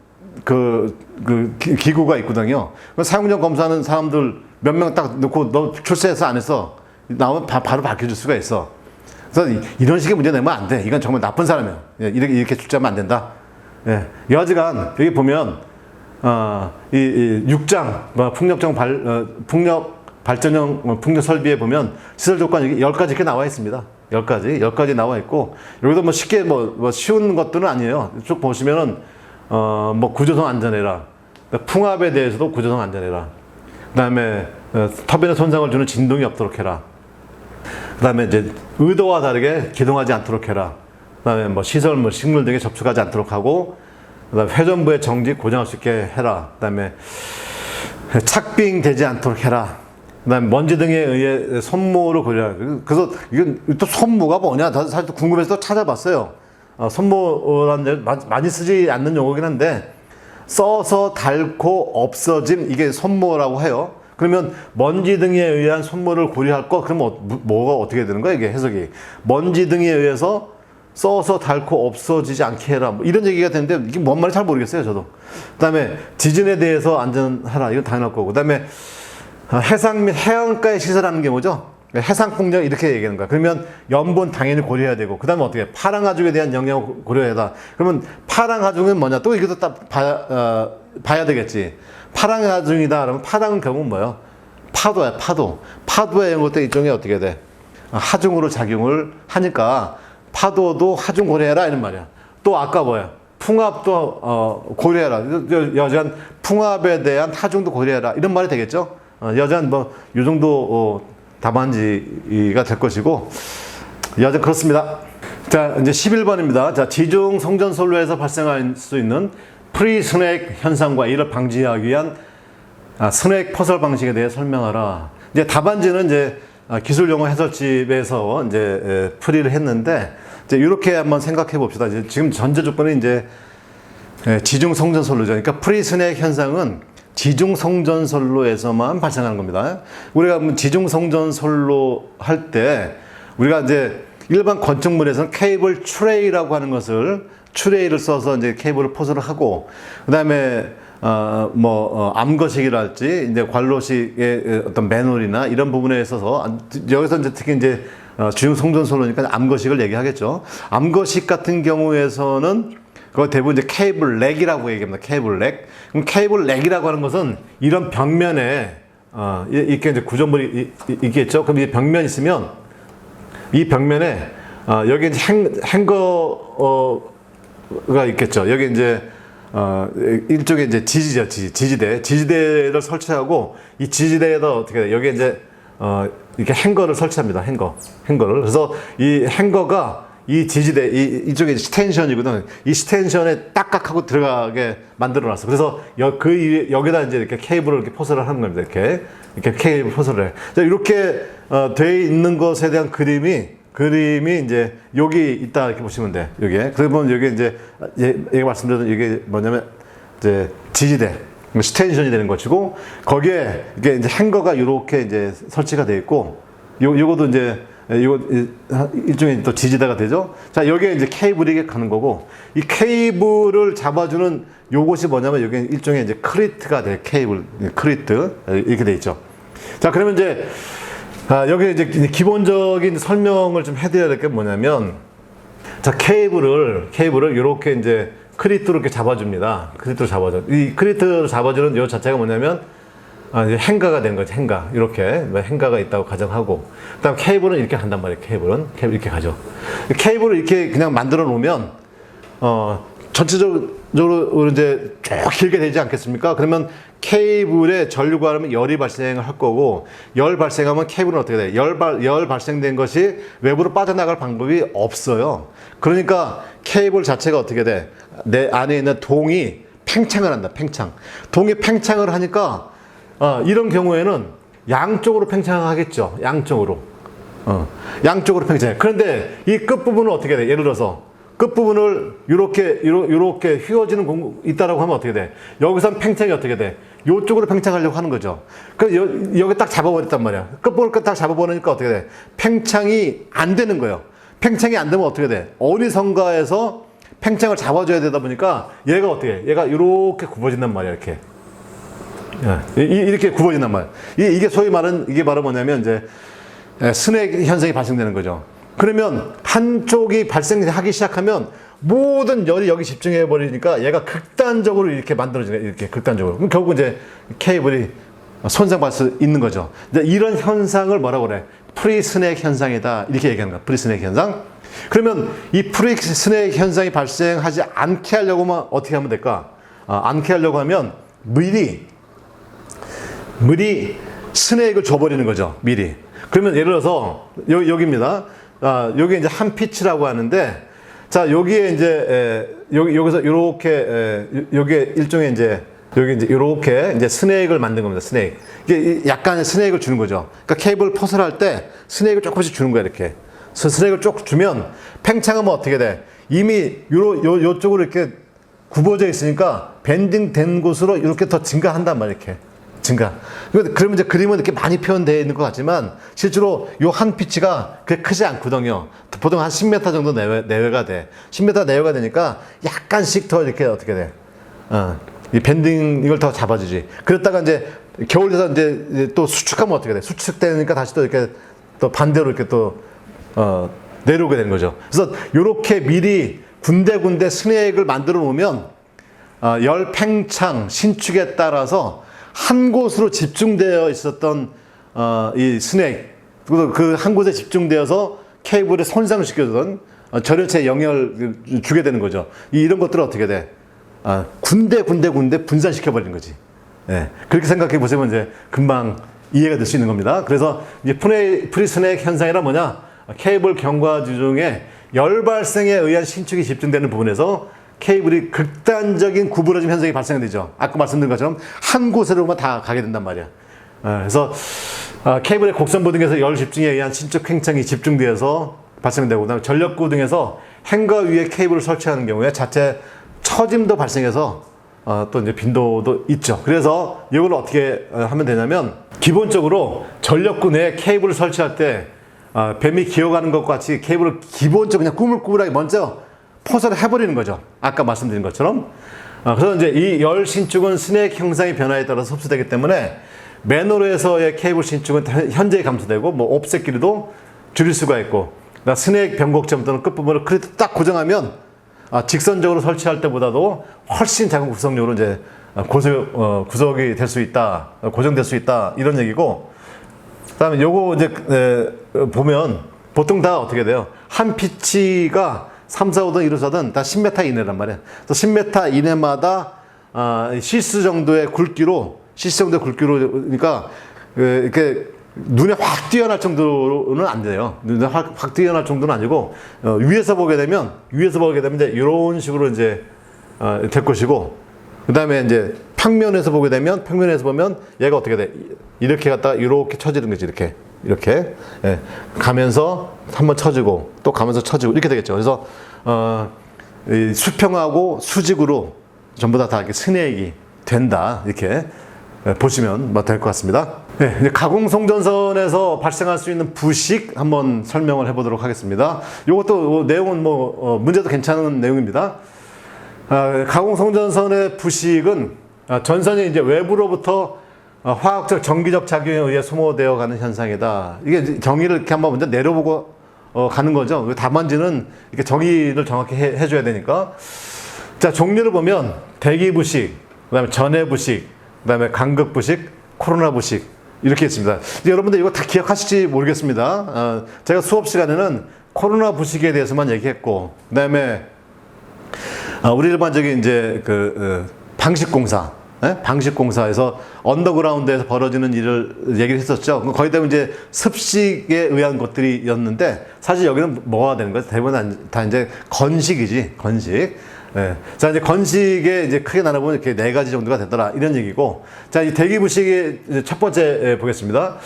기구가 있거든요. 사용정 검사하는 사람들 몇 명 딱 넣고 너 출세해서 안 했어. 나오면 바로 밝혀줄 수가 있어. 그래서 이런 식의 문제 내면 안 돼. 이건 정말 나쁜 사람이야. 이렇게 출제하면 안 된다. 예. 여하간 여기 보면 이 6장 풍력 발전형 풍력 설비에 보면 시설 조건 10가지 이렇게 나와 있습니다. 10가지 나와 있고, 여기도 뭐 쉽게 뭐 쉬운 것들은 아니에요. 쭉 보시면은 뭐 구조성 안전해라. 풍압에 대해서도 구조성 안전해라. 그 다음에 터빈에 손상을 주는 진동이 없도록 해라. 그 다음에 이제 의도와 다르게 기동하지 않도록 해라. 그 다음에 뭐 시설, 식물 등에 접촉하지 않도록 하고, 그 다음에 회전부의 정지 고정할 수 있게 해라. 그 다음에 착빙되지 않도록 해라. 그 다음에 먼지 등에 의해 손모를 고려해라. 그래서 이건 또 손모가 뭐냐? 사실 궁금해서 또 찾아봤어요. 손모라는 데 많이 쓰지 않는 용어긴 한데, 써서 닳고 없어짐, 이게 손모라고 해요. 그러면 먼지 등에 의한 손모를 고려할 거, 그러면 뭐가 어떻게 되는 거야, 이게 해석이? 먼지 등에 의해서 써서 닳고 없어지지 않게 해라. 뭐 이런 얘기가 되는데, 이게 뭔 말인지 잘 모르겠어요, 저도. 그 다음에 지진에 대해서 안전하라. 이건 당연할 거고. 그 다음에 해상 및 해안가에 시설하는 경우죠. 해상풍력 이렇게 얘기하는 거야. 그러면 염분 당연히 고려해야 되고, 그 다음에 어떻게 파랑하중에 대한 영향을 고려해야. 그러면 파랑하중은 뭐냐? 또 이것도 딱 봐야 되겠지. 파랑하중이다 그러면 파랑은 결국은 뭐예요? 파도야, 파도. 파도의 것도 일종의 어떻게 돼? 하중으로 작용을 하니까 파도도 하중 고려해라 이런 말이야. 또 아까 뭐야? 풍압도 고려해라. 여전 풍압에 대한 하중도 고려해라 이런 말이 되겠죠? 여전 뭐 이 정도 답안지가 될 것이고, 여전 그렇습니다. 자, 이제 11번입니다. 자, 지중 성전선로에서 발생할 수 있는 프리스낵 현상과 이를 방지하기 위한 스낵 퍼설 방식에 대해 설명하라. 이제 답안지는 이제 기술 용어 해설집에서 이제 풀이를 했는데, 이제 이렇게 한번 생각해 봅시다. 이제 지금 전제 조건이 이제 지중 성전선로죠. 그러니까 프리스낵 현상은 지중 성전선로에서만 발생하는 겁니다. 우리가 지중 성전선로 할 때 우리가 이제 일반 건축물에서는 케이블 트레이라고 하는 것을 트레이를 써서 이제 케이블을 포설을 하고, 그다음에 암거식이랄지 이제 관로식의 어떤 매놀이나 이런 부분에 있어서, 여기서 이제 특히 이제 지중 성전선로니까 암거식을 얘기하겠죠. 암거식 같은 경우에서는 그거 대부분 이제 케이블 렉이라고 얘기합니다. 케이블 렉. 그럼 케이블 렉이라고 하는 것은 이런 벽면에 이렇게 이제 구조물이 있겠죠. 그럼 이 벽면 있으면 이 벽면에 여기 이제 행거가 있겠죠. 여기 이제 일종의 이제 지지죠, 지지대를 설치하고 이 지지대에다 어떻게 돼? 여기 이제 이렇게 행거를 설치합니다. 행거를. 그래서 이 행거가 이 지지대, 이쪽에 스텐션이거든. 이 스텐션에 딱딱하고 들어가게 만들어 놨어. 그래서 여기다 이제 이렇게 케이블을 이렇게 포설을 하는 겁니다. 이렇게 케이블 포설을 해. 자, 이렇게, 돼 있는 것에 대한 그림이 이제 여기 있다 이렇게 보시면 돼. 여기에. 그러면 여기 이제, 얘가 말씀드렸던 이게 뭐냐면, 이제 지지대. 스텐션이 되는 것이고, 거기에 이게 이제 행거가 이렇게 이제 설치가 되어 있고, 요것도 이제, 이거 일종의 또 지지대가 되죠. 자, 여기에 이제 케이블이 이렇게 가는 거고, 이 케이블을 잡아주는 요것이 뭐냐면, 여기 일종의 이제 크리트가 돼. 케이블, 크리트. 이렇게 돼 있죠. 자, 그러면 이제, 여기 이제 기본적인 설명을 좀 해드려야 될 게 뭐냐면, 자, 케이블을 이렇게 이제 크리트로 이렇게 잡아줍니다. 크리트로 잡아줘. 이 크리트로 잡아주는 요 자체가 뭐냐면, 이제 행가가 된 거지, 행가. 이렇게, 행가가 있다고 가정하고. 그 다음 케이블은 이렇게 간단 말이에요, 케이블은 이렇게 가죠. 케이블을 이렇게 그냥 만들어 놓으면, 전체적으로 이제 쭉 길게 되지 않겠습니까? 그러면 케이블에 전류가 하면 열이 발생을 할 거고, 열 발생하면 케이블은 어떻게 돼? 열 발생된 것이 외부로 빠져나갈 방법이 없어요. 그러니까 케이블 자체가 어떻게 돼? 내 안에 있는 동이 팽창을 한다, 팽창. 동이 팽창을 하니까, 이런 경우에는 양쪽으로 팽창하겠죠. 양쪽으로 팽창해. 그런데 이 끝부분은 어떻게 돼? 예를 들어서 끝부분을 이렇게 휘어지는 있다라고 하면 어떻게 돼? 여기선 팽창이 어떻게 돼? 이쪽으로 팽창하려고 하는 거죠. 그래서 여기 딱 잡아버렸단 말이야. 끝부분을 딱 잡아버리니까 어떻게 돼? 팽창이 안 되는 거예요. 팽창이 안 되면 어떻게 돼? 어디선가에서 팽창을 잡아줘야 되다 보니까 얘가 어떻게 해? 얘가 이렇게 굽어진단 말이야. 이렇게 굽어진단 말이야. 이게 소위 말하는, 이게 바로 뭐냐면 이제 스낵 현상이 발생되는 거죠. 그러면 한쪽이 발생하기 시작하면 모든 열이 여기 집중해 버리니까 얘가 극단적으로 이렇게 만들어지네. 이렇게 극단적으로. 그럼 결국 이제 케이블이 손상받을 수 있는 거죠. 이런 현상을 뭐라고 그래? 프리스낵 현상이다. 이렇게 얘기하는 거야. 프리스낵 현상. 그러면 이 프리스낵 현상이 발생하지 않게 하려고 하면 어떻게 하면 될까? 않게 하려고 하면 미리 스낵을 줘버리는 거죠. 미리. 그러면 예를 들어서 여기입니다. 여기 이제 한 피치라고 하는데, 자, 여기에 이제 여기서 이렇게 여기에 일종의 이제 여기 이제 이렇게 이제 스낵을 만든 겁니다. 스낵. 이게 약간의 스낵을 주는 거죠. 그러니까 케이블 포설할 때 스낵을 조금씩 주는 거야, 이렇게. 스낵을 쭉 주면 팽창하면 어떻게 돼? 이미 요쪽으로 이렇게 굽어져 있으니까 밴딩 된 곳으로 이렇게 더 증가한단 말이야, 이렇게. 그러면 이제 그림은 이렇게 많이 표현되어 있는 것 같지만 실제로 요 한 피치가 그렇게 크지 않거든요. 보통 한 10m 정도 내외가 돼. 10m 내외가 되니까 약간씩 더 이렇게 어떻게 돼? 이 밴딩 이걸 더 잡아주지. 그랬다가 이제 겨울 돼서 이제 또 수축하면 어떻게 돼? 수축되니까 다시 또 이렇게 또 반대로 이렇게 또 내려오게 되는 거죠. 그래서 이렇게 미리 군데군데 스낵을 만들어 놓으면 열 팽창 신축에 따라서 한 곳으로 집중되어 있었던 이 스낵, 그 한 곳에 집중되어서 케이블에 손상시켜주던 절여체 영향을 주게 되는 거죠. 이런 것들은 어떻게 돼? 군데 분산시켜 버리는 거지. 예, 그렇게 생각해 보시면 이제 금방 이해가 될 수 있는 겁니다. 그래서 이제 프리스낵 현상이란 뭐냐? 케이블 경과주 중에 열 발생에 의한 신축이 집중되는 부분에서 케이블이 극단적인 구부러짐 현상이 발생되죠. 아까 말씀드린 것처럼 한 곳으로만 다 가게 된단 말이야. 그래서 케이블의 곡선부 등에서 열 집중에 의한 신축 팽창이 집중되어서 발생되고, 그다음에 전력구 등에서 행거 위에 케이블을 설치하는 경우에 자체 처짐도 발생해서 또 이제 빈도도 있죠. 그래서 이걸 어떻게 하면 되냐면, 기본적으로 전력구 내에 케이블을 설치할 때 뱀이 기어가는 것과 같이 케이블을 기본적으로 그냥 꾸물꾸물하게 먼저 포설을 해버리는 거죠. 아까 말씀드린 것처럼. 그래서 이제 이 열 신축은 스낵 형상의 변화에 따라서 흡수되기 때문에 맨홀에서의 케이블 신축은 현저히 감소되고, 뭐 옵셋 길이도 줄일 수가 있고, 스낵 변곡점 또는 끝부분을 크리트 딱 고정하면 직선적으로 설치할 때보다도 훨씬 작은 구성력으로 이제 구석이 될 수 있다, 고정될 수 있다, 이런 얘기고, 그다음에 요거 이제 보면 보통 다 어떻게 돼요? 한 피치가 3, 4, 5든 1, 2, 4든 다 10m 이내란 말이에요. 그래서 10m 이내마다 시스 정도의 굵기로 그러니까 이렇게 눈에 확 뛰어날 정도는 안 돼요. 눈에 확 뛰어날 정도는 아니고 위에서 보게 되면 이제 이런 식으로 이제 될 것이고, 그 다음에 이제 평면에서 보면 얘가 어떻게 돼? 이렇게 갔다가 이렇게 쳐지는 거지. 이렇게 예. 가면서 한번 쳐지고 또 가면서 쳐지고 이렇게 되겠죠. 그래서 이 수평하고 수직으로 전부 다 이렇게 스네이크 된다, 이렇게 보시면 될 것 같습니다. 네, 이제 가공송전선에서 발생할 수 있는 부식 한번 설명을 해보도록 하겠습니다. 이것도 내용은 문제도 괜찮은 내용입니다. 가공송전선의 부식은 전선이 이제 외부로부터 화학적 정기적 작용에 의해 소모되어 가는 현상이다. 이게 정의를 이렇게 한번 먼저 내려보고 가는 거죠. 답안지는 이렇게 정의를 정확히 해줘야 되니까. 자, 종류를 보면 대기 부식, 그다음에 전해 부식, 그다음에 간극 부식, 코로나 부식 이렇게 있습니다. 여러분들 이거 다 기억하실지 모르겠습니다. 제가 수업 시간에는 코로나 부식에 대해서만 얘기했고, 그다음에 우리 일반적인 이제 방식공사. 방식공사에서 언더그라운드에서 벌어지는 일을 얘기를 했었죠. 거의 대부분 이제 습식에 의한 것들이었는데, 사실 여기는 뭐가 되는 거예요? 대부분 다 이제 건식이지, 건식. 예. 자, 이제 건식에 이제 크게 나눠보면 이렇게 4가지 정도가 되더라, 이런 얘기고. 자, 이 대기부식의 첫 번째 보겠습니다.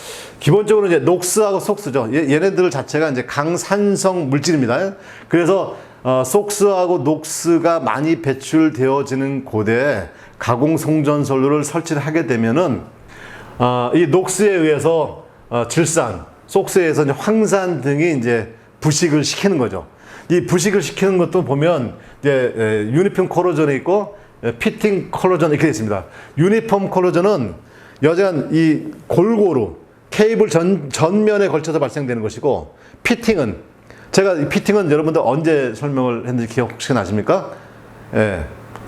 기본적으로 이제 녹스하고 속스죠. 얘네들 자체가 이제 강산성 물질입니다. 그래서 속스하고 녹스가 많이 배출되어지는 곳에 가공송전선로를 설치를 하게 되면은 이 녹스에 의해서 질산, 속스에서 이제 황산 등이 이제 부식을 시키는 거죠. 이 부식을 시키는 것도 보면 이제 유니폼 콜로전에 있고 피팅 콜로전 이렇게 되어 있습니다. 유니폼 콜로전은 여전한 이 골고루 케이블 전면에 걸쳐서 발생되는 것이고, 피팅은 제가 피팅은 여러분들 언제 설명을 했는지 기억 혹시 나십니까? 예,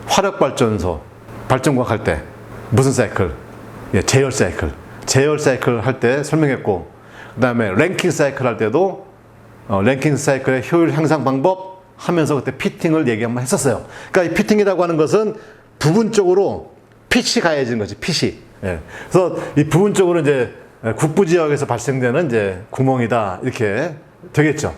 화력발전소 발전구가 할 때 무슨 사이클? 예, 제열 사이클 할 때 설명했고, 그 다음에 랭킹 사이클 할 때도 랭킹 사이클의 효율 향상 방법 하면서 그때 피팅을 얘기 한번 했었어요. 그러니까 이 피팅이라고 하는 것은 부분적으로 핏이 가해지는 거지, 핏이. 예. 그래서 이 부분적으로 이제 국부 지역에서 발생되는 이제 구멍이다, 이렇게 되겠죠.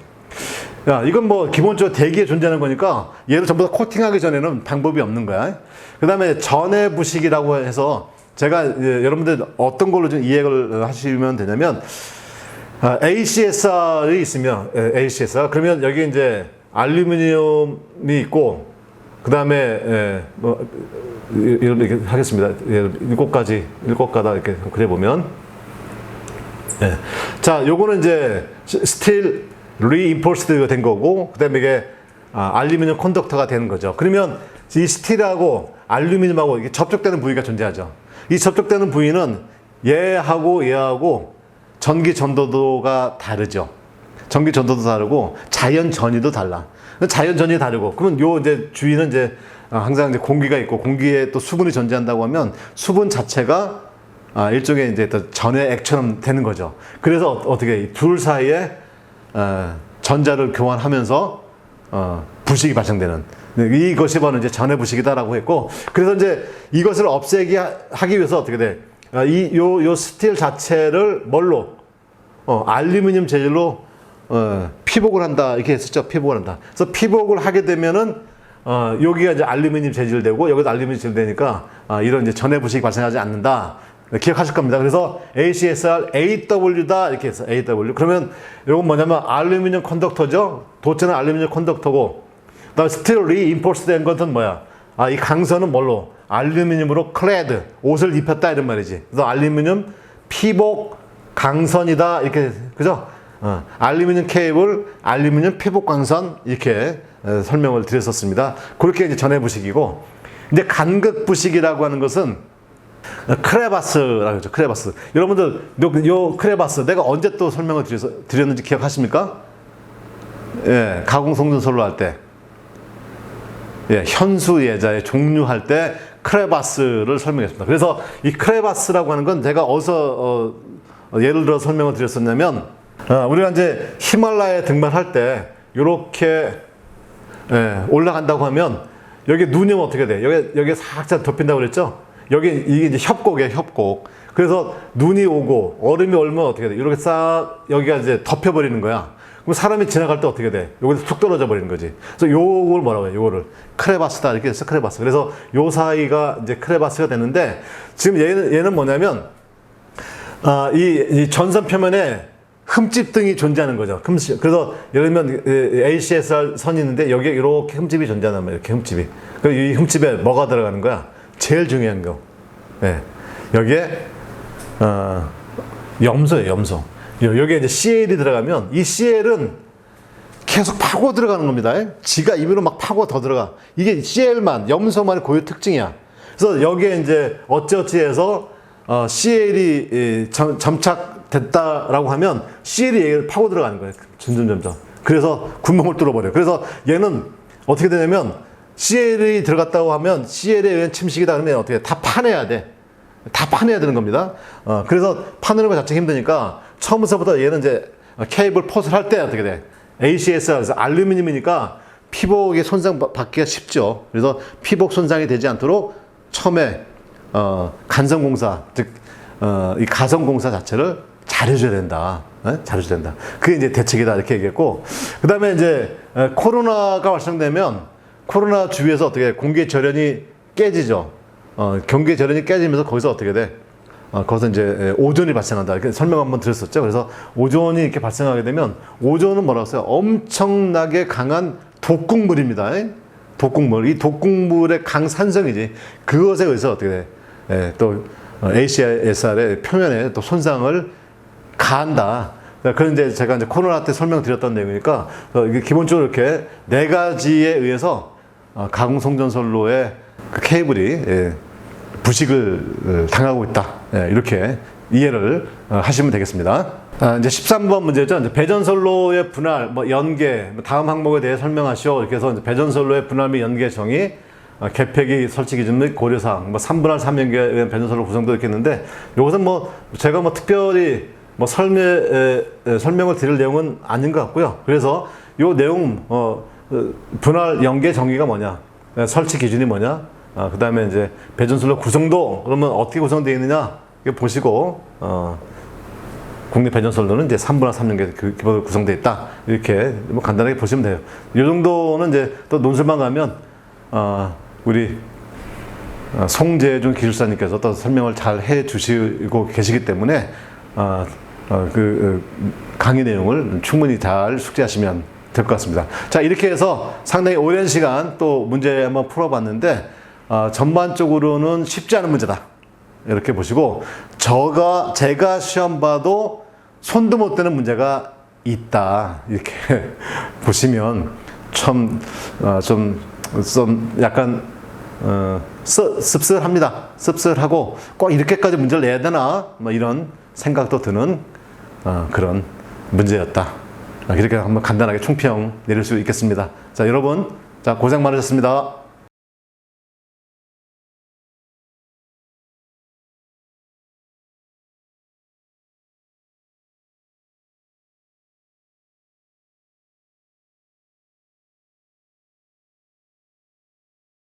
야, 이건 기본적으로 대기에 존재하는 거니까 얘를 전부 다 코팅하기 전에는 방법이 없는 거야. 그 다음에 전해 부식이라고 해서 제가 여러분들 어떤 걸로 좀 이해를 하시면 되냐면, ACSR이 있으면, ACSR, 그러면 여기 이제 알루미늄이 있고, 그 다음에, 이렇게 하겠습니다. 7가다 이렇게 그려보면. 예. 자, 요거는 이제 스틸 리인포스드가 된 거고, 그 다음에 이게 알루미늄 컨덕터가 되는 거죠. 그러면 이 스틸하고 알루미늄하고 이게 접촉되는 부위가 존재하죠. 이 접촉되는 부위는 얘하고 전기 전도도가 다르죠. 전기 전도도 다르고 자연 전위도 달라. 자연 전위 다르고, 그러면 요 이제 주위는 이제 항상 이제 공기가 있고, 공기에 또 수분이 존재한다고 하면 수분 자체가 일종의 이제 또 전해 액처럼 되는 거죠. 그래서 어떻게 둘 사이에 전자를 교환하면서 부식이 발생되는, 이것이 바로 이제 전해 부식이다라고 했고, 그래서 이제 이것을 없애기 하기 위해서 어떻게 돼? 요 스틸 자체를 뭘로? 알루미늄 재질로 피복을 한다, 이렇게 했었죠. 피복을 한다. 그래서 피복을 하게 되면은 여기가 이제 알루미늄 재질되고 여기도 알루미늄 재질되니까 이런 이제 전해 부식이 발생하지 않는다. 기억하실 겁니다. 그래서 ACSR, AW다 이렇게 해서 AW. 그러면 이건 뭐냐면 알루미늄 컨덕터죠. 도체는 알루미늄 컨덕터고, 그다음에 스틸 리인포스 된 것은 뭐야? 이 강선은 뭘로? 알루미늄으로 클레드, 옷을 입혔다, 이런 말이지. 그래서 알루미늄 피복 강선이다, 이렇게, 그죠? 알루미늄 케이블, 알루미늄 피복 강선, 이렇게 설명을 드렸었습니다. 그렇게 이제 전해 부식이고, 이제 간극 부식이라고 하는 것은 크레바스라고 하죠. 크레바스. 여러분들 요 크레바스 내가 언제 또 설명을 드렸는지 기억하십니까? 예, 가공송전선로 할 때, 예, 현수 예자의 종류할 때 크레바스를 설명했습니다. 그래서 이 크레바스라고 하는 건 제가 어디서 예를 들어 설명을 드렸었냐면, 우리가 이제 히말라야 등반할 때 요렇게 올라간다고 하면 여기 눈이 오면 어떻게 돼? 여기 살짝 덮인다고 그랬죠? 이게 이제 협곡이에요, 협곡. 그래서 눈이 오고 얼음이 얼면 어떻게 돼? 이렇게 싹 여기가 이제 덮여버리는 거야. 그럼 사람이 지나갈 때 어떻게 돼? 여기서 툭 떨어져 버리는 거지. 그래서 요걸 뭐라고 해요? 요거를 크레바스다 이렇게 해서 크레바스. 그래서 요 사이가 이제 크레바스가 되는데 지금 얘는 뭐냐면 이 전선 표면에 흠집 등이 존재하는 거죠. 그래서 예를 들면 ACSR 선이 있는데 여기에 이렇게 흠집이 존재하는 거예요. 이렇게 흠집이. 이 흠집에 뭐가 들어가는 거야? 제일 중요한 거. 네. 여기에 염소예요, 염소. 여기에 이제 CL이 들어가면 이 CL은 계속 파고 들어가는 겁니다. 지가 입으로 막 파고 더 들어가. 이게 CL만, 염소만의 고유 특징이야. 그래서 여기에 이제 어찌어찌해서 CL이 점착됐다라고 하면 CL이 얘를 파고 들어가는 거예요. 점점. 그래서 구멍을 뚫어버려요. 그래서 얘는 어떻게 되냐면 CL이 들어갔다고 하면 CL에 의한 침식이다 그러면 어떻게 다 파내야 돼. 다 파내야 되는 겁니다. 그래서 파내는 것 자체가 힘드니까 처음부터 얘는 이제 케이블 폿을 할 때 어떻게 돼? ACSR, 그래서 알루미늄이니까 피복의 손상 받기가 쉽죠. 그래서 피복 손상이 되지 않도록 처음에 간성공사, 즉 이 가성공사 자체를 잘해줘야 된다. 잘해줘야 된다. 그게 이제 대책이다 이렇게 얘기했고, 그 다음에 이제 코로나가 발생되면 코로나 주위에서 어떻게 공기 절연이 깨지죠. 경계 절연이 깨지면서 거기서 어떻게 돼? 거기서 이제 오존이 발생한다. 이렇게 설명 한번 드렸었죠. 그래서 오존이 이렇게 발생하게 되면 오존은 뭐라고 했어요? 엄청나게 강한 독극물입니다. 독극물. 이 독극물의 강산성이지. 그것에 의해서 어떻게 돼? 또 ACSR의 표면에 또 손상을 가한다. 그런 이제 제가 이제 코로나 때 설명드렸던 내용이니까 이게 기본적으로 이렇게 네 가지에 의해서 가공송전선로의 그 케이블이 부식을 당하고 있다. 이렇게 이해를 하시면 되겠습니다. 이제 13번 문제죠. 이제 배전선로의 분할, 연계, 다음 항목에 대해 설명하시오. 이렇게 해서 배전선로의 분할 및 연계 정의, 계획이 설치 기준 및 고려사항, 3분할 3연계에 의한 배전선로 구성도 이렇게 했는데, 이것은 제가 특별히 설명을 드릴 내용은 아닌 것 같고요. 그래서 이 내용, 분할 연계 정의가 뭐냐, 설치 기준이 뭐냐, 그 다음에 이제 배전선로 구성도 그러면 어떻게 구성되어 있느냐 이거 보시고 국내 배전선로는 이제 3분할 3연계 기본으로 구성되어 있다 이렇게 간단하게 보시면 돼요. 이 정도는 이제 또 논술만 가면 우리 송재준 기술사님께서 또 설명을 잘 해주시고 계시기 때문에 강의 내용을 충분히 잘 숙지하시면 될 것 같습니다. 자, 이렇게 해서 상당히 오랜 시간 또 문제 한번 풀어봤는데 전반적으로는 쉽지 않은 문제다 이렇게 보시고, 제가 시험 봐도 손도 못 대는 문제가 있다 이렇게 보시면 좀 약간 씁쓸합니다. 씁쓸하고 꼭 이렇게까지 문제를 내야 되나 이런 생각도 드는 그런 문제였다. 이렇게 한번 간단하게 총평 내릴 수 있겠습니다. 자, 여러분, 고생 많으셨습니다.